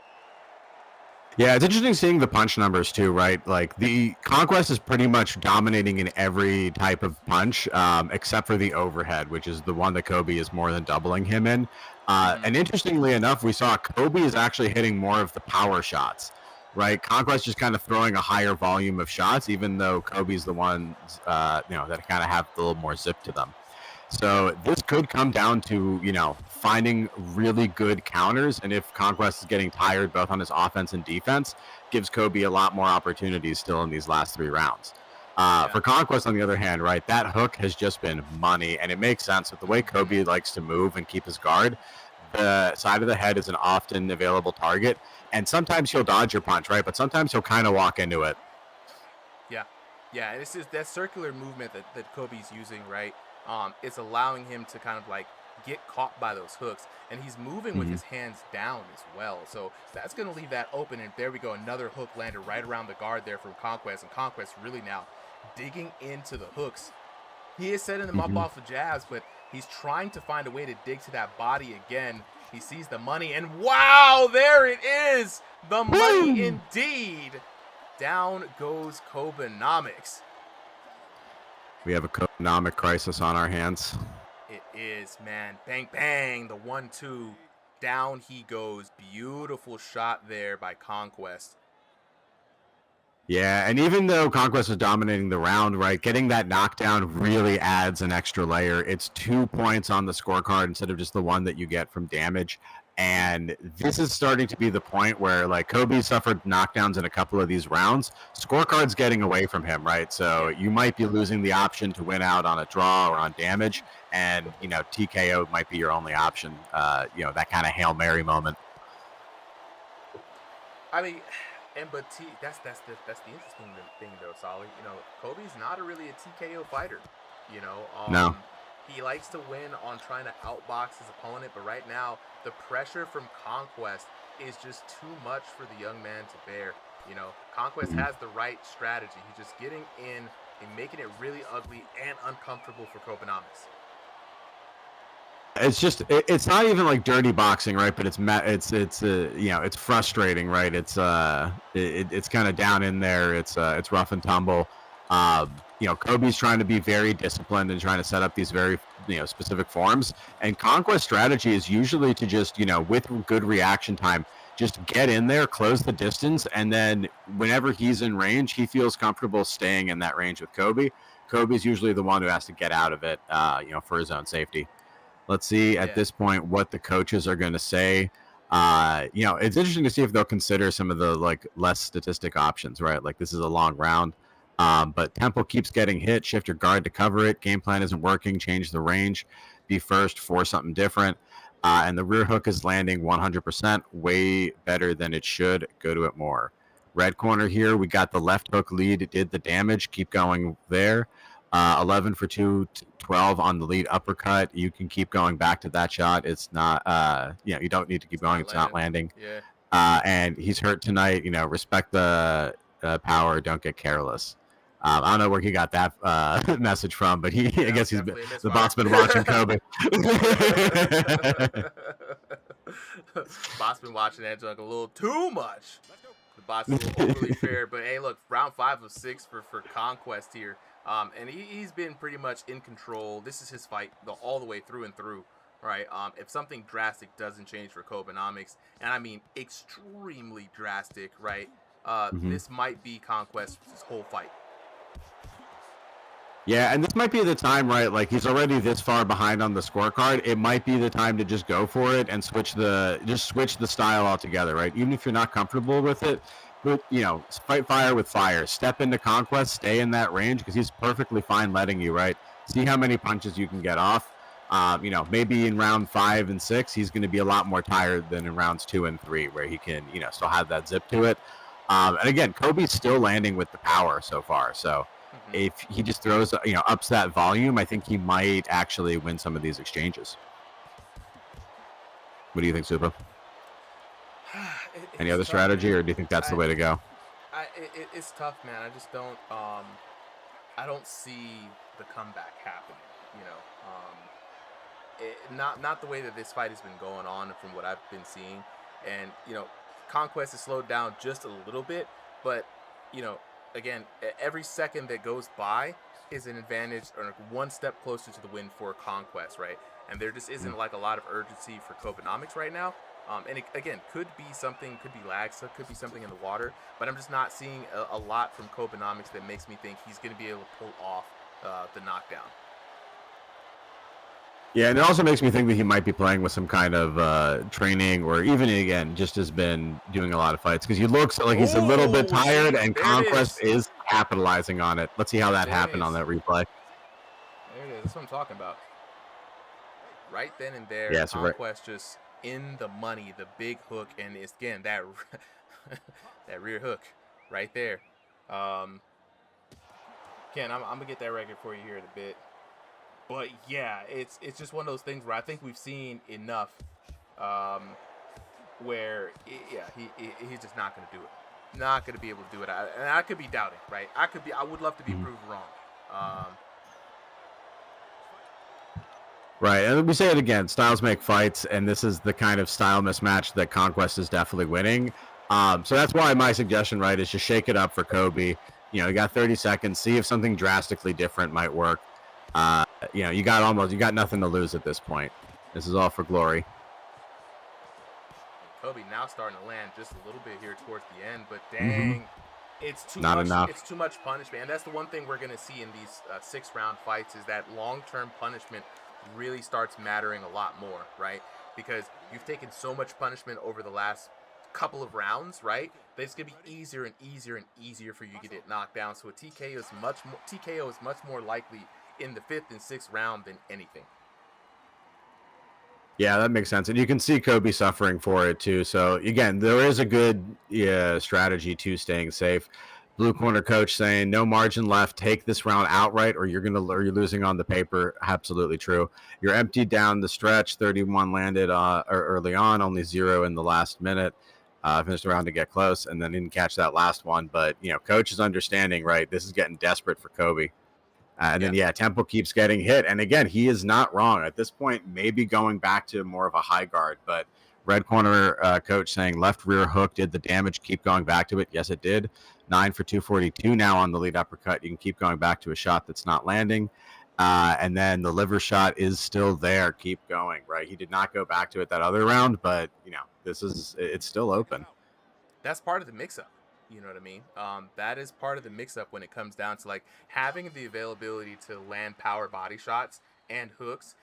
Speaker 2: Yeah, it's interesting seeing the punch numbers too, right? Like the Conquest is pretty much dominating in every type of punch, except for the overhead, which is the one that Kobe is more than doubling him in. And interestingly enough, we saw Kobe is actually hitting more of the power shots, right? Conquest just kind of throwing a higher volume of shots, even though Kobe's the ones, that kind of have a little more zip to them. So this could come down to, finding really good counters. And if Conquest is getting tired both on his offense and defense, gives Kobe a lot more opportunities still in these last 3 rounds. For Conquest, on the other hand, right, that hook has just been money. And it makes sense with the way Kobe likes to move and keep his guard. The side of the head is an often available target. And sometimes he'll dodge your punch, right? But sometimes he'll kind of walk into it.
Speaker 1: Yeah, and this is that circular movement that Kobe's using, right? It's allowing him to kind of like get caught by those hooks, and he's moving with his hands down as well. So that's going to leave that open, and there we go. Another hook landed right around the guard there from Conquest, and Conquest really now digging into the hooks. He is setting them up off of jabs, but he's trying to find a way to dig to that body again. He sees the money, and wow, there it is! The money indeed! Down goes Kobenomics.
Speaker 2: We have a economic crisis on our hands.
Speaker 1: It is, man. Bang, bang. The 1-2. Down he goes. Beautiful shot there by Conquest.
Speaker 2: Yeah, and even though Conquest is dominating the round, right, getting that knockdown really adds an extra layer. It's 2 points on the scorecard instead of just the one that you get from damage. And this is starting to be the point where, like, Kobe suffered knockdowns in a couple of these rounds. Scorecard's getting away from him, right? So you might be losing the option to win out on a draw or on damage. And, TKO might be your only option, that kind of Hail Mary moment.
Speaker 1: I mean, that's the interesting thing, though, Solly. Kobe's not really a TKO fighter.
Speaker 2: No.
Speaker 1: He likes to win on trying to outbox his opponent, but right now the pressure from Conquest is just too much for the young man to bear. Conquest has the right strategy. He's just getting in and making it really ugly and uncomfortable for Kobenomics.
Speaker 2: It's not even like dirty boxing, right? But it's frustrating, right? It's kind of down in there. It's rough and tumble. Kobe's trying to be very disciplined and trying to set up these very, specific forms. And Conquest strategy is usually to just, with good reaction time, just get in there, close the distance, and then whenever he's in range, he feels comfortable staying in that range with Kobe. Kobe's usually the one who has to get out of it, for his own safety. Let's see at this point what the coaches are going to say. It's interesting to see if they'll consider some of the less statistic options, right? Like this is a long round. But Temple keeps getting hit. Shift your guard to cover it. Game plan isn't working. Change the range. Be first for something different. And the rear hook is landing 100%. Way better than it should. Go to it more. Red corner here. We got the left hook lead. It did the damage. Keep going there. 11 for 2, 12 on the lead uppercut. You can keep going back to that shot. It's not, you don't need to keep going. It's not landing.
Speaker 1: Yeah.
Speaker 2: And he's hurt tonight. Respect the power. Don't get careless. I don't know where he got that message from, but I guess the bot's been watching Kobe.
Speaker 1: Bot's been watching that junk a little too much. The bot's a little overly fair, but hey, look, round 5 of 6 for Conquest here. And he's been pretty much in control. This is his fight all the way through and through, right? If something drastic doesn't change for Kobenomics, and I mean extremely drastic, right? This might be Conquest's whole fight.
Speaker 2: Yeah, and this might be the time, right? Like he's already this far behind on the scorecard. It might be the time to just go for it and switch the style altogether, right? Even if you're not comfortable with it, but fight fire with fire. Step into Conquest, stay in that range because he's perfectly fine letting you, right? See how many punches you can get off. Maybe in round 5 and 6, he's going to be a lot more tired than in rounds 2 and 3, where he can, still have that zip to it. And again, Kobe's still landing with the power so far, so. If he just throws, ups that volume, I think he might actually win some of these exchanges. What do you think, Supa? Any other strategy, or do you think that's the way to go?
Speaker 1: It's tough, man. I just don't. I don't see the comeback happening. Not the way that this fight has been going on from what I've been seeing, and Conquest is slowed down just a little bit, but again, every second that goes by is an advantage or like one step closer to the win for Conquest, right? And there just isn't like a lot of urgency for Copenomics right now. And it, again, could be something, could be lag, so could be something in the water, but I'm just not seeing a lot from Copenomics that makes me think he's going to be able to pull off the knockdown.
Speaker 2: Yeah, and it also makes me think that he might be playing with some kind of training, or even again just has been doing a lot of fights, because he looks like he's a little bit tired, and Conquest is capitalizing on it. Let's see how that happened on that replay.
Speaker 1: There it is. That's what I'm talking about. Right then and there,
Speaker 2: yeah, so
Speaker 1: Conquest just in the money, the big hook, and it's again that that rear hook right there. Ken, I'm gonna get that record for you here in a bit. But yeah, it's just one of those things where I think we've seen enough, where he's just not gonna do it, not gonna be able to do it. And I could be doubting, right? I would love to be proved wrong.
Speaker 2: Right, and we say it again, styles make fights, and this is the kind of style mismatch that Conquest is definitely winning. So that's why my suggestion, right, is just shake it up for Kobe. You got 30 seconds, see if something drastically different might work. You got nothing to lose at this point. This is all for glory.
Speaker 1: Kobe now starting to land just a little bit here towards the end, but dang, it's too
Speaker 2: Not
Speaker 1: much.
Speaker 2: enough.
Speaker 1: It's too much punishment, and that's the one thing we're gonna see in these 6-round fights is that long-term punishment really starts mattering a lot more, right? Because you've taken so much punishment over the last couple of rounds, right? That it's gonna be easier and easier and easier for you to get knocked down. So a TKO is much more likely in the 5th and 6th round than anything.
Speaker 2: Yeah, that makes sense. And you can see Kobe suffering for it too. So again, there is a good strategy to staying safe. Blue corner coach saying no margin left. Take this round outright, or you're losing on the paper. Absolutely true. You're emptied down the stretch. 31 landed early on, only 0 in the last minute. Finished the round to get close, and then didn't catch that last one. But coach is understanding, right? This is getting desperate for Kobe. Then Temple keeps getting hit, and again, he is not wrong at this point. Maybe going back to more of a high guard, but red corner coach saying left rear hook did the damage. Keep going back to it. Yes, it did. 9 for 242 now on the lead uppercut. You can keep going back to a shot that's not landing, and then the liver shot is still there. Keep going. Right, he did not go back to it that other round, but it's still open.
Speaker 1: That's part of the mix-up. You know what I mean? That is part of the mix-up when it comes down to like having the availability to land power body shots and hooks.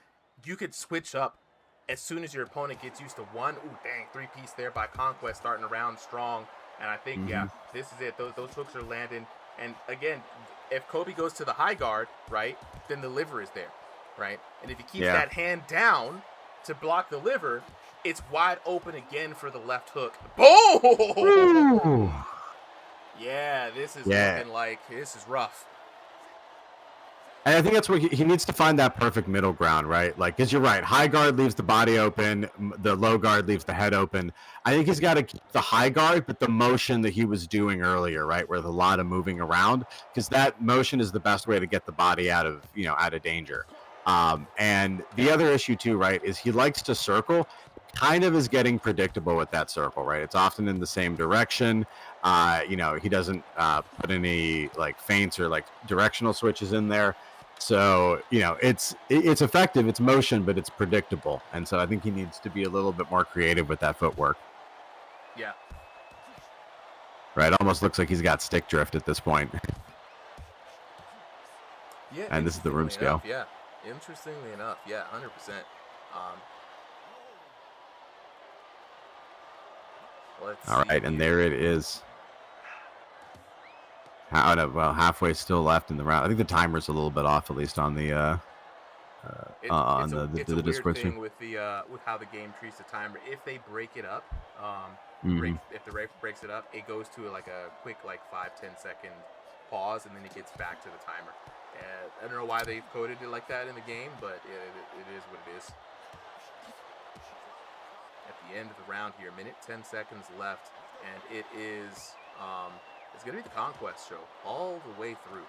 Speaker 1: You could switch up as soon as your opponent gets used to one. Ooh, dang, 3-piece there by Conquest, starting around strong. And I think, this is it. Those hooks are landing. And again, if Kobe goes to the high guard, right, then the liver is there, right? And if he keeps that hand down to block the liver, it's wide open again for the left hook. Boom!
Speaker 2: Ooh.
Speaker 1: Yeah, this is looking like this is rough.
Speaker 2: And I think that's where he needs to find that perfect middle ground, right? Like, because you're right, high guard leaves the body open, the low guard leaves the head open. I think he's got to keep the high guard, but the motion that he was doing earlier, right, with a lot of moving around, because that motion is the best way to get the body out of danger. And the other issue too, right, is he likes to circle. Kind of is getting predictable with that circle, right? It's often in the same direction. He doesn't put any like feints or like directional switches in there. So, it's effective, it's motion, but it's predictable. And so I think he needs to be a little bit more creative with that footwork.
Speaker 1: Yeah.
Speaker 2: Right. Almost looks like he's got stick drift at this point.
Speaker 1: Yeah.
Speaker 2: And this is the room scale.
Speaker 1: Yeah. Interestingly enough. Yeah. 100%.
Speaker 2: All right. And there it is. Halfway still left in the round. I think the timer's a little bit off, at least on the
Speaker 1: it's a
Speaker 2: Discord
Speaker 1: weird
Speaker 2: stream.
Speaker 1: thing with how the game treats the timer. If they break it up, if the ref breaks it up, it goes to like a quick 5-10 second pause, and then it gets back to the timer. I don't know why they've coded it like that in the game, but it is what it is. At the end of the round here, 1:10 seconds left, and it is it's gonna be the Conquest show all the way through.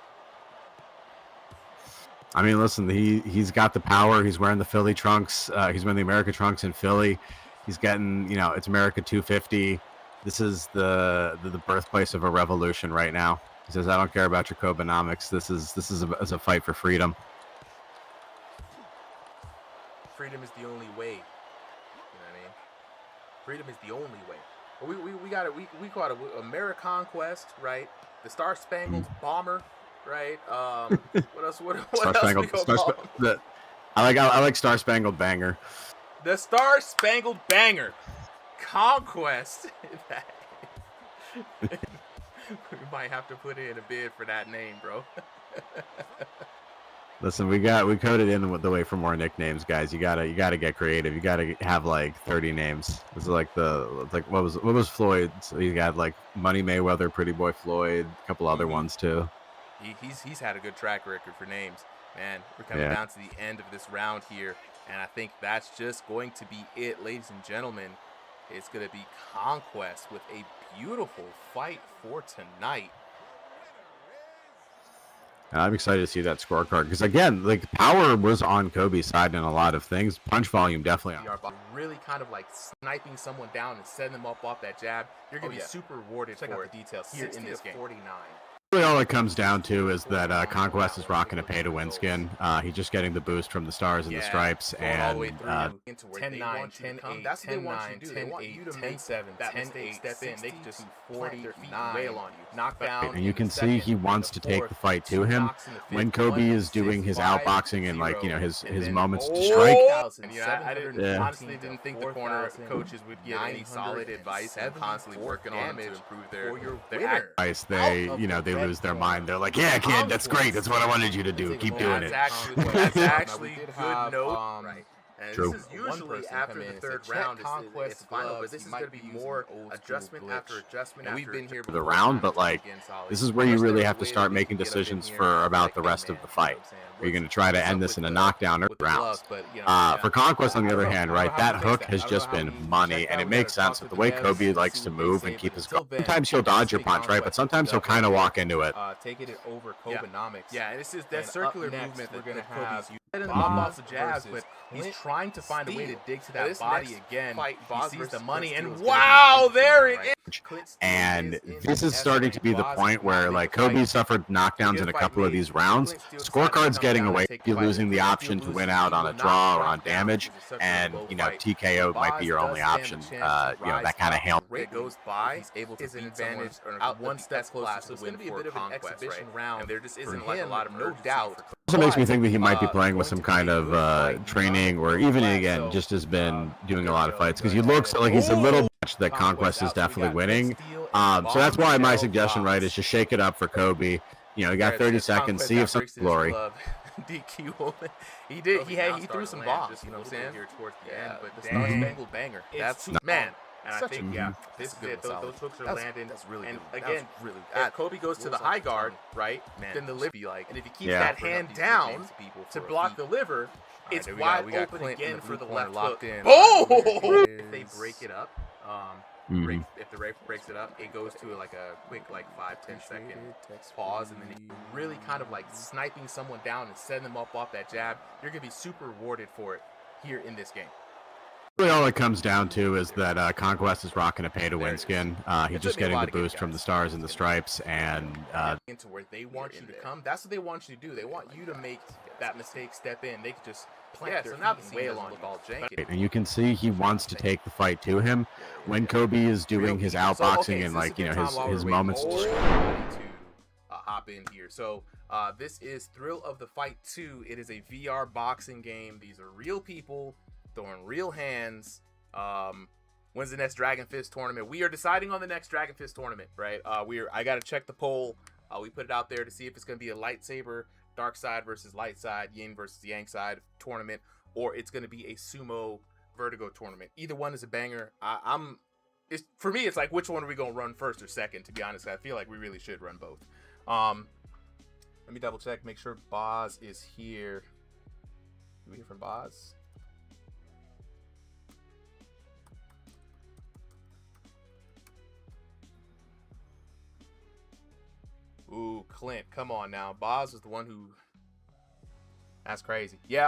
Speaker 2: I mean, listen, he's got the power. He's wearing the Philly trunks. He's wearing the America trunks in Philly. He's getting, it's America 250. This is the birthplace of a revolution right now. He says, "I don't care about your Kobenomics. This is a fight for freedom."
Speaker 1: Freedom is the only way. You know what I mean? Freedom is the only way. But we got it. We call it Americonquest, right? The Star Spangled Bomber, right? What else? What else we gonna call him?
Speaker 2: I like Star Spangled Banger.
Speaker 1: The Star Spangled Banger. Conquest. We might have to put in a bid for that name, bro.
Speaker 2: Listen, we coded in the way for more nicknames, guys. You gotta get creative. You gotta have like 30 names. This is like what was Floyd's? So you got like Money Mayweather, Pretty Boy Floyd, a couple other ones too.
Speaker 1: He's had a good track record for names, man. We're coming down to the end of this round here, and I think that's just going to be it, ladies and gentlemen. It's gonna be Conquest with a beautiful fight for tonight.
Speaker 2: And I'm excited to see that scorecard because again, like power was on Kobe's side in a lot of things. Punch volume definitely.
Speaker 1: Really kind of like sniping someone down and setting them up off that jab. You're gonna be super rewarded for it. Details here in this game. 49.
Speaker 2: Really, all it comes down to is that Conquest is rocking a pay-to-win skin. He's just getting the boost from the stars and the stripes, and
Speaker 1: 10-9, 10-8, that's what they want you to do. They want you to 10-7, 10-8, step in. They can just 49, wail on you, knock down.
Speaker 2: And you can see he wants to take the fight to him. When Kobe is doing his outboxing and like his moments to strike.
Speaker 1: And I honestly didn't think the corner coaches would give any solid advice and constantly working on them to improve their
Speaker 2: advice. They lose their mind. They're like, "Yeah, kid, that's great. That's what I wanted you to do. Keep doing it."
Speaker 1: That's actually good note. Right. And
Speaker 2: True.
Speaker 1: This is usually after the third round. It's final, but this is going to be more adjustment after adjustment. And we've been here
Speaker 2: the round, but like this is where you really have to start making decisions for about the rest of the fight. Are you going to try to end this in a knockdown or rounds? For Conquest, on the other hand, right, that hook has just been money, and it makes sense with the way Kobe likes to move and keep his. Sometimes he'll dodge your punch, right, but sometimes he'll kind of walk into it.
Speaker 1: Taking it over Kobenomics. Yeah, and this is that circular movement we're going to have. Lots of jabs, but he's trying to find a way to dig to that body again. He sees the money, and wow, there it is.
Speaker 2: And this is starting to be the point where like Kobe suffered knockdowns in a couple of these rounds. Scorecard's getting away. You're losing the option to win out on a draw or on damage, and TKO might be your only option. That kind of hail.
Speaker 1: It goes by. He's able to is an advantage out one step closer to win for Conquest, right? And there just isn't like a lot of no doubt.
Speaker 2: Also makes me think that he might be playing with some kind of training, or even again just has been doing a lot of fights because he looks like he's a little much that Conquest is definitely winning. So that's why my suggestion, right, is just shake it up for Kobe. You got 30 seconds, see if some glory.
Speaker 1: DQ. He did. He threw some bombs. You know what I'm saying? Here towards the end, but the Star Spangled Banger. That's man. And I think this is good. Those hooks are landing. That's really good. And again, if Kobe goes to the high guard, right? Then the liver be like, and if he keeps that hand down to block the liver, it's wide open again for the left hook. Boom! If they break it up, if the ref breaks it up, it goes to like a quick 5-10 second pause, and then you really kind of like sniping someone down and setting them up off that jab. You're gonna be super rewarded for it here in this game.
Speaker 2: Really, all it comes down to is that Conquest is rocking a pay-to-win skin. He's just getting the boost from the stars and the stripes, and
Speaker 1: into where they want you to come. That's what they want you to do. They want you to make that mistake, step in. They could just plant their feet and wail on you.
Speaker 2: And you can see he wants to take the fight to him. When Kobe is doing his outboxing and like his moments.
Speaker 1: Hop in here. So this is Thrill of the Fight 2. It is a VR boxing game. These are real people throwing real hands. When's the next Dragon Fist tournament? We are deciding on the next Dragon Fist tournament, right? I gotta check the poll. We put it out there to see if it's gonna be a lightsaber, dark side versus light side, yin versus yang side tournament, or it's gonna be a sumo vertigo tournament. Either one is a banger. For me, it's like, which one are we gonna run first or second? To be honest, I feel like we really should run both. Let me double check, make sure Boz is here. Do we hear from Boz? Ooh, Clint, come on now. Boz was the one who... That's crazy. Yeah,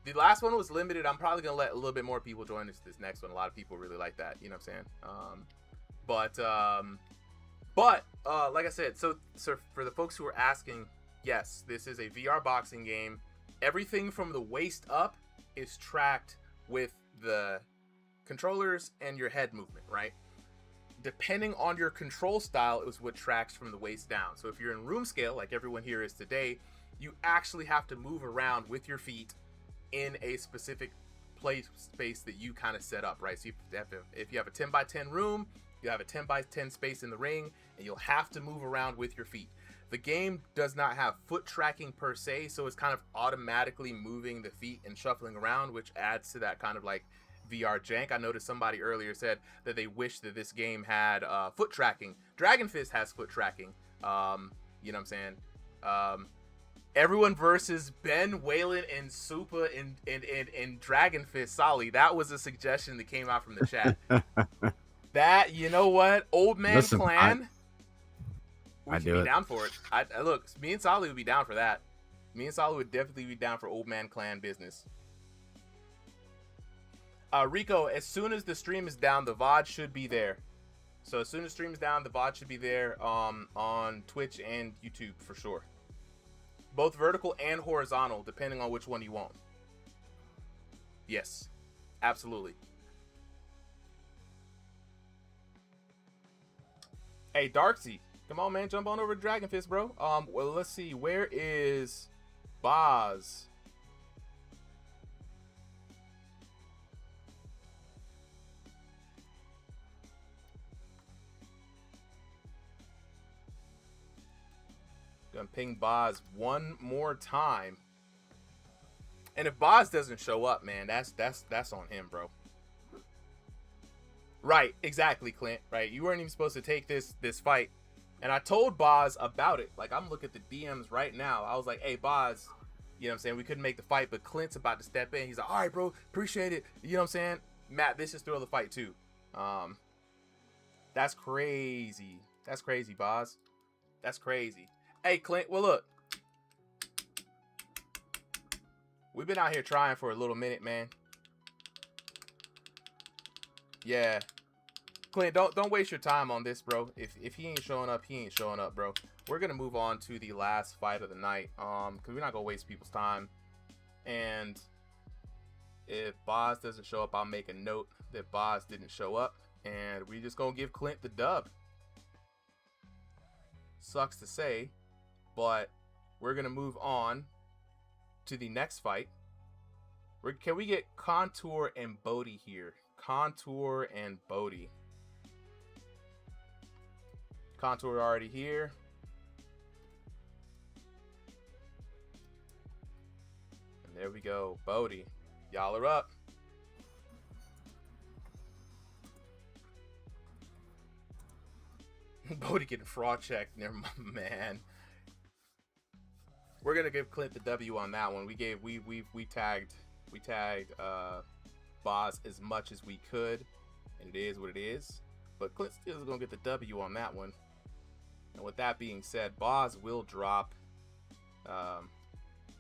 Speaker 1: the last one was limited. I'm probably going to let a little bit more people join this next one. A lot of people really like that. You know what I'm saying? But like I said, so for the folks who are asking, yes, this is a VR boxing game. Everything from the waist up is tracked with the controllers and your head movement, right? Depending on your control style is what tracks from the waist down. So if you're in Roomscale, like everyone here is today, you actually have to move around with your feet in a specific space that you kind of set up, right? So if you have a 10 by 10 room, you have a 10 by 10 space in the ring, and you'll have to move around with your feet. The game does not have foot tracking per se, so it's kind of automatically moving the feet and shuffling around, which adds to that kind of like VR jank. I noticed somebody earlier said that they wish that this game had foot tracking. Dragon Fist has foot tracking. You know what I'm saying? Everyone versus Ben, Waylon, and Supa in Dragon Fist Solly. That was a suggestion that came out from the chat. That, you know what? Old Man Clan. We should be down for it. Look, me and Solly would be down for that. Me and Solly would definitely be down for Old Man Clan business. Rico, as soon as the stream is down, the VOD should be there. So as soon as the stream is down, the VOD should be there on Twitch and YouTube for sure. Both vertical and horizontal, depending on which one you want. Yes, absolutely. Hey, Darksy, come on, man, jump on over to Dragon Fist, bro. Well, let's see, where is Boz? Gonna ping Boz one more time. And if Boz doesn't show up, man, that's on him, bro. Right, exactly, Clint. Right, you weren't even supposed to take this fight, and I told Boz about it. Like, I'm looking at the DMs right now. I was like, "Hey, Boz, you know what I'm saying? We couldn't make the fight, but Clint's about to step in." He's like, "All right, bro, appreciate it." You know what I'm saying? Matt, this is through the fight too. That's crazy. That's crazy, Boz. That's crazy. Hey, Clint. Well, look, we've been out here trying for a little minute, man. Yeah. Clint, don't waste your time on this, bro. If he ain't showing up, he ain't showing up, bro. We're gonna move on to the last fight of the night, because we're not gonna waste people's time. And if Boz doesn't show up, I'll make a note that Boz didn't show up, and we just gonna give Clint the dub. Sucks to say, but we're gonna move on to the next fight. Can we get Contour and Bodhi here? Contour and Bodhi. Contour already here. And there we go. Bodhi. Y'all are up. Bodhi getting fraud checked. Never mind, man. We're gonna give Clint the W on that one. We tagged Boz as much as we could, and it is what it is. But Clint still is gonna get the W on that one. And with that being said, Boz will drop.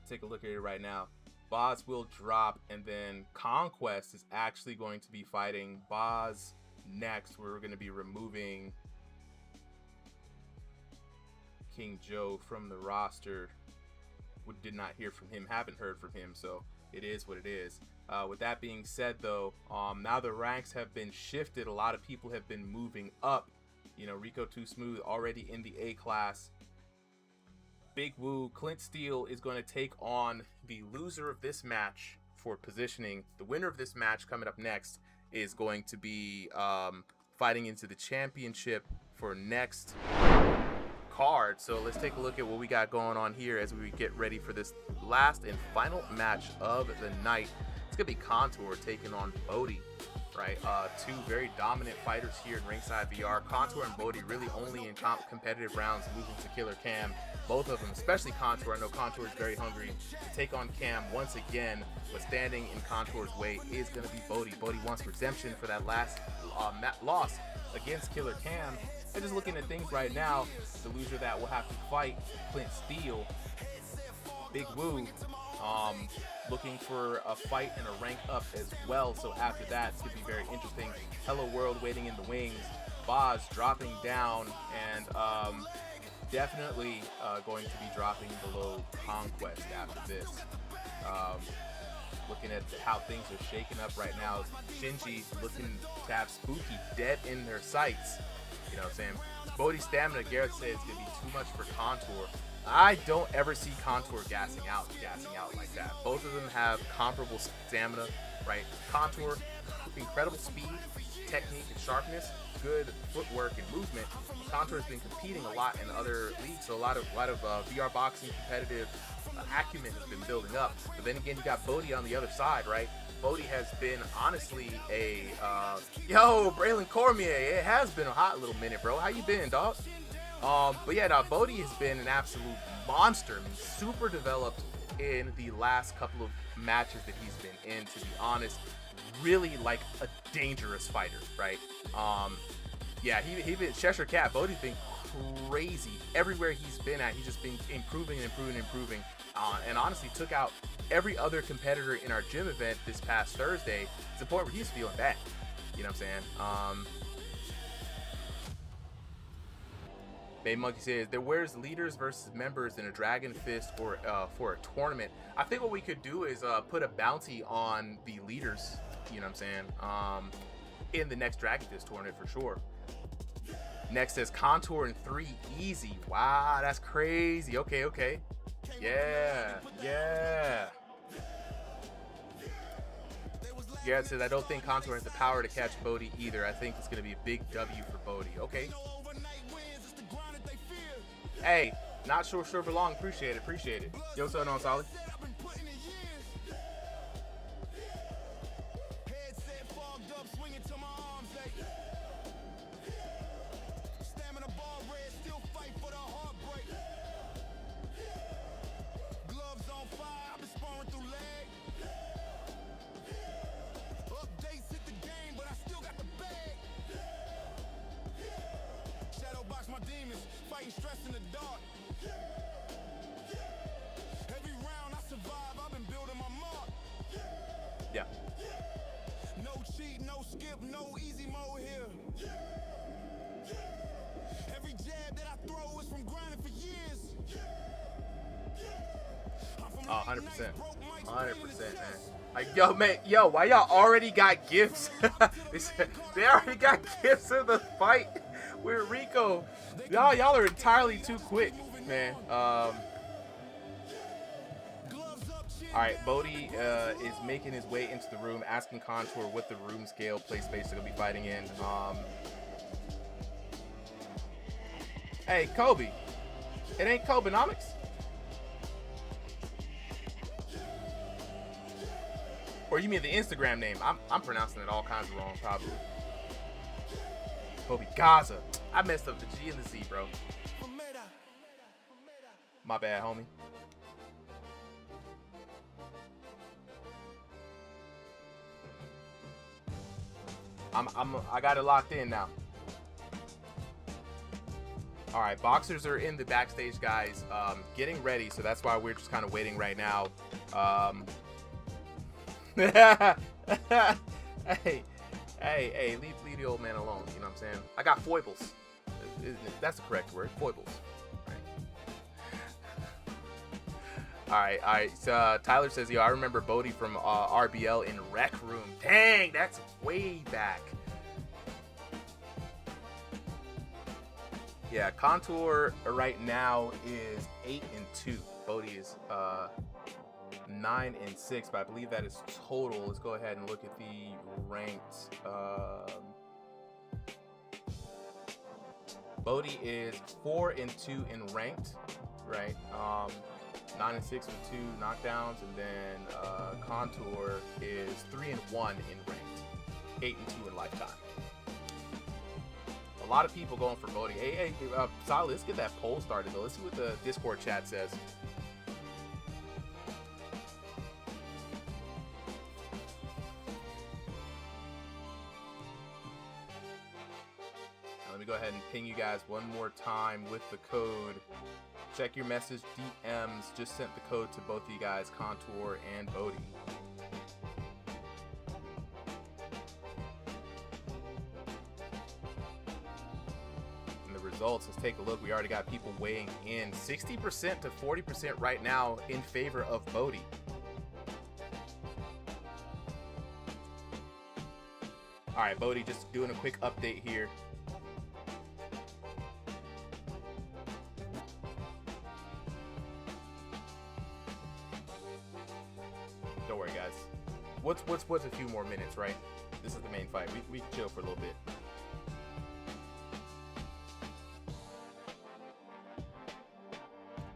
Speaker 1: Take a look at it right now. Boz will drop, and then Conquest is actually going to be fighting Boz next. We're going to be removing King Joe from the roster. We did not hear from him, haven't heard from him, so it is what it is. With that being said, though, now the ranks have been shifted. A lot of people have been moving up. You know, Rico Too Smooth already in the A class. Big Woo, Clint Steele is going to take on the loser of this match for positioning. The winner of this match coming up next is going to be fighting into the championship for next card. So let's take a look at what we got going on here as we get ready for this last and final match of the night. It's going to be Contour taking on Bodhi. Right, two very dominant fighters here in RingsideVR. Contour and Bodhi really only in competitive rounds moving to Killer Cam. Both of them, especially Contour. I know Contour is very hungry to take on Cam once again. But standing in Contour's way is going to be Bodhi. Bodhi wants redemption for that last loss against Killer Cam. And just looking at things right now, the loser that will have to fight Clint Steele, Big Woo, looking for a fight and a rank up as well. So after that, it's going to be very interesting. Hello World waiting in the wings. Boz dropping down, and definitely going to be dropping below Conquest after this. Looking at how things are shaking up right now, Shinji looking to have Spooky dead in their sights. You know what I'm saying? Bodhi's stamina, Garrett said, is going to be too much for Contour. I don't ever see Contour gassing out like that. Both of them have comparable stamina, right? Contour, incredible speed, technique, and sharpness, good footwork and movement. Contour has been competing a lot in other leagues, so a lot of VR boxing competitive acumen has been building up. But then again, you got Bodhi on the other side, right? Bodhi has been honestly a yo, Braylon Cormier. It has been a hot little minute, bro. How you been, dog? But yeah, now Bodhi has been an absolute monster. I mean, super developed in the last couple of matches that he's been in. To be honest, really like a dangerous fighter, right? Yeah, he been Cheshire Cat. Bodhi's been crazy everywhere he's been at. He's just been improving. And honestly took out every other competitor in our gym event this past Thursday. It's a point where he's feeling bad. You know what I'm saying? Baby Monkey says, there wears leaders versus members in a Dragon Fist or for a tournament. I think what we could do is put a bounty on the leaders, you know what I'm saying, in the next Dragon Fist tournament for sure. Next says Contour in 3 easy. Wow, that's crazy. Okay. Yeah. Garrett says, I don't think Contour has the power to catch Bodhi either. I think it's going to be a big W for Bodhi. Okay. Hey, not sure for long. Appreciate it. Yo, what's going on, Solid? Yeah.
Speaker 4: No cheat, no skip, no easy mode here. Every jab that I throw is from grinding for years.
Speaker 1: Oh, 100%. 100%, man. Like, yo, why y'all already got gifts? They already got gifts in the fight with Rico. Y'all are entirely too quick, man. All right, Bodhi is making his way into the room, asking Contour what the Roomscale play space they're gonna be fighting in. Hey, Kobe, it ain't Kobenomics. Or you mean the Instagram name? I'm pronouncing it all kinds of wrong, probably. Kobe Gaza. I messed up the G and the Z, bro. My bad, homie. I got it locked in now. All right, boxers are in the backstage, guys, getting ready. So that's why we're just kind of waiting right now. Hey, leave the old man alone. You know what I'm saying? I got foibles. That's the correct word, foibles. All right. So Tyler says, yo, I remember Bodhi from RBL in Rec Room. Dang, that's way back. Yeah, Contour right now is 8-2. Bodhi is 9-6, but I believe that is total. Let's go ahead and look at the ranked. Bodhi is 4-2 in ranked, right? 9-6 with 2 knockdowns, and then Contour is 3-1 in ranked, 8-2 in lifetime. A lot of people going for Bodhi. Hey, Solid, let's get that poll started though. Let's see what the Discord chat says. Let me go ahead and ping you guys one more time with the code. Check your message DMs. Just sent the code to both of you guys, Contour and Bodhi. results. Let's take a look. We already got people weighing in. 60% to 40% right now in favor of Bodhi. All right, Bodhi, just doing a quick update here. Don't worry, guys. What's a few more minutes, right? This is the main fight. We can chill for a little bit.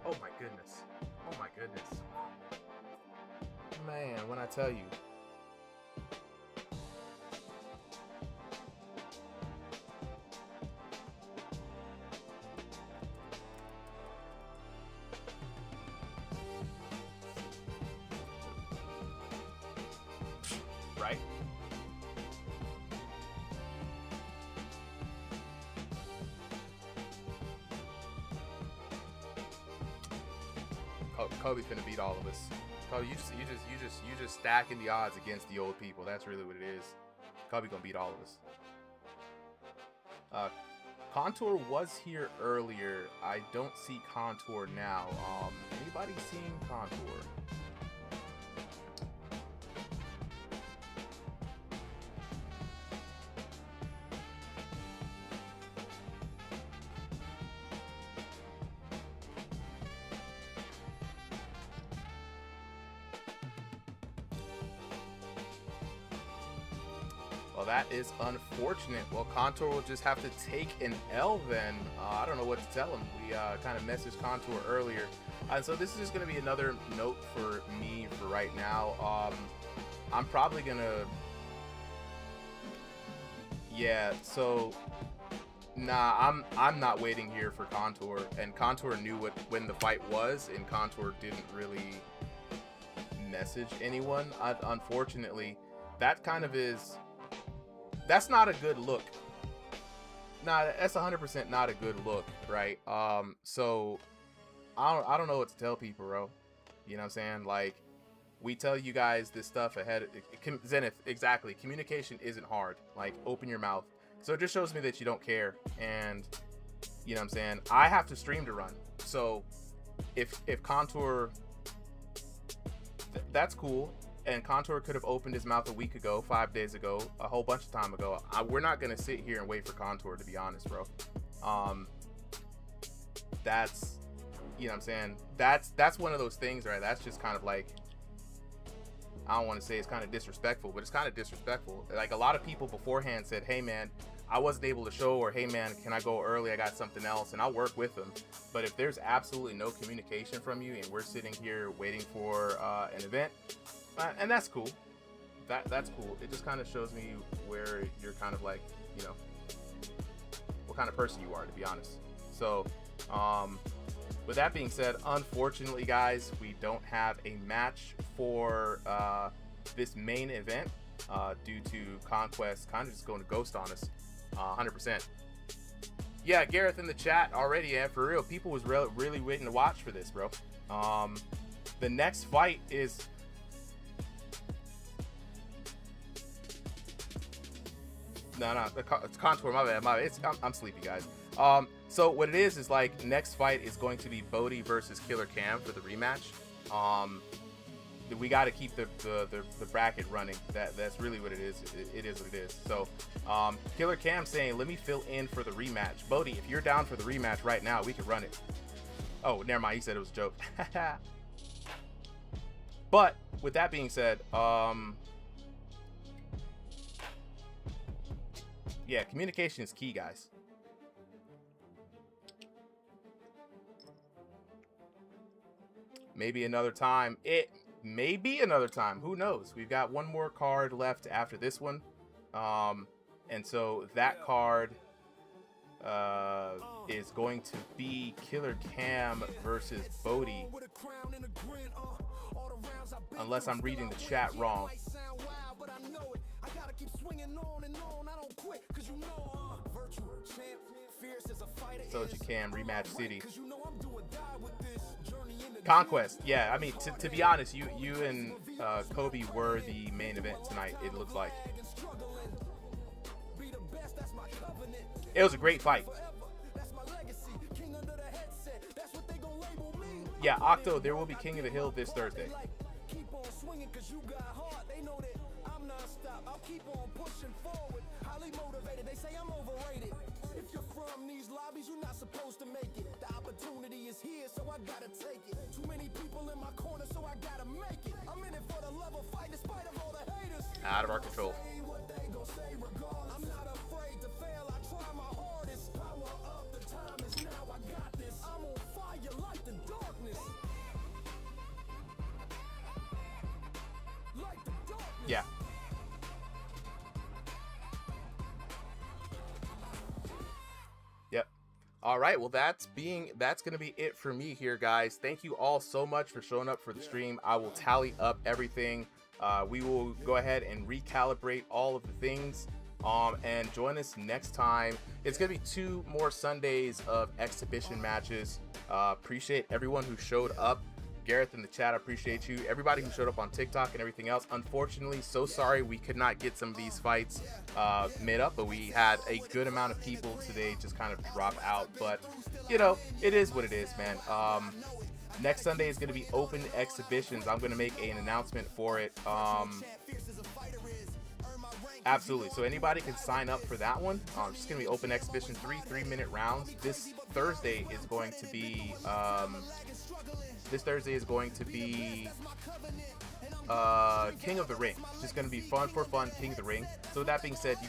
Speaker 1: Oh my goodness. Oh my goodness. Man, when I tell you. Right? Kobe's gonna beat all of us. Kobe, you just stacking the odds against the old people. That's really what it is. Kobe gonna beat all of us. Contour was here earlier. I don't see Contour now. Anybody seeing Contour? Well, that is unfortunate. Well, Contour will just have to take an L then. I don't know what to tell him. We kind of messaged Contour earlier. And so this is just going to be another note for me for right now. I'm probably going to... Yeah, so... Nah, I'm not waiting here for Contour. And Contour knew when the fight was, and Contour didn't really message anyone. Unfortunately, that kind of is... That's not a good look. Nah, that's 100% not a good look, right? So I don't know what to tell people, bro. You know what I'm saying? Like, we tell you guys this stuff ahead. Zenith, exactly. Communication isn't hard. Like, open your mouth. So it just shows me that you don't care. And you know what I'm saying? I have to stream to run. So if Contour, that's cool. And Contour could have opened his mouth a week ago, 5 days ago, a whole bunch of time ago. We're not going to sit here and wait for Contour, to be honest, bro. That's, you know what I'm saying? That's one of those things, right? That's just kind of like, I don't want to say it's kind of disrespectful, but it's kind of disrespectful. Like, a lot of people beforehand said, hey, man, I wasn't able to show, or hey, man, can I go early? I got something else, and I'll work with them. But if there's absolutely no communication from you and we're sitting here waiting for an event, and that's cool. That's cool. It just kind of shows me where you're kind of like, you know, what kind of person you are, to be honest. So, with that being said, unfortunately, guys, we don't have a match for this main event due to Conquest kind of just going to ghost on us 100%. Yeah, Gareth in the chat already, yeah, for real. People was really waiting to watch for this, bro. The next fight is... No, it's Contour, my bad. I'm sleepy, guys. So what it is like, next fight is going to be Bodhi versus Killer Cam for the rematch. We got to keep the bracket running. That's really what it is. It is what it is. So Killer Cam saying, let me fill in for the rematch. Bodhi, if you're down for the rematch right now, we can run it. Oh, never mind. He said it was a joke. But with that being said, yeah, communication is key, guys. Maybe another time. Maybe another time. Who knows? We've got one more card left after this one. And so that card is going to be Killer Cam versus Bodhi. Unless I'm reading the chat wrong. So you can rematch City. Conquest, yeah. I mean, to be honest, you and Kobe were the main event tonight. It looks like it was a great fight. Yeah, Octo, there will be King of the Hill this Thursday.
Speaker 4: Keep on swinging cause you got heart. They know that I'm non-stop. I'll keep on pushing forward. Highly motivated. They say I'm overrated. If you're from these lobbies, you're not supposed to make it. The opportunity is here, so I gotta take it. Too many people in my corner, so I gotta make it. I'm in it for the love of fight, despite of all the haters.
Speaker 1: Out of our control.
Speaker 4: Say what they gon' say regardless. I'm not afraid to fail. I try my hardest. Power up, the time is now. I got this. I'm on fire like the darkness. Like the darkness.
Speaker 1: Yeah. Yep. All right. Well, that's going to be it for me here, guys. Thank you all so much for showing up for the stream. I will tally up everything. We will go ahead and recalibrate all of the things. And join us next time. It's going to be 2 more Sundays of exhibition matches. Appreciate everyone who showed up. Gareth in the chat, I appreciate you. Everybody who showed up on TikTok and everything else. Unfortunately, so sorry we could not get some of these fights made up, but we had a good amount of people today just kind of drop out. But, you know, it is what it is, man. Next Sunday is going to be open exhibitions. I'm going to make an announcement for it. Absolutely. So anybody can sign up for that one. It's just going to be open exhibition, 3-minute rounds. This Thursday is going to be King of the Ring. It's just going to be fun for fun, King of the Ring. So with that being said, you guys